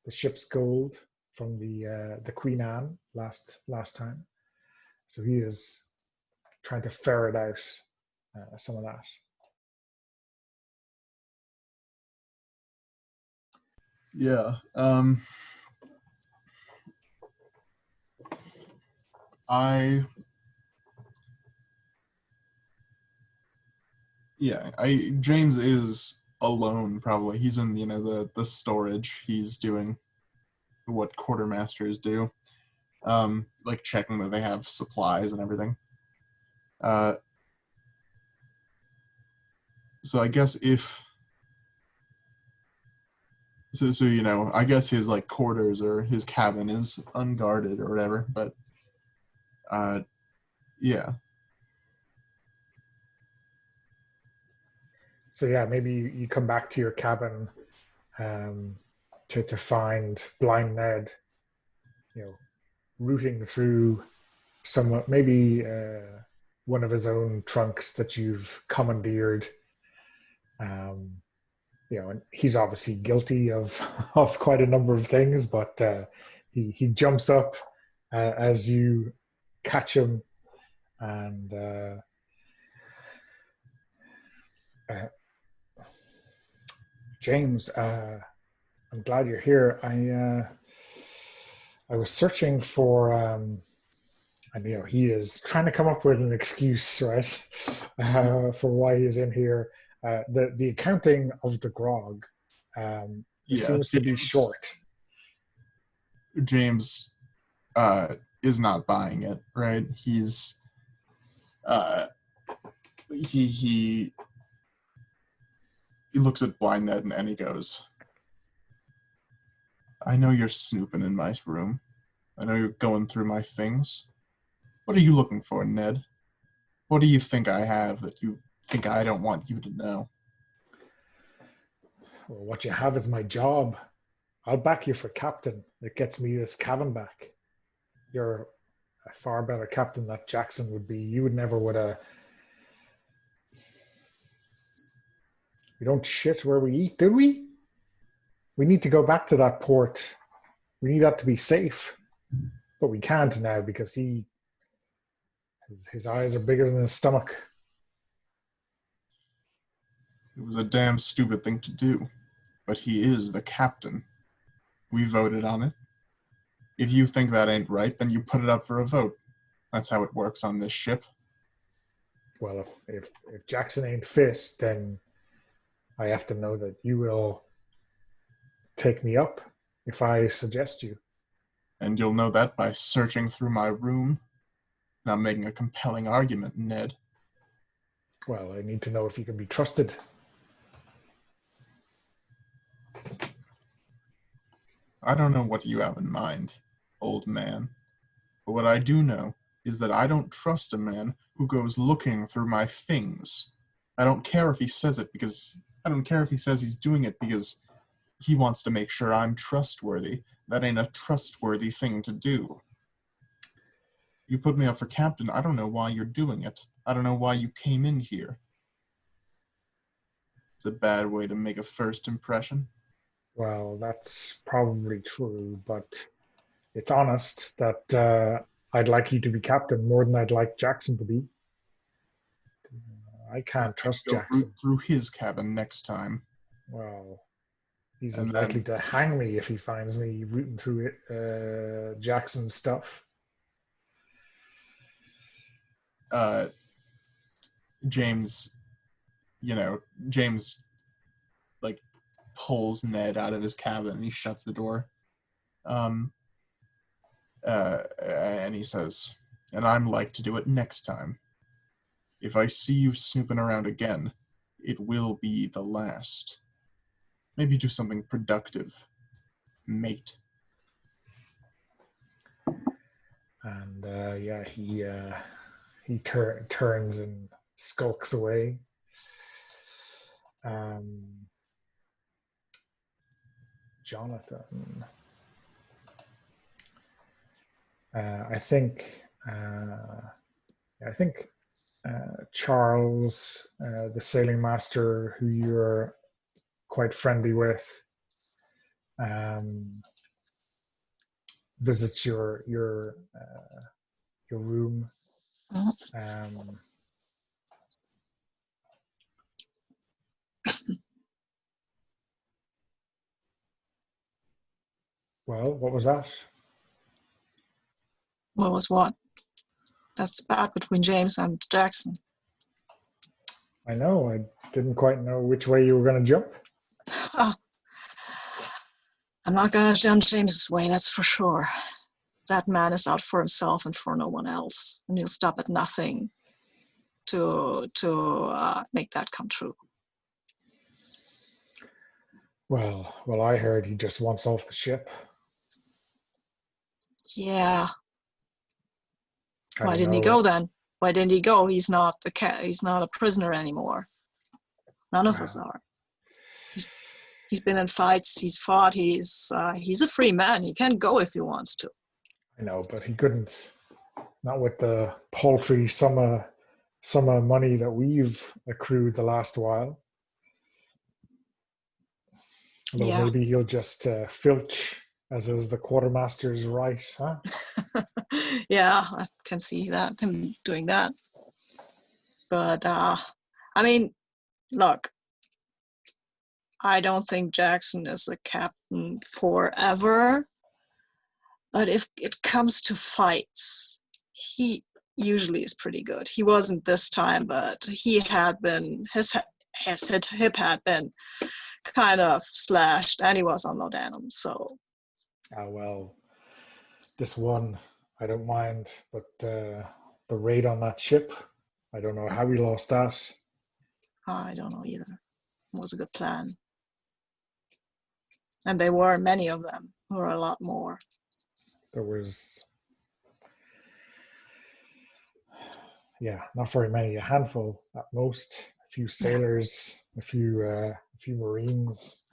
the ship's gold from the Queen Anne last time. So he is trying to ferret out some of that. Yeah. James is alone, probably. He's in, the storage. He's doing what quartermasters do. Like checking that they have supplies and everything. So I guess I guess his quarters or his cabin is unguarded or whatever, but yeah. So yeah, maybe you come back to your cabin to find Blind Ned, rooting through maybe one of his own trunks that you've commandeered. And he's obviously guilty of quite a number of things, but he jumps up as you catch him, and James, I'm glad you're here. I was searching for, and he is trying to come up with an excuse, right, for why he's in here. The accounting of the grog seems to be short. James is not buying it, right? He's he looks at Blind Ned and he goes, I know you're snooping in my room. I know you're going through my things. What are you looking for, Ned? What do you think I have that you think I don't want you to know? Well, what you have is my job. I'll back you for captain. It gets me this cabin back. You're a far better captain than Jackson would be. You would never would have. We don't shit where we eat, do we? We need to go back to that port. We need that to be safe. But we can't now because his eyes are bigger than his stomach. It was a damn stupid thing to do, but he is the captain. We voted on it. If you think that ain't right, then you put it up for a vote. That's how it works on this ship. Well, if Jackson ain't fit, then I have to know that you will take me up if I suggest you. And you'll know that by searching through my room. Not making a compelling argument, Ned. Well, I need to know if you can be trusted. I don't know what you have in mind, old man. But what I do know is that I don't trust a man who goes looking through my things. I don't care if he says it because... I don't care if he says he's doing it because he wants to make sure I'm trustworthy. That ain't a trustworthy thing to do. You put me up for captain. I don't know why you're doing it. I don't know why you came in here. It's a bad way to make a first impression. Well, that's probably true, but it's honest that I'd like you to be captain more than I'd like Jackson to be. I can't trust Jackson. Root through his cabin next time. Well, he's as likely to hang me if he finds me rooting through it, Jackson's stuff. James, like, pulls Ned out of his cabin and he shuts the door. And he says, and I'm like to do it next time. If I see you snooping around again, it will be the last. Maybe do something productive, mate. And he turns and skulks away. Jonathan. I think Charles, the sailing master, who you're quite friendly with, visits your room. Well, what was that? What was what? That's the spat between James and Jackson. I know. I didn't quite know which way you were going to jump. I'm not going to jump James's way, that's for sure. That man is out for himself and for no one else, and he'll stop at nothing to make that come true. Well, I heard he just wants off the ship. Yeah. Why didn't he go then? Why didn't he go? He's not a prisoner anymore. None of us are. He's been in fights. He's fought. He's a free man. He can go if he wants to. I know, but he couldn't. Not with the paltry sum of money that we've accrued the last while. Although yeah. Maybe he'll just filch, as is the quartermaster's right, huh? Yeah, I can see that, him doing that. But, I mean, look, I don't think Jackson is a captain forever. But if it comes to fights, he usually is pretty good. He wasn't this time, but he had been, his hip had been kind of slashed, and he was on laudanum, so. Well, this one, I don't mind, but the raid on that ship, I don't know how we lost that. I don't know either. It was a good plan. And there were many of them, or a lot more. There was, not very many, a handful at most. A few sailors, a few Marines.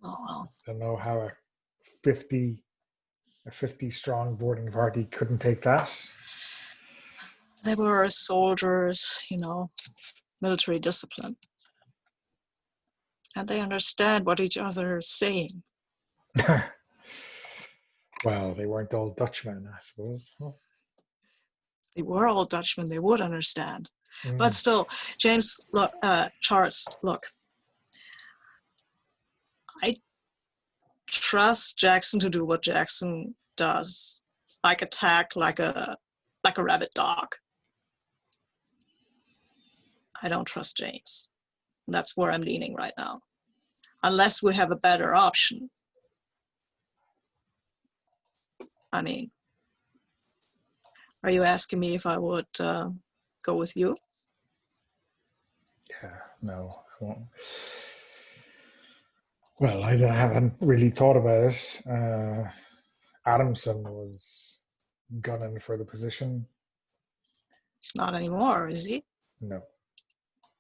Oh well. Don't know how a 50 strong boarding party couldn't take that. They were soldiers, military discipline. And they understand what each other is saying. Well, they weren't all Dutchmen, I suppose. They were all Dutchmen, they would understand. But still, James, look, Charles, look. I trust Jackson to do what Jackson does. Like attack like a rabid dog. I don't trust James. That's where I'm leaning right now. Unless we have a better option. I mean, are you asking me if I would go with you? Yeah, no, I won't. Well, I haven't really thought about it. Adamson was gunning for the position. He's not anymore, is he? No.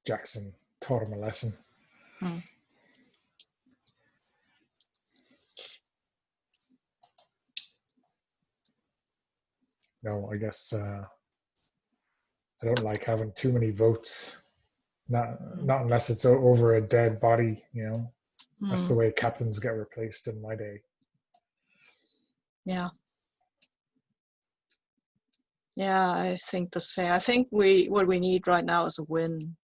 Jackson taught him a lesson. No, I guess I don't like having too many votes. Not unless it's over a dead body, That's the way captains get replaced in my day. Yeah. Yeah, I think the same. I think what we need right now is a win.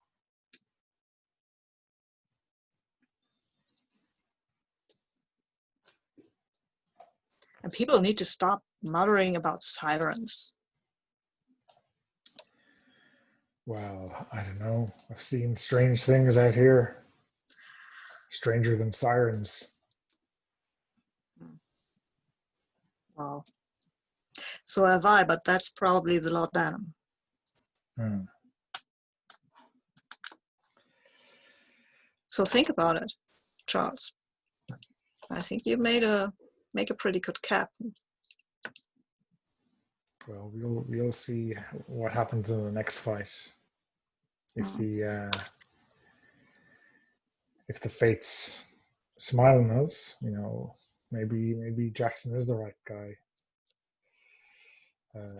And people need to stop muttering about sirens. Well, I don't know. I've seen strange things out here. Stranger than sirens. Wow. So have I, but that's probably the Lord Lanham. So think about it, Charles. I think you make a pretty good captain. Well, we'll see what happens in the next fight. If the fates smile on us, maybe Jackson is the right guy.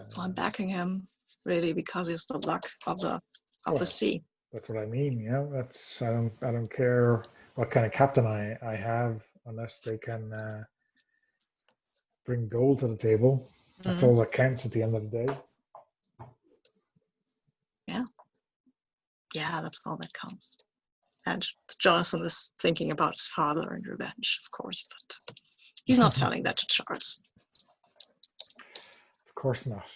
So I'm backing him really because he's the luck of the sea. That's what I mean. That's I don't care what kind of captain I have unless they can bring gold to the table. That's all that counts at the end of the day. Yeah, that's all that counts. And Jonathan is thinking about his father and revenge, of course, but he's not telling that to Charles. Of course not.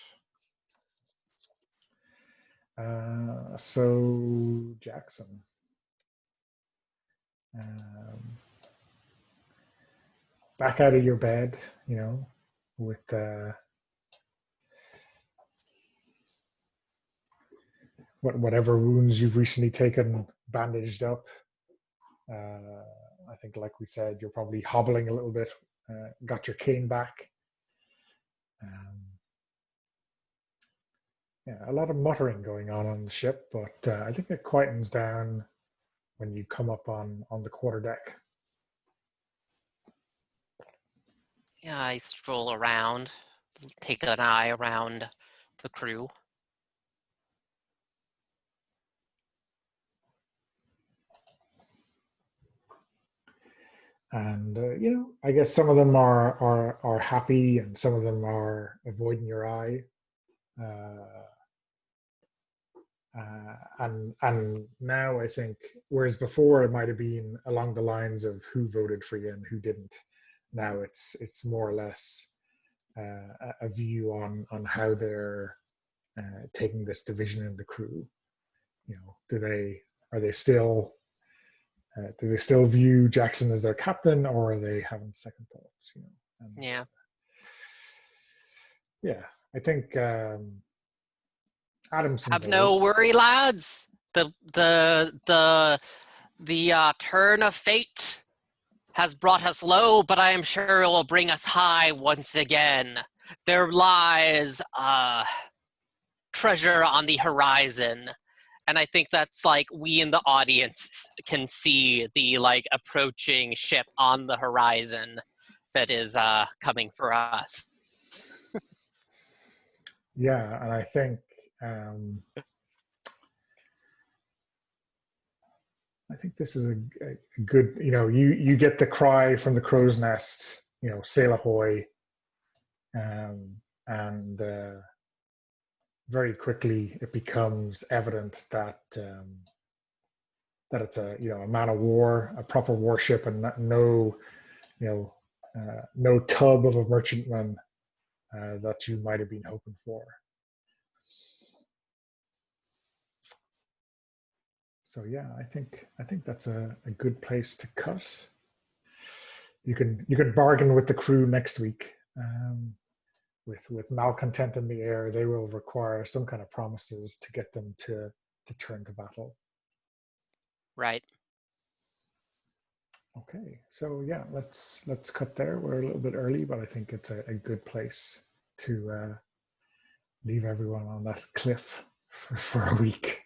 So Jackson. Back out of your bed, with whatever wounds you've recently taken bandaged up. I think, like we said, you're probably hobbling a little bit. Got your cane back. A lot of muttering going on the ship, but I think it quietens down when you come up on the quarterdeck. Yeah, I stroll around, take an eye around the crew. And I guess some of them are happy, and some of them are avoiding your eye. And now I think, whereas before it might have been along the lines of who voted for you and who didn't, now it's more or less a view on how they're taking this division in the crew. Do they still view Jackson as their captain, or are they having second thoughts? Yeah. Yeah, I think Adamson Have no knows. worry, lads. The turn of fate has brought us low, but I am sure it will bring us high once again. There lies treasure on the horizon. And I think that's like we in the audience can see the like approaching ship on the horizon that is coming for us. Yeah, and I think this is a good, you get the cry from the crow's nest, sail ahoy, and very quickly it becomes evident that that it's a man of war, a proper warship, and no no tub of a merchantman that you might have been hoping for. So yeah, I think that's a good place to cut. You can bargain with the crew next week. With malcontent in the air, they will require some kind of promises to get them to turn to battle. Right. Okay, so yeah, let's cut there. We're a little bit early, but I think it's a good place to leave everyone on that cliff for a week.